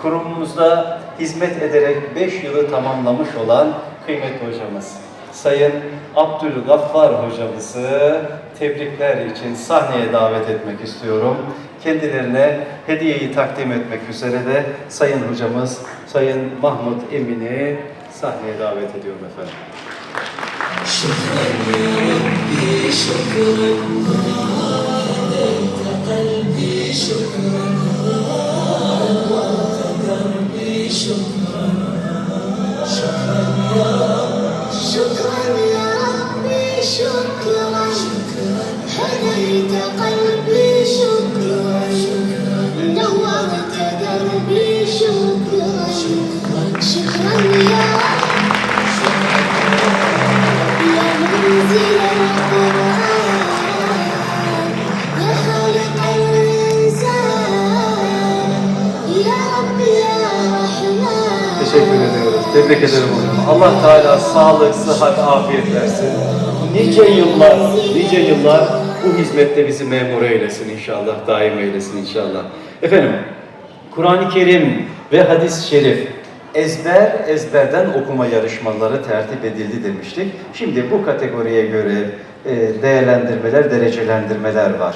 kurumumuzda hizmet ederek 5 yılı tamamlamış olan kıymetli hocamız Sayın Abdülgaffar hocamızı tebrikler için sahneye davet etmek istiyorum. Kendilerine hediyeyi takdim etmek üzere de Sayın hocamız Sayın Mahmut Emin'i sahneye davet ediyorum efendim. Teşekkür ediyoruz. Tebrik ederim hocam. Allah Teala sağlık, sıhhat, afiyet versin. Nice yıllar bu hizmette bizi memur eylesin inşallah, daim eylesin inşallah. Efendim, Kur'an-ı Kerim ve hadis-i şerif ezberden okuma yarışmaları tertip edildi demiştik. Şimdi bu kategoriye göre değerlendirmeler, derecelendirmeler var.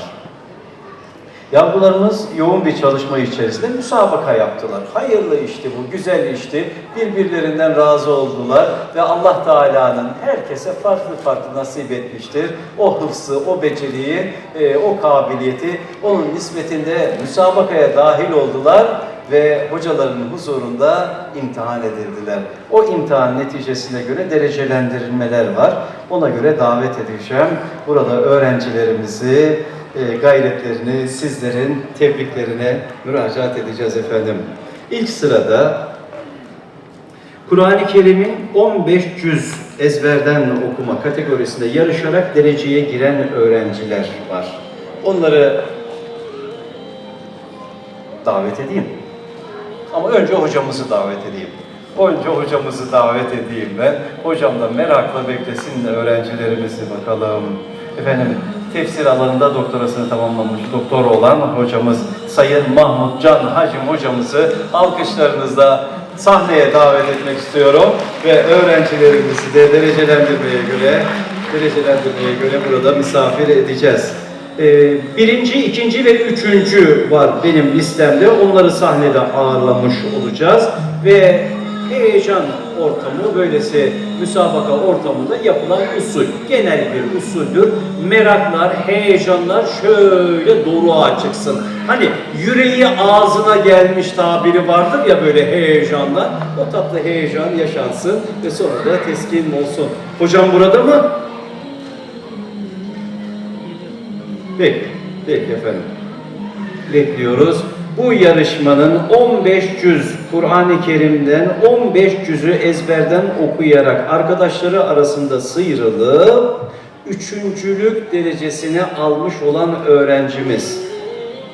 Yavrularımız yoğun bir çalışma içerisinde müsabaka yaptılar. Hayırlı işti bu, güzel işti. Birbirlerinden razı oldular ve Allah Teala'nın herkese farklı nasip etmiştir. O hıfzı, o beceriyi, o kabiliyeti onun nispetinde müsabakaya dahil oldular ve hocaların huzurunda imtihan edildiler. O imtihan neticesine göre derecelendirilmeler var. Ona göre davet edeceğim. Burada öğrencilerimizi, gayretlerini, sizlerin tebriklerine müracaat edeceğiz efendim. İlk sırada Kur'an-ı Kerim'in 15 cüz ezberden okuma kategorisinde yarışarak dereceye giren öğrenciler var. Onları davet edeyim. Ama önce hocamızı davet edeyim. Ben. Hocam da merakla beklesin öğrencilerimizi bakalım. Efendim, tefsir alanında doktorasını tamamlamış, doktor olan hocamız Sayın Mahmut Can Hacım hocamızı alkışlarınızla sahneye davet etmek istiyorum ve öğrencilerimizi de derecelendirmeye göre burada misafir edeceğiz. Birinci, ikinci ve üçüncü var benim listemde. Onları sahnede ağırlamış olacağız ve heyecan ortamı, böylesi müsabaka ortamında yapılan usul. Genel bir usuldür. Meraklar, heyecanlar şöyle doruğa çıksın. Hani yüreği ağzına gelmiş tabiri vardır ya böyle heyecanla. O tatlı heyecan yaşansın ve sonra da teskin olsun. Hocam burada mı? Peki efendim. Bekliyoruz. Bu yarışmanın 15 cüz Kur'an-ı Kerim'den 15 cüzü ezberden okuyarak arkadaşları arasında sıyrılıp üçüncülük derecesini almış olan öğrencimiz.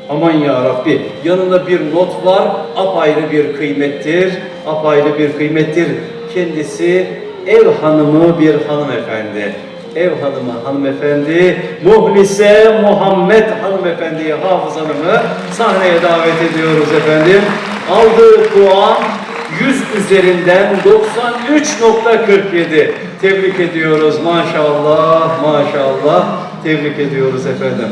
Aman ya Rabbi, yanında bir not var, apayrı bir kıymettir, apayrı bir kıymettir. Kendisi ev hanımı bir hanımefendi. Ev hanımı hanımefendi, Muhlise Muhammed hanımefendiyi, Hafız Hanım'ı sahneye davet ediyoruz efendim. Aldığı puan 100 üzerinden 93.47. Tebrik ediyoruz maşallah, maşallah. Tebrik ediyoruz efendim.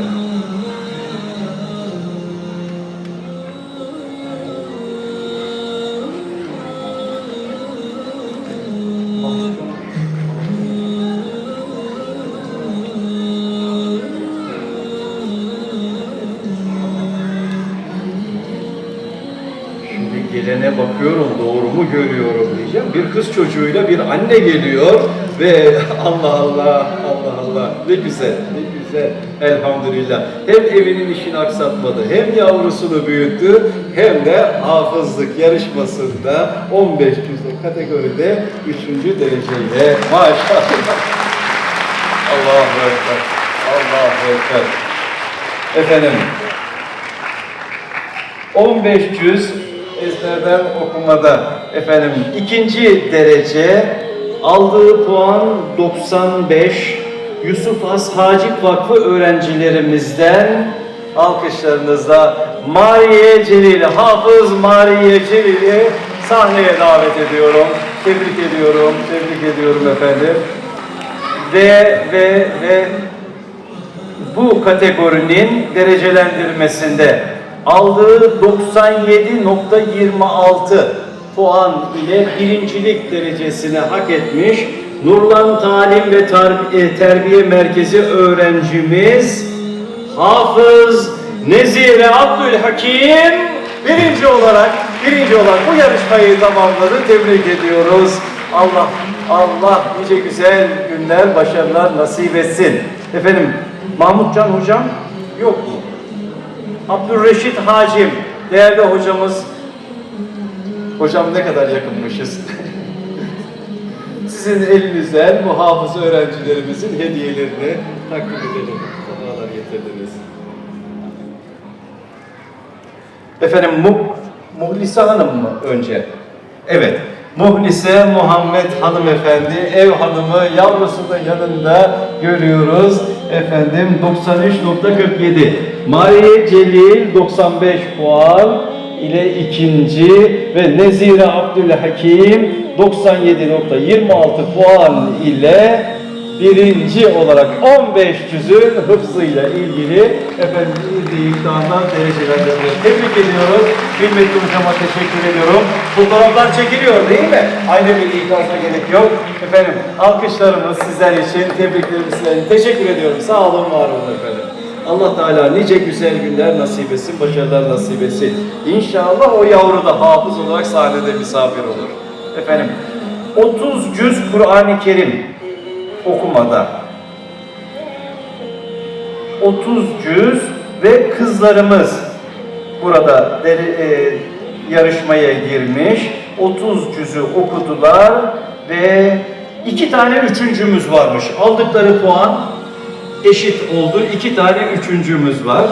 Gelene bakıyorum, doğru mu görüyorum diyeceğim. Bir kız çocuğuyla bir anne geliyor ve Allah Allah, Allah Allah, ne güzel, ne güzel, elhamdülillah. Hem evinin işini aksatmadı, hem yavrusunu büyüttü, hem de hafızlık yarışmasında 15 cüzlük kategoride 3. dereceyle maşallah. Allahu Ekber, Allahu Ekber. Efendim, 15 cüz ezberden okumada efendim 2. derece, aldığı puan 95. Yusuf Has Hacip Vakfı öğrencilerimizden alkışlarınızla Mariye Celil, Hafız Mariye Celil'i sahneye davet ediyorum. Tebrik ediyorum, tebrik ediyorum efendim. Ve bu kategorinin derecelendirmesinde aldığı 97.26 puan ile birincilik derecesini hak etmiş Nurlan Talim ve Terbiye Merkezi öğrencimiz Hafız Nezire Abdülhakim birinci olarak bu yarışmayı tamamladı. Tebrik ediyoruz. Allah nice güzel günler, başarılar nasip etsin. Efendim, Mahmutcan hocam yok mu? Abdülreşit Hacim, değerli hocamız. Hocam ne kadar yakınmışız. Sizin elinizden bu hafız öğrencilerimizin hediyelerini takdim edelim. Sabahlar getirdiniz. Efendim, Muhlise Hanım mı önce? Evet. Muhlise Muhammed hanımefendi, ev hanımı, yavrusu da yanında görüyoruz. Efendim 93.47. Mariye Celil 95 puan ile ikinci ve Nezire Abdülhakim 97.26 puan ile birinci olarak 15 cüzün hıfzıyla ilgili efendim imtihandan derecelendirmeyi tebrik ediyoruz. Kıymetli hocama teşekkür ediyorum. Fotoğraflar çekiliyor değil mi? Aynı bir itirazına gerek yok. Efendim alkışlarımız sizler için, tebriklerimiz sizler için. Teşekkür ediyorum. Sağ olun, var olun efendim. Allah Teala nice güzel günler nasip etsin, başarılar nasip etsin. İnşallah o yavru da hafız olarak sahnede misafir olur. Efendim 30 cüz Kur'an-ı Kerim okumada 30 cüz ve kızlarımız burada yarışmaya girmiş. 30 cüzü okudular ve 2 tane üçüncümüz varmış. Aldıkları puan eşit oldu. 2 tane üçüncümüz var.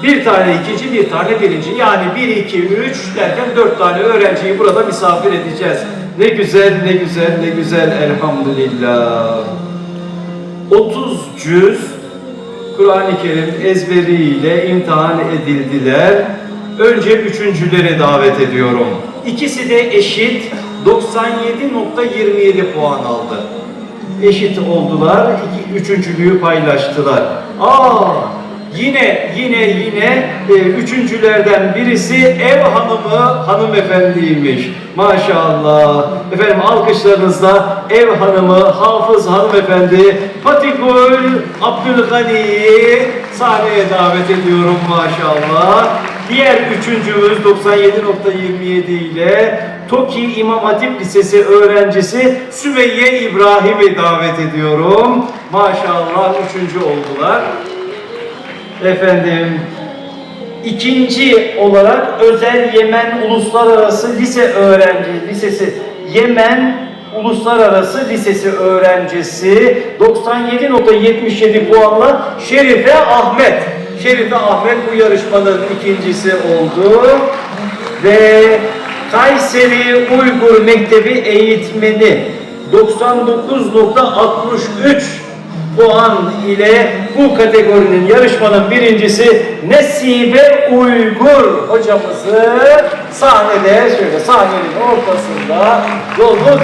1 tane ikinci, 1 tane birinci. Yani 1, 2, 3 derken 4 tane öğrenciyi burada misafir edeceğiz. Ne güzel, ne güzel, ne güzel, elhamdülillah. 30 cüz Kur'an-ı Kerim ezberiyle imtihan edildiler. Önce üçüncüleri davet ediyorum. İkisi de eşit 97.27 puan aldı. Eşit oldular, üçüncülüğü paylaştılar. Yine üçüncülerden birisi ev hanımı hanımefendiymiş. Maşallah. Efendim alkışlarınızla ev hanımı, hafız hanımefendi Patigul Abdülgani'yi sahneye davet ediyorum maşallah. Diğer üçüncümüz 97.27 ile Toki İmam Hatip Lisesi öğrencisi Sümeyye İbrahim'i davet ediyorum. Maşallah üçüncü oldular. Efendim, ikinci olarak Özel Yemen Uluslararası Lisesi Yemen Uluslararası Lisesi öğrencisi 97.77 puanla Şerife Ahmet. Şerife Ahmet bu yarışmanın ikincisi oldu. Ve Kayseri Uygur Mektebi eğitmeni 99.63 puan ile bu kategorinin yarışmanın birincisi Nesibe Uygur hocamızı sahnede şöyle sahnenin ortasında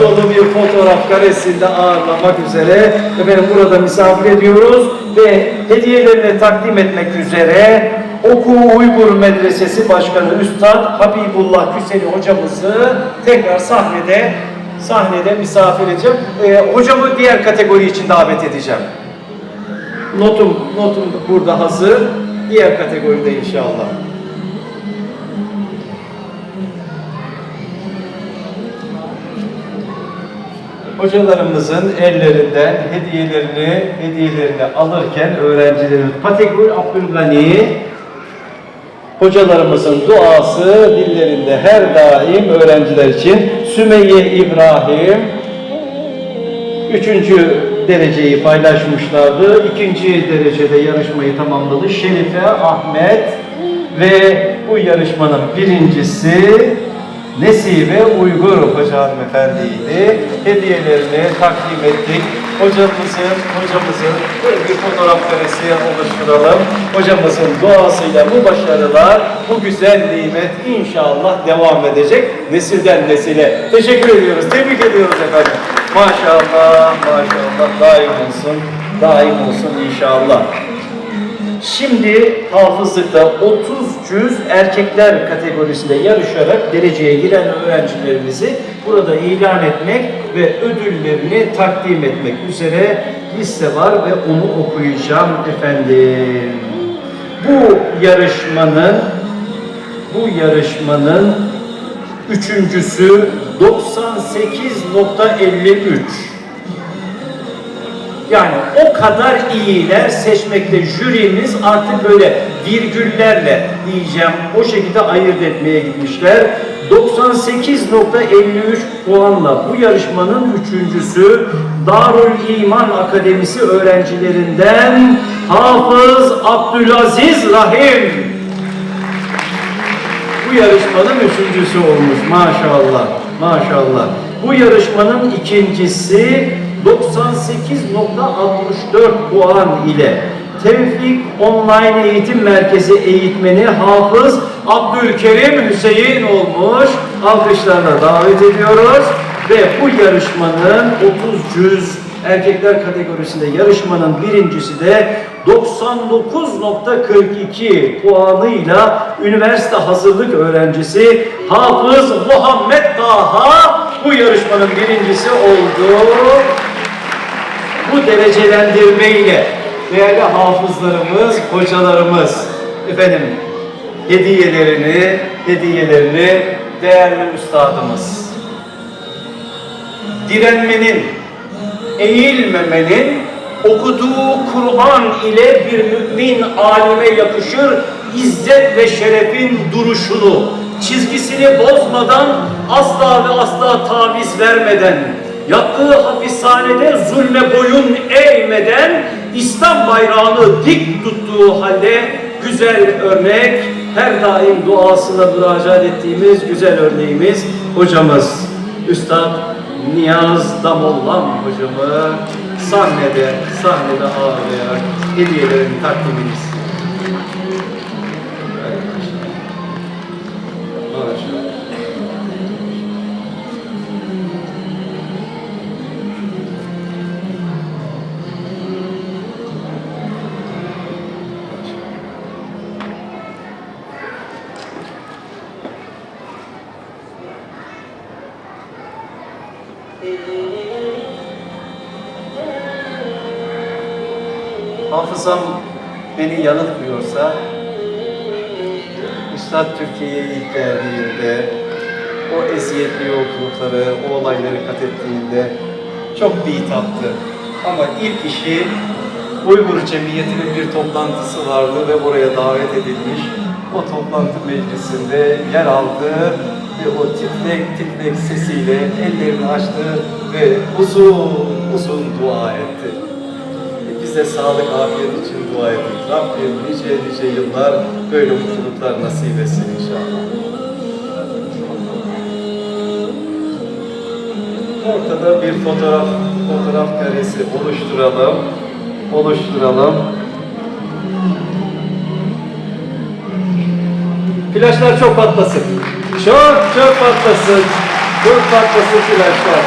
dolu bir fotoğraf karesinde ağırlamak üzere efendim burada misafir ediyoruz ve hediyelerini takdim etmek üzere Oku Uygur Medresesi Başkanı Üstad Habibullah Hüseyni hocamızı tekrar sahnede misafir edeceğim. Hocamı diğer kategori için davet edeceğim. Notum burada hazır. Diğer kategoride inşallah. Hocalarımızın ellerinden hediyelerini alırken öğrencilerimiz Patigul Abdülgani hocalarımızın duası dillerinde her daim öğrenciler için. Sümeyye İbrahim 3. dereceyi paylaşmışlardı. 2. derecede yarışmayı tamamladı. Şerife Ahmet ve bu yarışmanın birincisi Nesibe Uygur Hoca hanımefendiydi. Hediyelerini takdim ettik. Hocamızın böyle bir fotoğraf karesi oluşturalım. Hocamızın duasıyla bu başarılar, bu güzel nimet inşallah devam edecek nesilden nesile. Teşekkür ediyoruz, tebrik ediyoruz efendim. Maşallah, daim olsun inşallah. Şimdi hafızlıkta 30 cüz erkekler kategorisinde yarışarak dereceye giren öğrencilerimizi burada ilan etmek ve ödüllerini takdim etmek üzere liste var ve onu okuyacağım efendim. Bu yarışmanın üçüncüsü 98.53. Yani o kadar iyiler seçmekte jürimiz artık böyle virgüllerle diyeceğim o şekilde ayırt etmeye gitmişler. 98.53 puanla bu yarışmanın üçüncüsü Darül İman Akademisi öğrencilerinden Hafız Abdülaziz Rahim. Bu yarışmanın üçüncüsü olmuş maşallah. Bu yarışmanın ikincisi 98.64 puan ile Tevfik Online Eğitim Merkezi eğitmeni Hafız Abdülkerim Hüseyin olmuş. Alkışlarla davet ediyoruz. Ve bu yarışmanın 30 cüz erkekler kategorisinde yarışmanın birincisi de 99.42 puanıyla üniversite hazırlık öğrencisi Hafız Muhammed Taha bu yarışmanın birincisi oldu. Bu derecelendirmeyle değerli hafızlarımız, hocalarımız efendim hediyelerini değerli üstadımız direnmenin, eğilmemenin okuduğu Kur'an ile bir mümin alime yakışır izzet ve şerefin duruşunu, çizgisini bozmadan, asla ve asla taviz vermeden, yattığı hapishanede zulme boyun eğmeden, İslam bayrağını dik tuttuğu halde güzel örnek, her daim duasına müracaat ettiğimiz güzel örneğimiz hocamız Üstad Niyaz Damollam hocamı sahnede ağırlayarak hediyelerini takdim ediniz. hafızam beni yanıltmıyorsa, Üstad Türkiye'ye ilk geldiğinde, o eziyetli yolculukları, o olayları kat ettiğinde çok bitaptı. Ama ilk işi Uygur Cemiyeti'nin bir toplantısı vardı ve oraya davet edilmiş. O toplantı meclisinde yer aldı ve o titrek titrek sesiyle ellerini açtı ve uzun uzun dua etti. Biz de sağlık, afiyet için dua ettik. Rabbim nice nice yıllar böyle mutluluklar nasip etsin inşallah. Ortada bir fotoğraf karesi oluşturalım. Flaşlar çok patlasın. Çok patlasın. Çok patlasın flaşlar.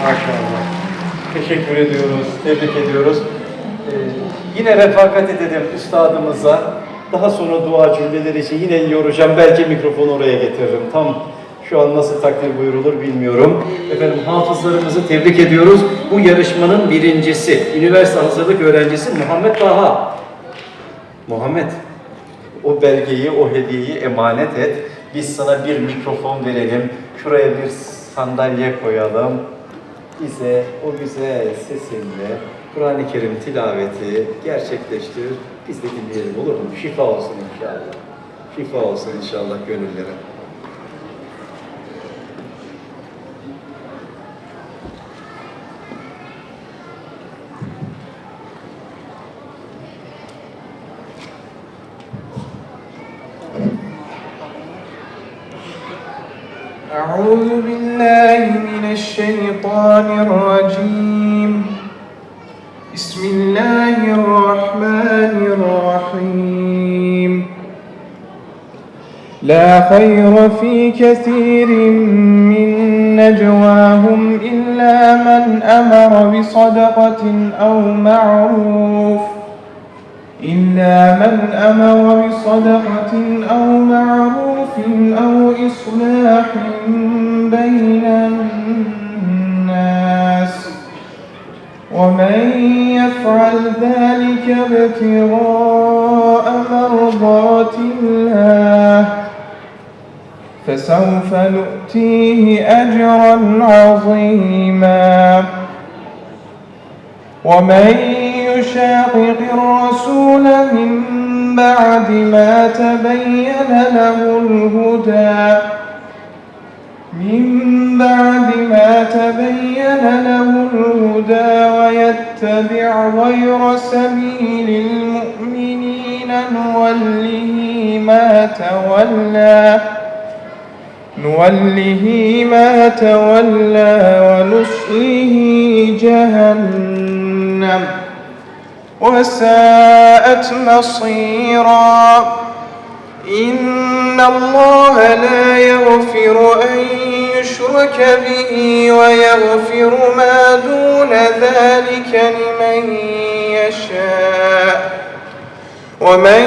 Maşallah. Teşekkür ediyoruz, tebrik ediyoruz. Yine refakat edelim üstadımıza. Daha sonra dua cümleleri için yine yoracağım. Belki mikrofonu oraya getiririm. Tam şu an nasıl takdir buyurulur bilmiyorum. Efendim hafızlarımızı tebrik ediyoruz. Bu yarışmanın birincisi, üniversite hazırlık öğrencisi Muhammed Taha. Muhammed, o belgeyi, o hediyeyi emanet et. Biz sana bir mikrofon verelim. Şuraya bir sandalye koyalım. Bize o güzel sesinle Kur'an-ı Kerim tilaveti gerçekleştir. Biz de dinleyelim, olur mu? Şifa olsun inşallah. Şifa olsun inşallah gönüllere. أعوذ بالله من الشيطان الرجيم بسم الله الرحمن الرحيم لا خير في كثير من نجواهم إلا من أمر بصدقة أو معروف أو إصلاح بين الناس ومن يفعل ذلك ابتغاء مرضات الله فسوف نؤتيه أجرا عظيما ومن يشاقق الرسول من بعد ما تبين له الهدى ويتبع غير سبيل المؤمنين نوله ما تولى ونصله جهنم وساءت مصيرا إن الله لا يغفر أن يشرك به ويغفر ما دون ذلك لمن يشاء ومن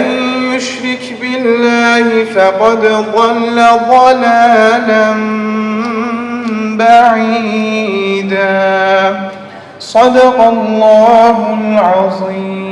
يشرك بالله فقد ضل ضلالا بعيدا صدق الله العظيم.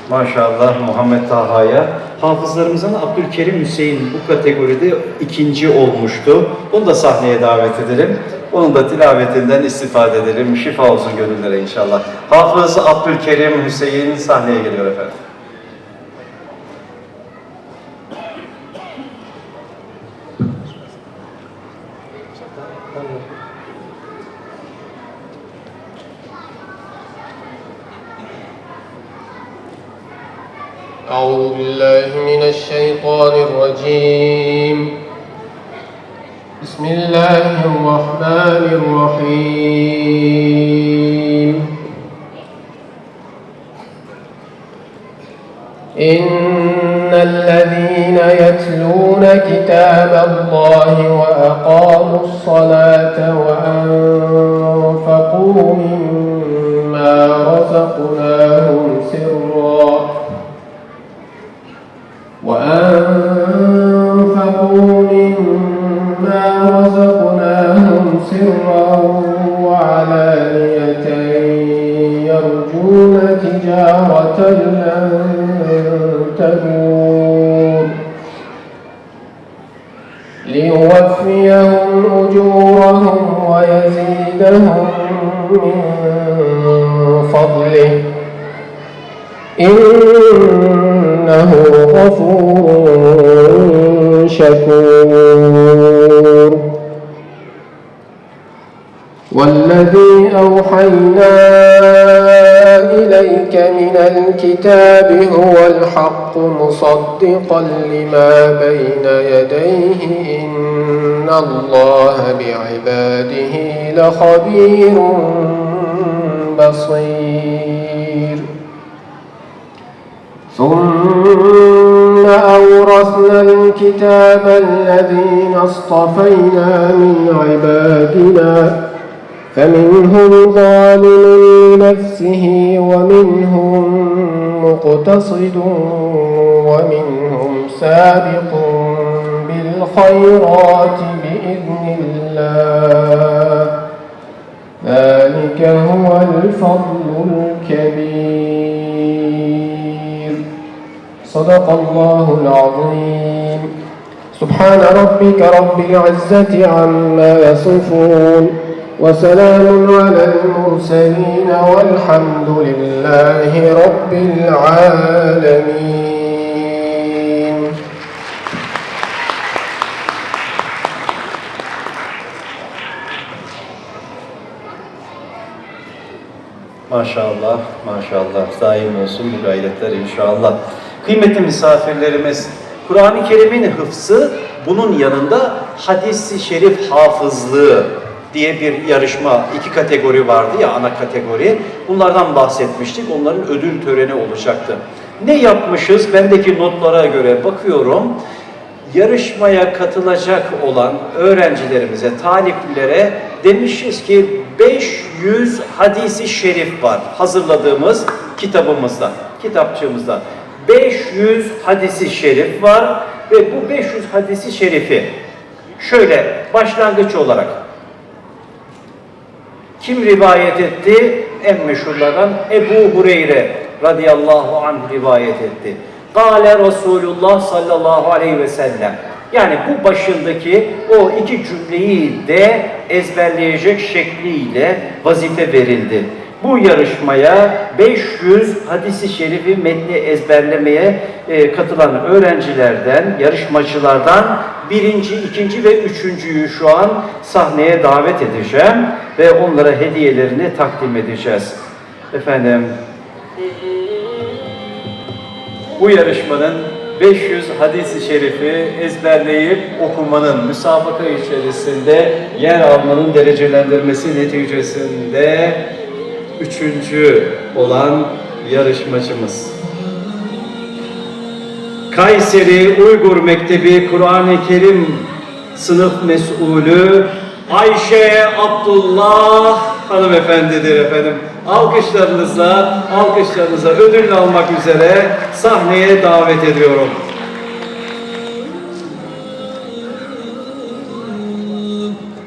Maşallah Muhammed Taha'ya. Hafızlarımızdan Abdülkerim Hüseyin bu kategoride ikinci olmuştu. Onu da sahneye davet edelim. Onun da tilavetinden istifade edelim. Şifa olsun gönüllere inşallah. Hafız Abdülkerim Hüseyin sahneye geliyor efendim. أعوذ بالله من الشيطان الرجيم بسم الله الرحمن الرحيم إن الذين يتلون كتاب الله وأقاموا الصلاة وأنفقوا مما رزقناهم سرا يهتدون ليوفيهم أجورهم ويزيدهم من فضله إنه غفور شكور والذي أوحينا إليك من الكتاب هو الحق مصدقا لما بين يديه إن الله بعباده لخبير بصير ثم أورثنا الكتاب الذين اصطفينا من عبادنا فمنهم ظالم لنفسه ومنهم مقتصد ومنهم سابق بالخيرات بإذن الله ذلك هو الفضل الكبير صدق الله العظيم سبحان ربك رب العزة عما يصفون وسلام على المرسلين والحمد لله رب العالمين. Maşallah, maşallah. Daim olsun bu gayretler inşallah. Kıymetli misafirlerimiz, Kur'an-ı Kerim'in hıfzı, bunun yanında hadis-i şerif hafızlığı diye bir yarışma, 2 kategori vardı ya, ana kategori. Bunlardan bahsetmiştik. Onların ödül töreni olacaktı. Ne yapmışız? Bendeki notlara göre bakıyorum. Yarışmaya katılacak olan öğrencilerimize, taliplere demişiz ki 500 hadisi şerif var hazırladığımız kitabımızda, kitapçığımızda. 500 hadisi şerif var ve bu 500 hadisi şerifi şöyle başlangıç olarak kim rivayet etti? En meşhurlardan Ebu Hureyre radıyallahu anh rivayet etti. Kâle Resulullah sallallahu aleyhi ve sellem. Yani bu başındaki o 2 cümleyi de ezberleyecek şekliyle vazife verildi. Bu yarışmaya 500 hadisi şerifi metni ezberlemeye katılan öğrencilerden, yarışmacılardan 1., 2. ve 3.'yü şu an sahneye davet edeceğim ve onlara hediyelerini takdim edeceğiz. Efendim, bu yarışmanın 500 hadis-i şerifi ezberleyip okumanın, müsabaka içerisinde yer almanın derecelendirmesi neticesinde 3. olan yarışmacımız. Kayseri Uygur Mektebi Kur'an-ı Kerim sınıf mesulü Ayşe Abdullah hanımefendidir efendim. Alkışlarınızla ödül almak üzere sahneye davet ediyorum.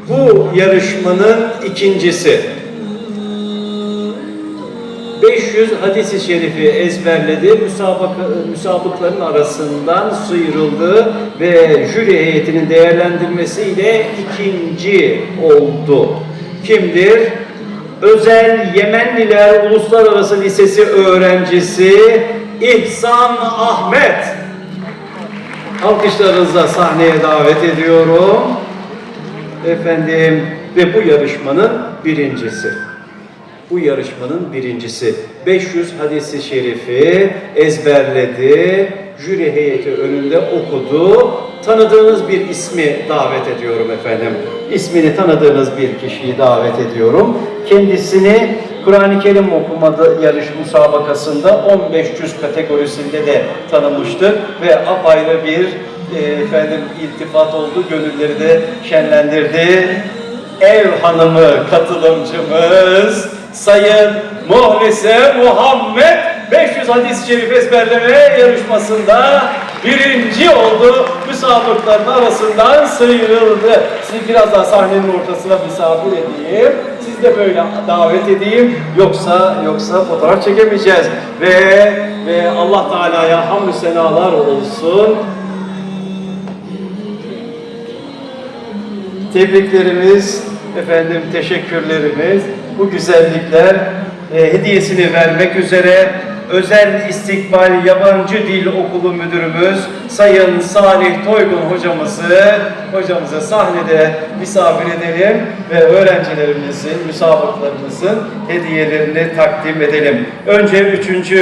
Bu yarışmanın ikincisi. 500 hadis-i şerifi ezberledi, müsabıkların arasından sıyrıldı ve jüri heyetinin değerlendirmesiyle 2. oldu. Kimdir? Özel Yemenliler Uluslararası Lisesi öğrencisi İhsan Ahmet. Alkışlarınızla sahneye davet ediyorum. Efendim, ve bu yarışmanın birincisi. Bu yarışmanın birincisi. 500 hadis-i şerifi ezberledi, jüri heyeti önünde okudu. Tanıdığınız bir ismi davet ediyorum efendim. İsmini tanıdığınız bir kişiyi davet ediyorum. Kendisini Kur'an-ı Kerim okumada yarış müsabakasında 15 cüz kategorisinde de tanımıştık ve apayrı bir efendim iltifat oldu, gönülleri de şenlendirdi. Ev hanımı katılımcımız Sayın Muhlise Muhammed 500 hadis-i şerif ezberleme yarışmasında birinci oldu. Müsabıkların arasından sıyrıldı. Sizi biraz daha sahnenin ortasına misafir edeyim. Siz de böyle davet edeyim. Yoksa fotoğraf çekemeyeceğiz. Ve Allah Teala'ya hamdü senalar olsun. Tebriklerimiz, efendim teşekkürlerimiz, bu güzellikler hediyesini vermek üzere Özel İstikbal Yabancı Dil Okulu Müdürümüz Sayın Salih Toygun hocamızı sahnede misafir edelim ve öğrencilerimizin, müsabıklarımızın hediyelerini takdim edelim. Önce 3.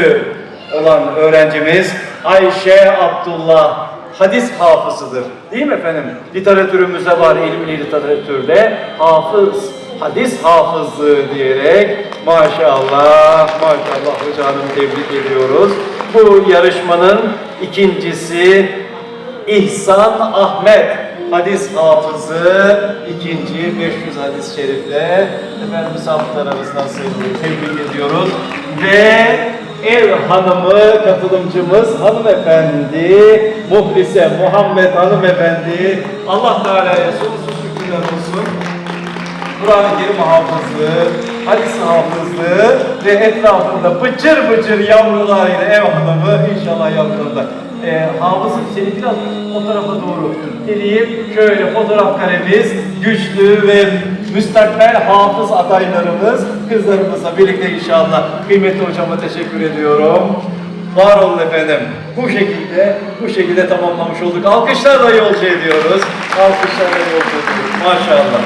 olan öğrencimiz Ayşe Abdullah. Hadis hafızıdır. Değil mi efendim? Literatürümüzde var, ilmi literatürde hafız, hadis hafızlığı diyerek maşallah hocam tebrik ediyoruz. Bu yarışmanın ikincisi İhsan Ahmet, hadis hafızı, ikinci 500 hadis-i şerifle efendim misafirler arasından sayılıyor. Tebrik ediyoruz. Ve ev hanımı katılımcımız hanımefendi Muhlise Muhammed hanımefendi, Allah Teala'ya sonsuz şükürler olsun. Kur'an-ı Kerim hafızlığı, hadis hafızlığı ve etrafında bıcır bıcır yavrularıyla ev hanımı, inşallah yavrularında. Hafızım seni biraz o tarafa doğru geleyim. Şöyle fotoğraf karemiz, güçlü ve müstakbel hafız adaylarımız, kızlarımızla birlikte inşallah. Kıymetli hocama teşekkür ediyorum. Var olun efendim. Bu şekilde tamamlamış olduk. Alkışlarla yolcu ediyoruz. Maşallah.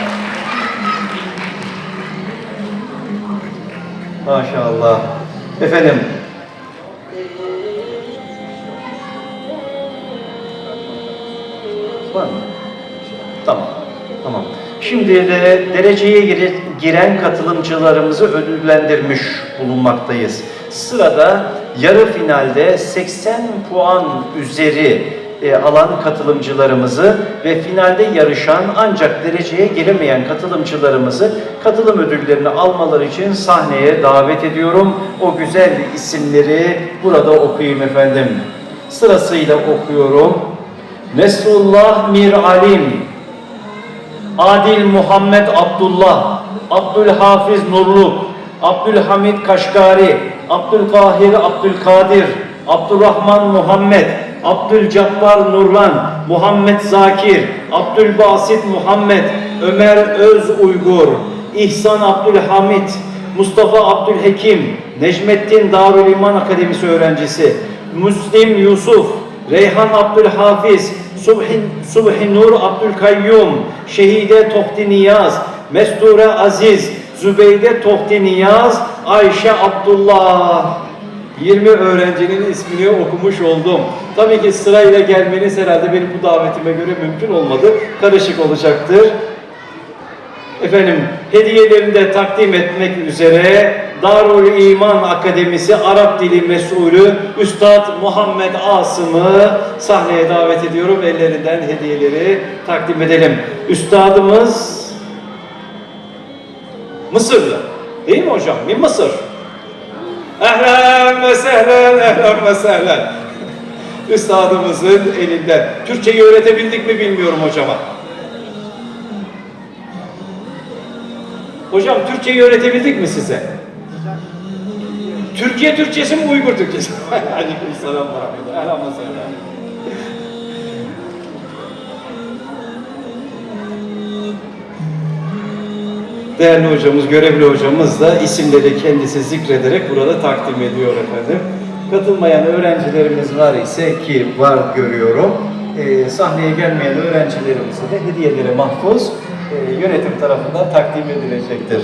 Maşallah. Efendim. Var mı? Tamam. Şimdi de dereceye giren katılımcılarımızı ödüllendirmiş bulunmaktayız. Sırada yarı finalde 80 puan üzeri alan katılımcılarımızı ve finalde yarışan ancak dereceye giremeyen katılımcılarımızı katılım ödüllerini almaları için sahneye davet ediyorum. O güzel isimleri burada okuyayım efendim. Sırasıyla okuyorum. Nesrullah Mir Alim, Adil Muhammed Abdullah, Abdülhafiz Nurluk, Abdülhamid Kaşgari, Abdülkahir Abdülkadir, Abdurrahman Muhammed, Abdülcabbar Nurlan, Muhammed Zakir, Abdülbasit Muhammed, Ömer Öz Uygur, İhsan Abdülhamid, Mustafa Abdülhekim, Necmettin Darül İman Akademisi öğrencisi, Müslim Yusuf, Reyhan Abdülhafiz, Subhi Nur Abdülkayyum, Şehide Tohti Niyaz, Mesture Aziz, Zübeyde Tohti Niyaz, Ayşe Abdullah. 20 öğrencinin ismini okumuş oldum. Tabii ki sırayla gelmeniz herhalde benim bu davetime göre mümkün olmadı. Karışık olacaktır. Efendim, hediyelerini de takdim etmek üzere Darül İman Akademisi Arap Dili Mesulü Üstad Muhammed Asım'ı sahneye davet ediyorum. Ellerinden hediyeleri takdim edelim. Üstadımız Mısırlı. Değil mi hocam? Min Mısır. Ehlen ve sehlen. Üstadımızın elinden. Türkçeyi öğretebildik mi bilmiyorum hocama. Hocam Türkçeyi öğretebildik mi size? Türkiye Türkçesi mi, Uygur Türkçesi mi? Aleykümselam. Elhamdülillah. Değerli hocamız, görevli hocamız da isimleri kendisi zikrederek burada takdim ediyor efendim. Katılmayan öğrencilerimiz var ise ki var görüyorum. Sahneye gelmeyen öğrencilerimize de hediyeleri mahfuz yönetim tarafından takdim edilecektir.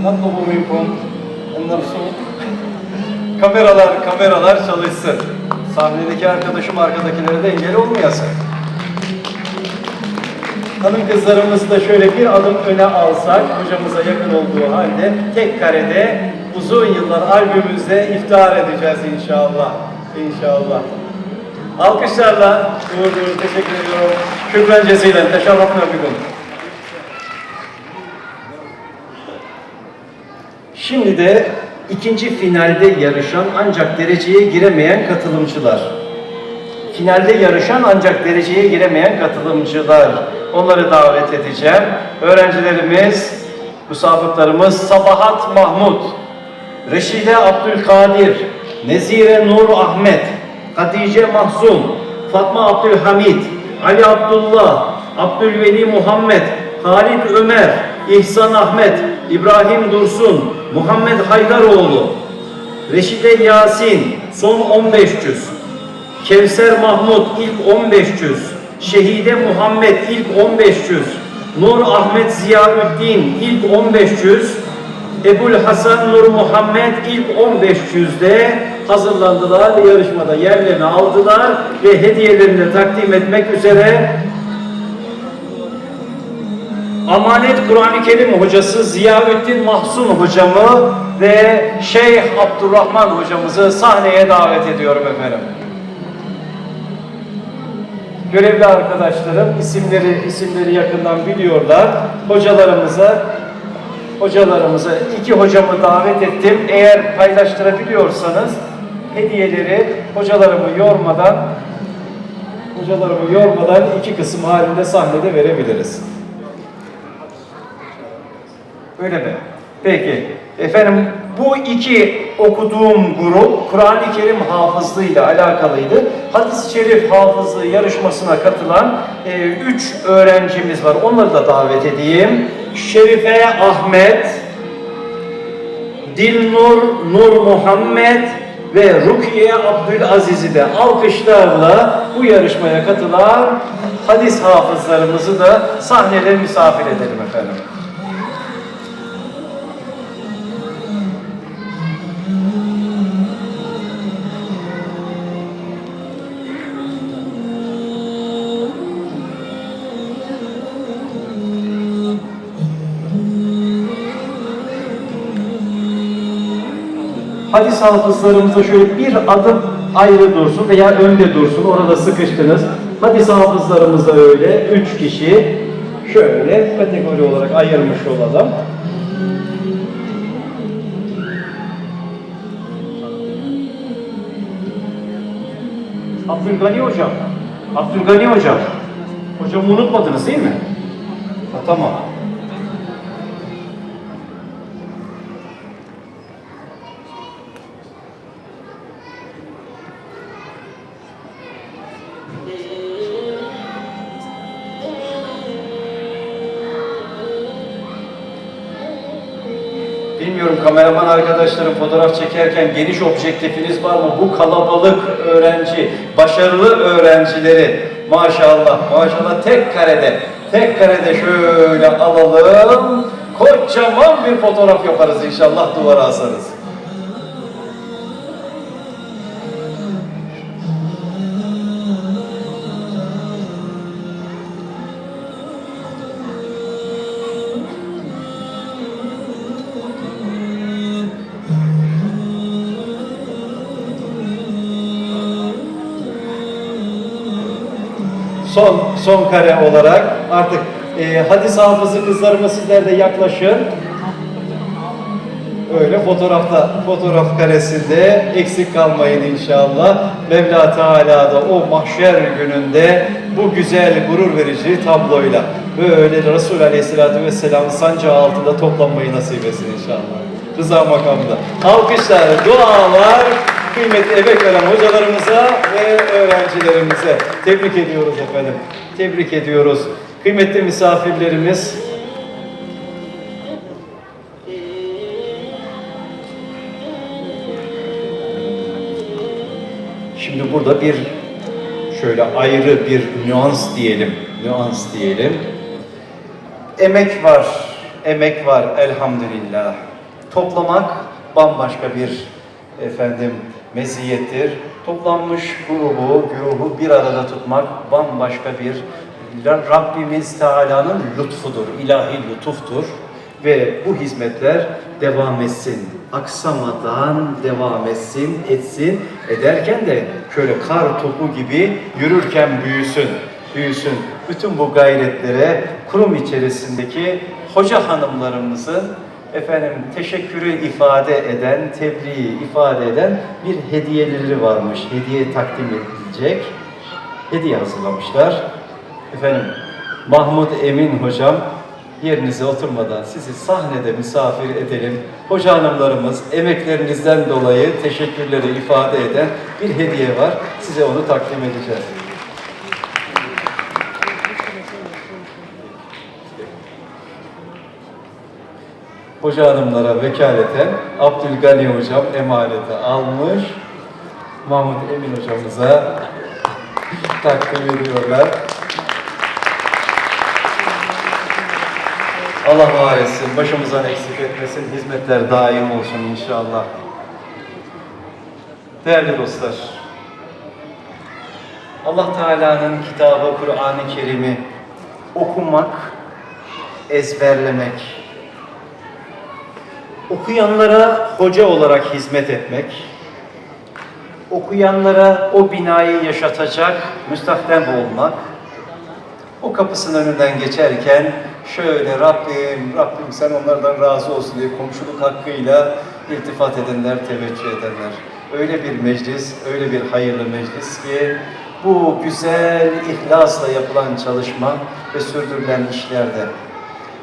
نطلب منكم النرسول. Kameralar çalışsın. Sahnedeki arkadaşım arkadakilere de engel olmayasın. Hanım kızlarımızı da şöyle bir adım öne alsak, hocamıza yakın olduğu halde tek karede uzun yıllar albümümüzde iftihar edeceğiz inşallah. İnşallah. Alkışlarla teşekkür ediyorum. Şükran cezilen. Teşerrafna bikum. Şimdi de ikinci finalde yarışan ancak dereceye giremeyen katılımcılar. Finalde yarışan ancak dereceye giremeyen katılımcılar. Onları davet edeceğim. Öğrencilerimiz, müsabıklarımız Sabahat Mahmut, Reşide Abdülkadir, Nezire Nur Ahmet, Hatice Mahsun, Fatma Abdülhamid, Ali Abdullah, Abdülveli Muhammed, Halid Ömer, İhsan Ahmet, İbrahim Dursun, Muhammed Haydaroğlu, Reşide Yasin, son 15 cüz, Kevser Mahmut, ilk 15 cüz, Şehide Muhammed, ilk 15 cüz, Nur Ahmet Ziyaüddin, ilk 15 cüz, Ebul Hasan Nur Muhammed, ilk 15 cüzde hazırlandılar ve yarışmada yerlerini aldılar ve hediyelerini de takdim etmek üzere Amanet Kur'an-ı Kerim hocası Ziyaüddin Mahsun hocamı ve Şeyh Abdurrahman hocamızı sahneye davet ediyorum efendim. Görevli arkadaşlarım isimleri yakından biliyorlar. Hocalarımıza iki hocamı davet ettim. Eğer paylaştırabiliyorsanız hediyeleri hocalarımı yormadan iki kısım halinde sahnede verebiliriz. Öyle mi? Peki. Efendim bu iki okuduğum grup Kur'an-ı Kerim hafızlığıyla alakalıydı. Hadis-i Şerif hafızlığı yarışmasına katılan 3 öğrencimiz var. Onları da davet edeyim. Şerife Ahmet, Dilnur Nur Muhammed ve Rukiye Abdülaziz'i de alkışlarla bu yarışmaya katılan hadis hafızlarımızı da sahnede misafir edelim efendim. Hadis hafızlarımıza şöyle bir adım ayrı dursun veya önde dursun. Orada sıkıştınız. Hadis hafızlarımıza öyle 3 kişi şöyle kategori olarak ayırmış olalım. Abdülgani hocam. Abdülgani hocam. Hocamı unutmadınız değil mi? Ha, tamam. Bilmiyorum kameraman arkadaşlarım fotoğraf çekerken geniş objektifiniz var mı? Bu kalabalık öğrenci, başarılı öğrencileri maşallah tek karede şöyle alalım. Kocaman bir fotoğraf yaparız inşallah, duvara asarız. Son kare olarak artık hadis hafızı kızlarıma sizler de yaklaşın. Öyle fotoğraf karesinde eksik kalmayın inşallah. Mevla Teala da o mahşer gününde bu güzel gurur verici tabloyla böyle Resul Aleyhisselatü Vesselam'ın sancağı altında toplanmayı nasip etsin inşallah. Rıza makamında. Alkışlar, dualar kıymetli emek veren hocalarımıza ve öğrencilerimize tebrik ediyoruz efendim. Tebrik ediyoruz. Kıymetli misafirlerimiz, şimdi burada bir şöyle ayrı bir nüans diyelim. Emek var elhamdülillah. Toplamak bambaşka bir meziyettir. Toplanmış güruhu bir arada tutmak bambaşka bir Rabbimiz Teala'nın lütfudur, ilahi lütuftur. Ve bu hizmetler devam etsin, aksamadan devam etsin, ederken de şöyle kar topu gibi yürürken büyüsün. Bütün bu gayretlere kurum içerisindeki hoca hanımlarımızın teşekkürü ifade eden, tebriği ifade eden bir hediyeleri varmış. Hediye takdim edilecek. Hediye hazırlamışlar. Mahmut Emin hocam, yerinize oturmadan sizi sahnede misafir edelim. Hoca hanımlarımız emeklerinizden dolayı teşekkürleri ifade eden bir hediye var. Size onu takdim edeceğiz. Hoca hanımlara vekaleten Abdülgani hocam emaneti almış. Mahmut Emin hocamıza takdim ediyorlar. Allah var etsin, başımızdan eksik etmesin, hizmetler daim olsun inşallah. Değerli dostlar, Allah Teala'nın kitabı Kur'an-ı Kerim'i okumak, ezberlemek, okuyanlara hoca olarak hizmet etmek, okuyanlara o binayı yaşatacak müstahdem olmak, o kapısının önünden geçerken şöyle Rabbim sen onlardan razı olsun diye komşuluk hakkıyla iltifat edenler, teveccüh edenler. Öyle bir meclis, öyle bir hayırlı meclis ki bu güzel ihlasla yapılan çalışma ve sürdürülen işlerde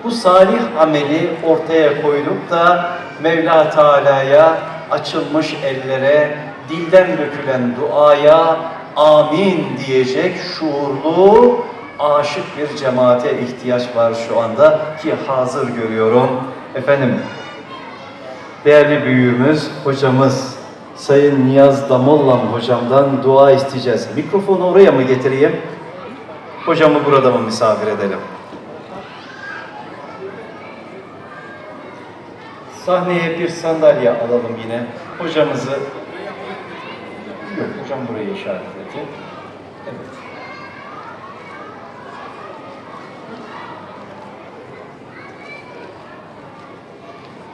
bu salih ameli ortaya koyup da Mevla Teala'ya açılmış ellere, dilden dökülen duaya amin diyecek şuurlu, aşık bir cemaate ihtiyaç var şu anda ki hazır görüyorum. Değerli büyüğümüz, hocamız Sayın Niyaz Damollam hocamdan dua isteyeceğiz. Mikrofonu oraya mı getireyim? Hocamı burada mı misafir edelim? Sahneye bir sandalye alalım yine. Hocamızı... Yok, hocam burayı işaretledi. Evet.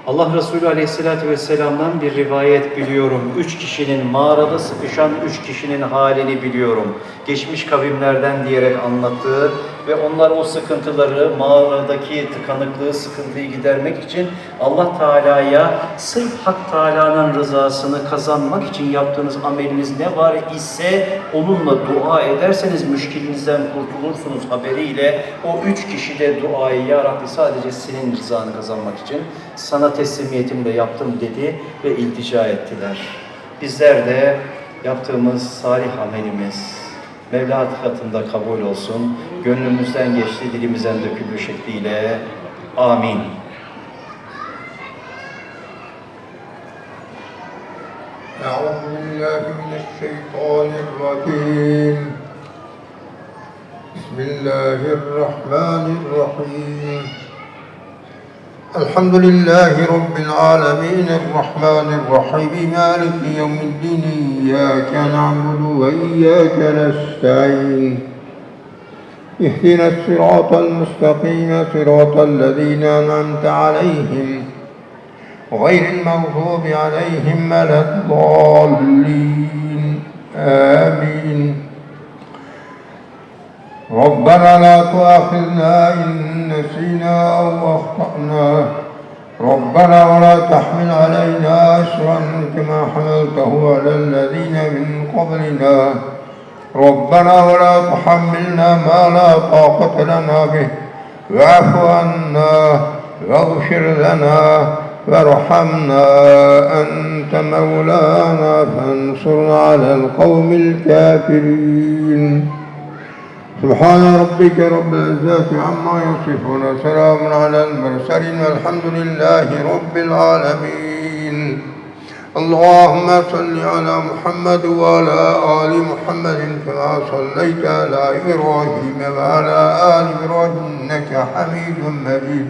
Allah Resulü Aleyhisselatü Vesselam'dan bir rivayet biliyorum. 3 kişinin mağarada sıkışan 3 kişinin halini biliyorum. Geçmiş kavimlerden diyerek anlattığı ve onlar o sıkıntıları, mağaradaki tıkanıklığı, sıkıntıyı gidermek için Allah Teala'ya sırf Hak Teala'nın rızasını kazanmak için yaptığınız ameliniz ne var ise onunla dua ederseniz müşkilinizden kurtulursunuz haberiyle o 3 kişi de duayı Ya Rabbi sadece senin rızanı kazanmak için sana teslimiyetimle yaptım dedi ve iltica ettiler. Bizler de yaptığımız salih amelimiz Mevla katında kabul olsun. Gönlümüzden geçti, dilimizden döküldüğü şekliyle. Amin. Euzubillahimineşşeytanirracim. Bismillahirrahmanirrahim. Elhamdülillahi Rabbil alemin. Errahmanirrahim. Maliki yevmiddin. İyyâke na'budu ve iyyâke nesta'in. اهدنا الصراط المستقيم صراط الذين أنعمت عليهم غير المغضوب عليهم ولا الضالين آمين ربنا لا تؤاخذنا إن نسينا أو أخطأنا ربنا ولا تحمل علينا إصرا كما حملته على الذين من قبلنا ربنا ولا تحملنا ما لا طاقة لنا به واعف عنا واغفر لنا وارحمنا أنت مولانا فانصرنا على القوم الكافرين سبحان ربك رب العزة عما يصفون سلام على المرسلين والحمد لله رب العالمين اللهم صل على محمد وعلى آل محمد كما صليت على إبراهيم وعلى آل إبراهيم إنك حميد مجيد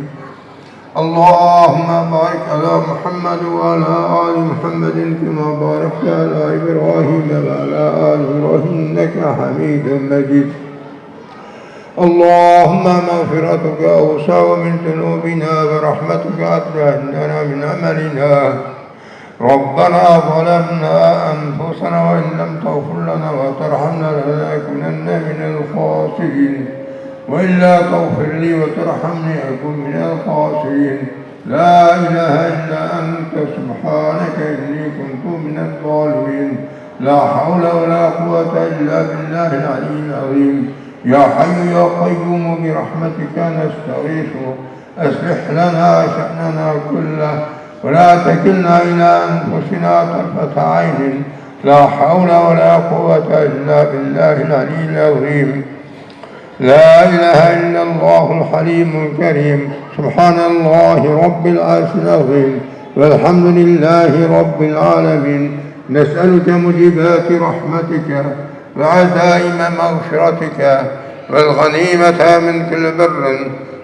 اللهم بارك على محمد وعلى آل محمد كما باركت على إبراهيم وعلى آل إبراهيم إنك حميد مجيد. اللهم مغفرتك أوسع من ذنوبنا ورحمتك أتبع عندنا من عملنا. ربنا ظلمنا أنفسنا وإن لم تغفر لنا وترحمنا لنكونن من الخاسرين. وإلا تغفر لي وترحمني أكن من الخاسرين. لا إله إلا أنت سبحانك إني كنت من الظالمين. لا حول ولا قوة إلا بالله العلي العظيم. يا حي يا قيوم برحمتك نستغيث أصلح لنا شأننا كله ولا تكلنا إلى أنفسنا طرفة عين. لا حول ولا قوة إلا بالله العلي العظيم. لا إله إلا الله الحليم الكريم. سبحان الله رب العرش العظيم والحمد لله رب العالمين. نسألك موجبات رحمتك وعزائم مغفرتك والغنيمة من كل بر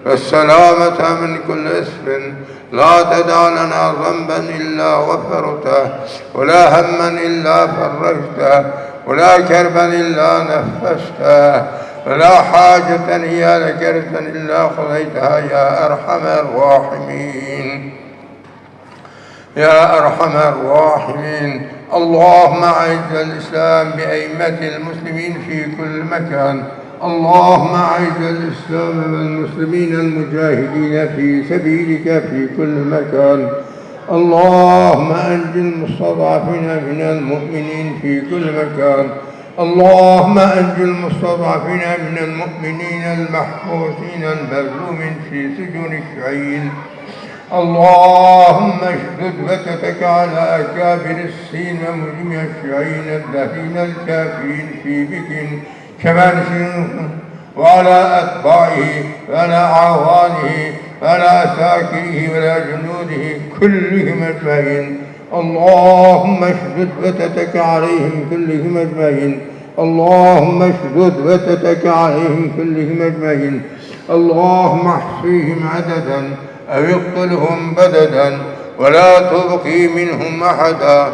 والسلامة من كل إثم. لا تدع لنا ذنبا إلا غفرته ولا هما إلا فرجته ولا كربا إلا نفسته ولا حاجة هي لك رزقا إلا قضيتها يا أرحم الراحمين. يا أرحم الراحمين. اللهم أعز الإسلام بأئمة المسلمين في كل مكان. اللهم أعز الإسلام والمسلمين المجاهدين في سبيلك في كل مكان. اللهم أنج المستضعفين من المؤمنين في كل مكان. اللهم أنج المستضعفين من المؤمنين المحبوسين المظلومين في سجون الشيعيين. اللهم اشدد وتتك على أكابر الصين ومجمع الشيعيين الدهين الكافرين في بكين كمان وعلى أتباعه وعلى أعوانه وعلى أساكره وعلى جنوده كلهم أجمعين. اللهم اشدد وتتك عليهم كلهم أجمعين. اللهم اشدد وتتك عليهم كلهم أجمعين. اللهم احصيهم عددا أو اقتلهم بددا ولا تبقي منهم أحدا.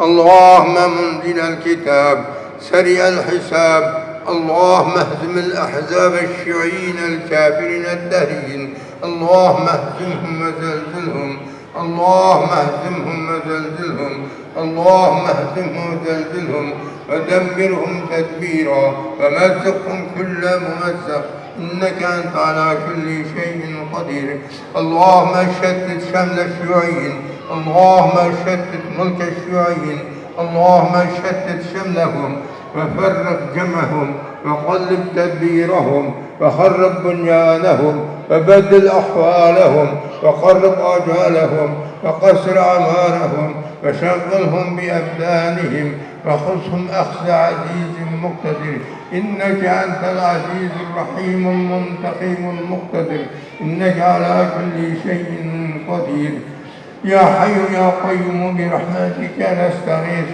اللهم منزل الكتاب سريع الحساب. اللهم اهزم الأحزاب الشيعيين الكافرين الدهريين. اللهم اهزمهم وزلزلهم. اللهم اهزمهم وزلزلهم. اللهم اهزمهم وزلزلهم ودمرهم تدبيرا ومزقهم كل ممزق إنك أنت على كل شيء قدير. اللهم شتت شمل الشيوعيين. اللهم شتت ملك الشيوعيين. اللهم شتت شملهم وفرق جمعهم وقلب تدبيرهم وخرب بنيانهم وبدل أحوالهم وقرب آجالهم وقصر أعمارهم وشغلهم بأبدانهم وخذهم أخذ عزيز مقتدر. إنك أنت العزيز الرحيم المنتقم المقتدر. إنك على كل شيء قدير. يا حي يا قيوم برحمتك نستغيث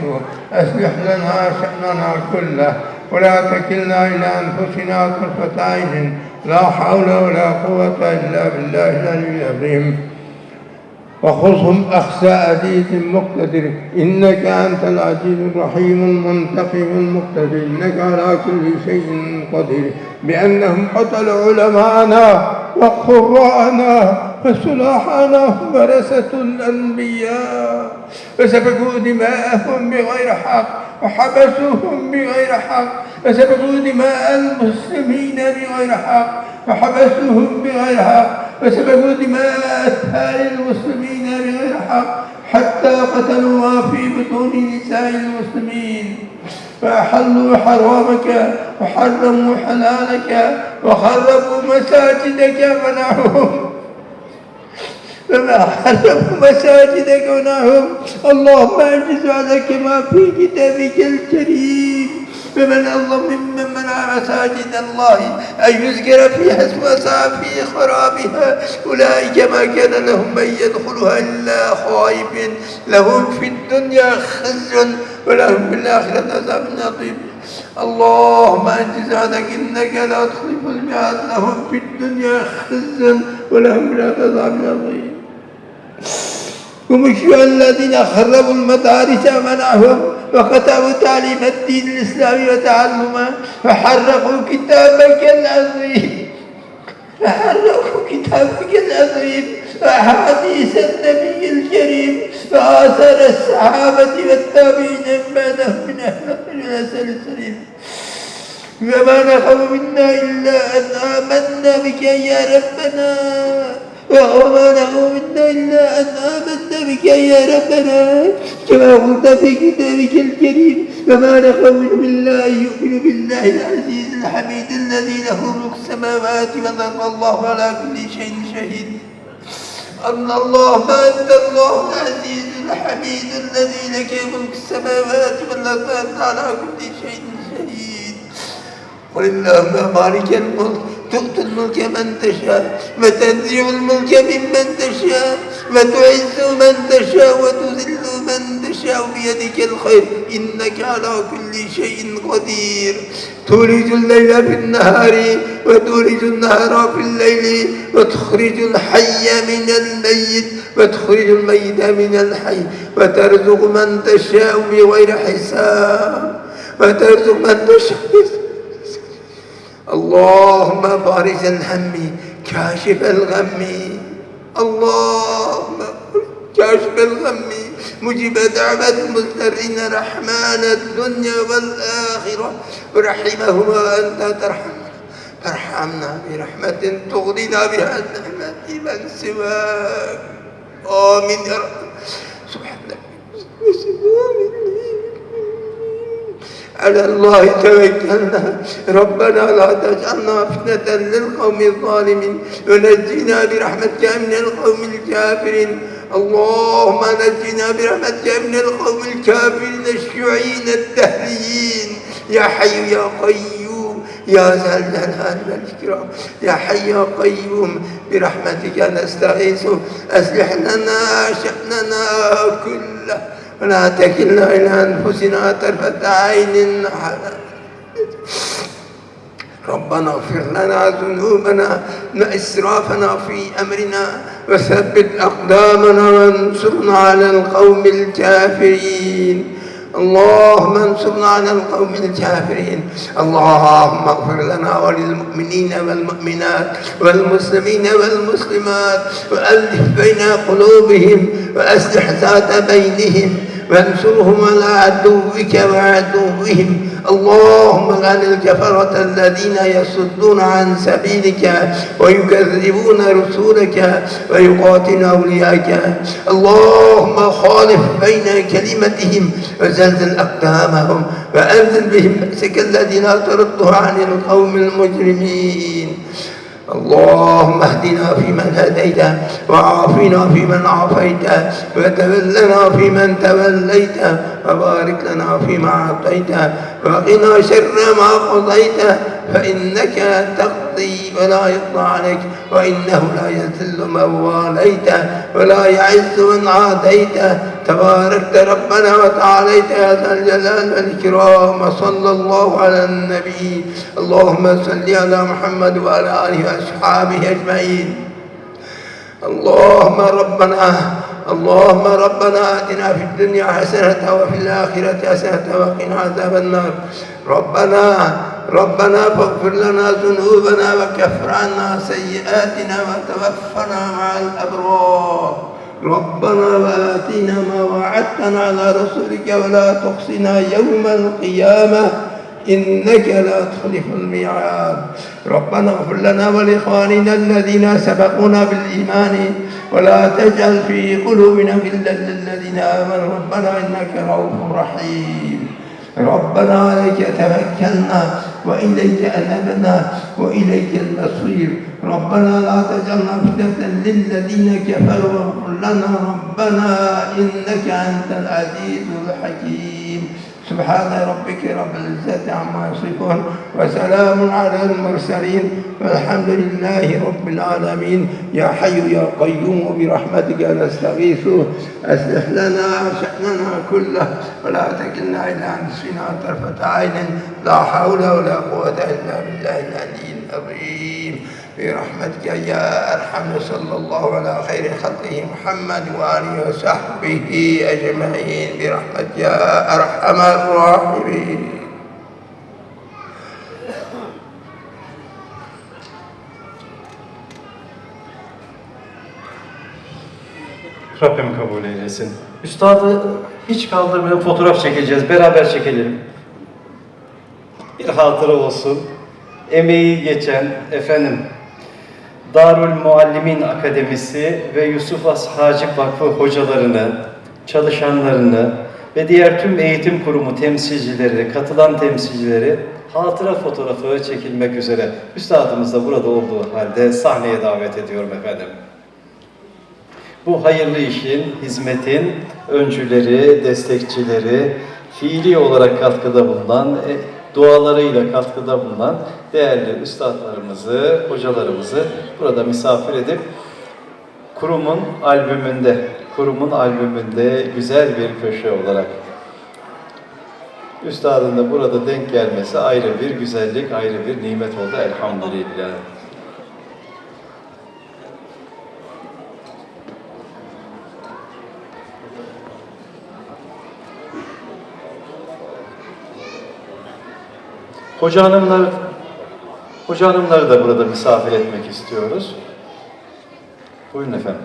أصلح لنا شأننا كله ولا تكلنا إلى أنفسنا طرفة عين. لا حول ولا قوة إلا بالله العلي العظيم. وخذهم أخذ عزيز مقتدر. إنك أنت العزيز الرحيم المنتقم المقتدر. إنك على كل شيء قدير. بأنهم قتلوا علماءنا وقراءنا وصلاحنا ورثة الأنبياء وسفكوا دماءهم بغير حق وحبسوهم بغير حق وسفكوا دماء المسلمين بغير حق وحبسوهم بغير حق وسفكوا دماء أطفال المسلمين بغير حق حتى قتلوا في بطون نساء المسلمين فأحلوا حرامك وحرموا حلالك وخربوا مساجدك منعهم فما حرموا مساجدك ونههم. اللهم أنجز عليك ما في كتابك الكريم. فمن أظلم ممن منع مساجد الله أن يذكر فيها اسمه في خرابها. أولئك ما كان لهم أن يدخلها إلا خائفين. لهم في الدنيا خزي ولهم في الآخرة عذاب عظيم. اللهم أنجز عنك إنك لا تخلف الميعاد لهم في الدنيا خزي ولهم لا عذاب عظيم هم الذين خربوا المدارس ومنعهم وقطعوا تعليم الدين الإسلامي وتعلمه فحرقوا كتابك العظيم وأحاديث النبي الكريم وآثار الصحابة والتابعين بعدهم من أهل الرسول السليم وما نقموا منا إلا أن آمنا بك يا ربنا وما نقموا منا إلا أن آمنا بك يا ربنا كما قلت في كتابك الكريم وما نقموا إلا أن يؤمنوا بالله العزيز الحميد الذي له ملك السماوات والأرض الله على كل شيء شهيد أن الله ما أنت الله العزيز الحميد الذي لك ملك السماوات والأرض أنت على كل شيء شهيد قل اللهم مالك الملك تؤتي الملك من تشاء وتنزع الملك ممن تشاء وتعز من تشاء وتذل من تشاء بيدك الخير إنك على كل شيء قدير تولج الليل في النهار وتولج النهار في الليل وتخرج الحي من الميت وتخرج الميت من الحي وترزق من تشاء بغير حساب وترزق من تشاء اللهم فارج الهم كاشف الغم اللهم كاشف الغم مجيب دعوة المضطرين رحمن الدنيا والآخرة ورحمهما أنت ترحمنا برحمة تغنينا بها النعمة من سواك آمين يا رب سبحانك على الله توكلنا ربنا لا تجعلنا فتنة للقوم الظالمين ونجنا برحمتك من القوم الكافرين اللهم نجنا برحمتك من القوم الكافرين الشيوعيين الدهريين يا حي يا قيوم يا ذا الجلال والإكرام يا حي يا قيوم برحمتك نستغيث أصلح لنا شأننا كله ولا تكلنا إلى أنفسنا طرفة عين ربنا اغفر لنا ذنوبنا وإسرافنا في أمرنا وثبت أقدامنا وانصرنا على القوم الكافرين اللهم انصرنا على القوم الكافرين اللهم اغفر لنا وللمؤمنين والمؤمنات والمسلمين والمسلمات وألف بين قلوبهم وأصلح ذات بينهم وانصرهم على عدوك وعدوهم اللهم لعن الكفرة الذين يصدون عن سبيلك ويكذبون رسولك ويقاتلون أولياءك اللهم خالف بين كلمتهم وزلزل أقدامهم وأنزل بهم بأسك الذي لا ترده عن القوم المجرمين اللهم اهدنا فيمن هديت وعافنا فيمن عافيت وتولنا فيمن توليت وبارك لنا فيما أعطيت وقنا شر ما قضيت فإنك تقضي ولا يقضى عليك وإنه لا يذل من واليت ولا يعز من عاديت تباركت ربنا وتعاليت يا ذا الجلال والإكرام وصلى الله على النبي اللهم صل على محمد وعلى آله وأصحابه أجمعين اللهم ربنا آتنا في الدنيا حسنة وفي الآخرة حسنة وقنا عذاب النار ربنا فاغفر لنا ذنوبنا وكفر عنا سيئاتنا وتوفنا مع الأبرار ربنا وآتنا ما وعدتنا على رسلك ولا تخزنا يوم القيامة إنك لا تخلف الميعاد ربنا اغفر لنا ولإخواننا الذين سبقونا بالإيمان ولا تجعل في قلوبنا غلا للذين آمنوا ربنا إنك رؤوف رحيم ربنا عليك توكلنا وإليك أنبنا وإليك المصير ربنا لا تجعلنا فتنة للذين كفروا واغفر لنا ربنا إنك أنت العزيز الحكيم سبحان ربك رب العزة عما يصفون وسلام على المرسلين والحمد لله رب العالمين يا حي يا قيوم برحمتك نستغيث أصلح لنا شأننا كله ولا تكلنا إلى أنفسنا طرفة عين لا حول ولا قوة إلا بالله العلي العظيم برحمتك يا أرحم صلى الله على خير خلقه محمد وآله وصحبه أجمعين برحمتك يا أرحم الراحمين. Rabbim kabul eylesin. Üstadı hiç kaldırmayın, fotoğraf çekeceğiz. Beraber çekelim. Bir hatıra olsun. Emeği geçen efendim Darül Muallimin Akademisi ve Yusuf Has Hacip Vakfı hocalarını, çalışanlarını ve diğer tüm eğitim kurumu temsilcileri, katılan temsilcileri hatıra fotoğrafı çekilmek üzere üstadımız da burada olduğu halde sahneye davet ediyorum efendim. Bu hayırlı işin, hizmetin öncüleri, destekçileri, fiili olarak katkıda bulunan, dualarıyla katkıda bulunan değerli üstadlarımızı, hocalarımızı burada misafir edip kurumun albümünde güzel bir köşe olarak üstadın da burada denk gelmesi ayrı bir güzellik, ayrı bir nimet oldu elhamdülillah. Hoca hanımları da burada misafir etmek istiyoruz. Buyurun efendim.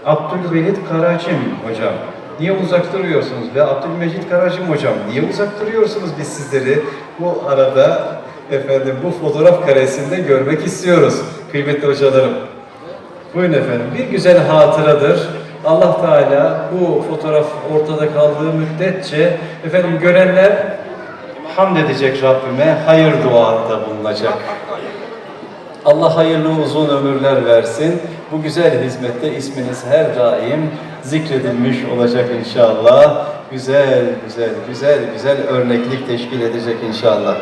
Abdülvelid Karacım hocam, niye uzak duruyorsunuz? Ve Abdülmecid Karacım hocam, niye uzak duruyorsunuz? Biz sizleri bu arada efendim bu fotoğraf karesinde görmek istiyoruz kıymetli hocalarım. Buyurun efendim, bir güzel hatıradır. Allah Teala bu fotoğraf ortada kaldığı müddetçe efendim görenler hamd edecek Rabbime, hayır duada bulunacak. Allah hayırlı uzun ömürler versin. Bu güzel hizmette isminiz her daim zikredilmiş olacak inşallah. Güzel örneklik teşkil edecek inşallah.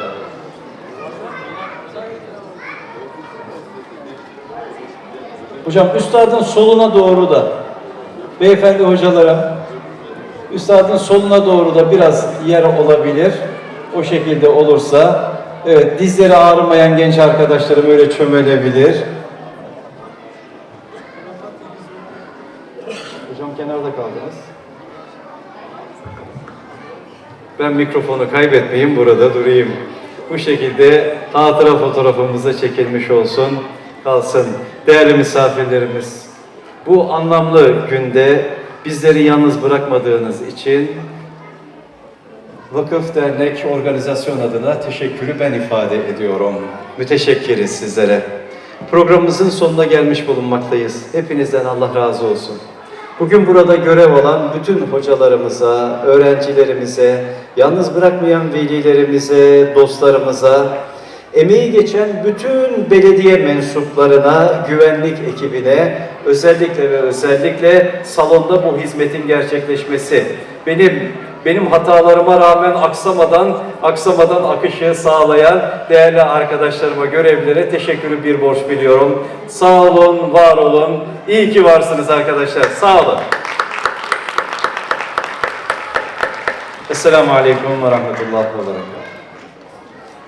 Hocam üstadın soluna doğru da beyefendi hocalara üstadın soluna doğru da biraz yer olabilir. O şekilde olursa evet, dizleri ağrımayan genç arkadaşlarım öyle çömelebilir. Hocam kenarda kaldınız. Ben mikrofonu kaybetmeyeyim, burada durayım. Bu şekilde hatıra fotoğrafımıza çekilmiş olsun, kalsın. Değerli misafirlerimiz, bu anlamlı günde bizleri yalnız bırakmadığınız için vakıf, dernek, organizasyon adına teşekkürü ben ifade ediyorum. Müteşekkiriz sizlere. Programımızın sonuna gelmiş bulunmaktayız. Hepinizden Allah razı olsun. Bugün burada görev alan bütün hocalarımıza, öğrencilerimize, yalnız bırakmayan velilerimize, dostlarımıza, emeği geçen bütün belediye mensuplarına, güvenlik ekibine, özellikle salonda bu hizmetin gerçekleşmesi, benim hatalarıma rağmen aksamadan akışı sağlayan değerli arkadaşlarıma, görevlilere teşekkürü bir borç biliyorum. Sağ olun, var olun. İyi ki varsınız arkadaşlar. Sağ olun. Esselamu Aleyküm ve Rahmetullahi ve Berekatuhu.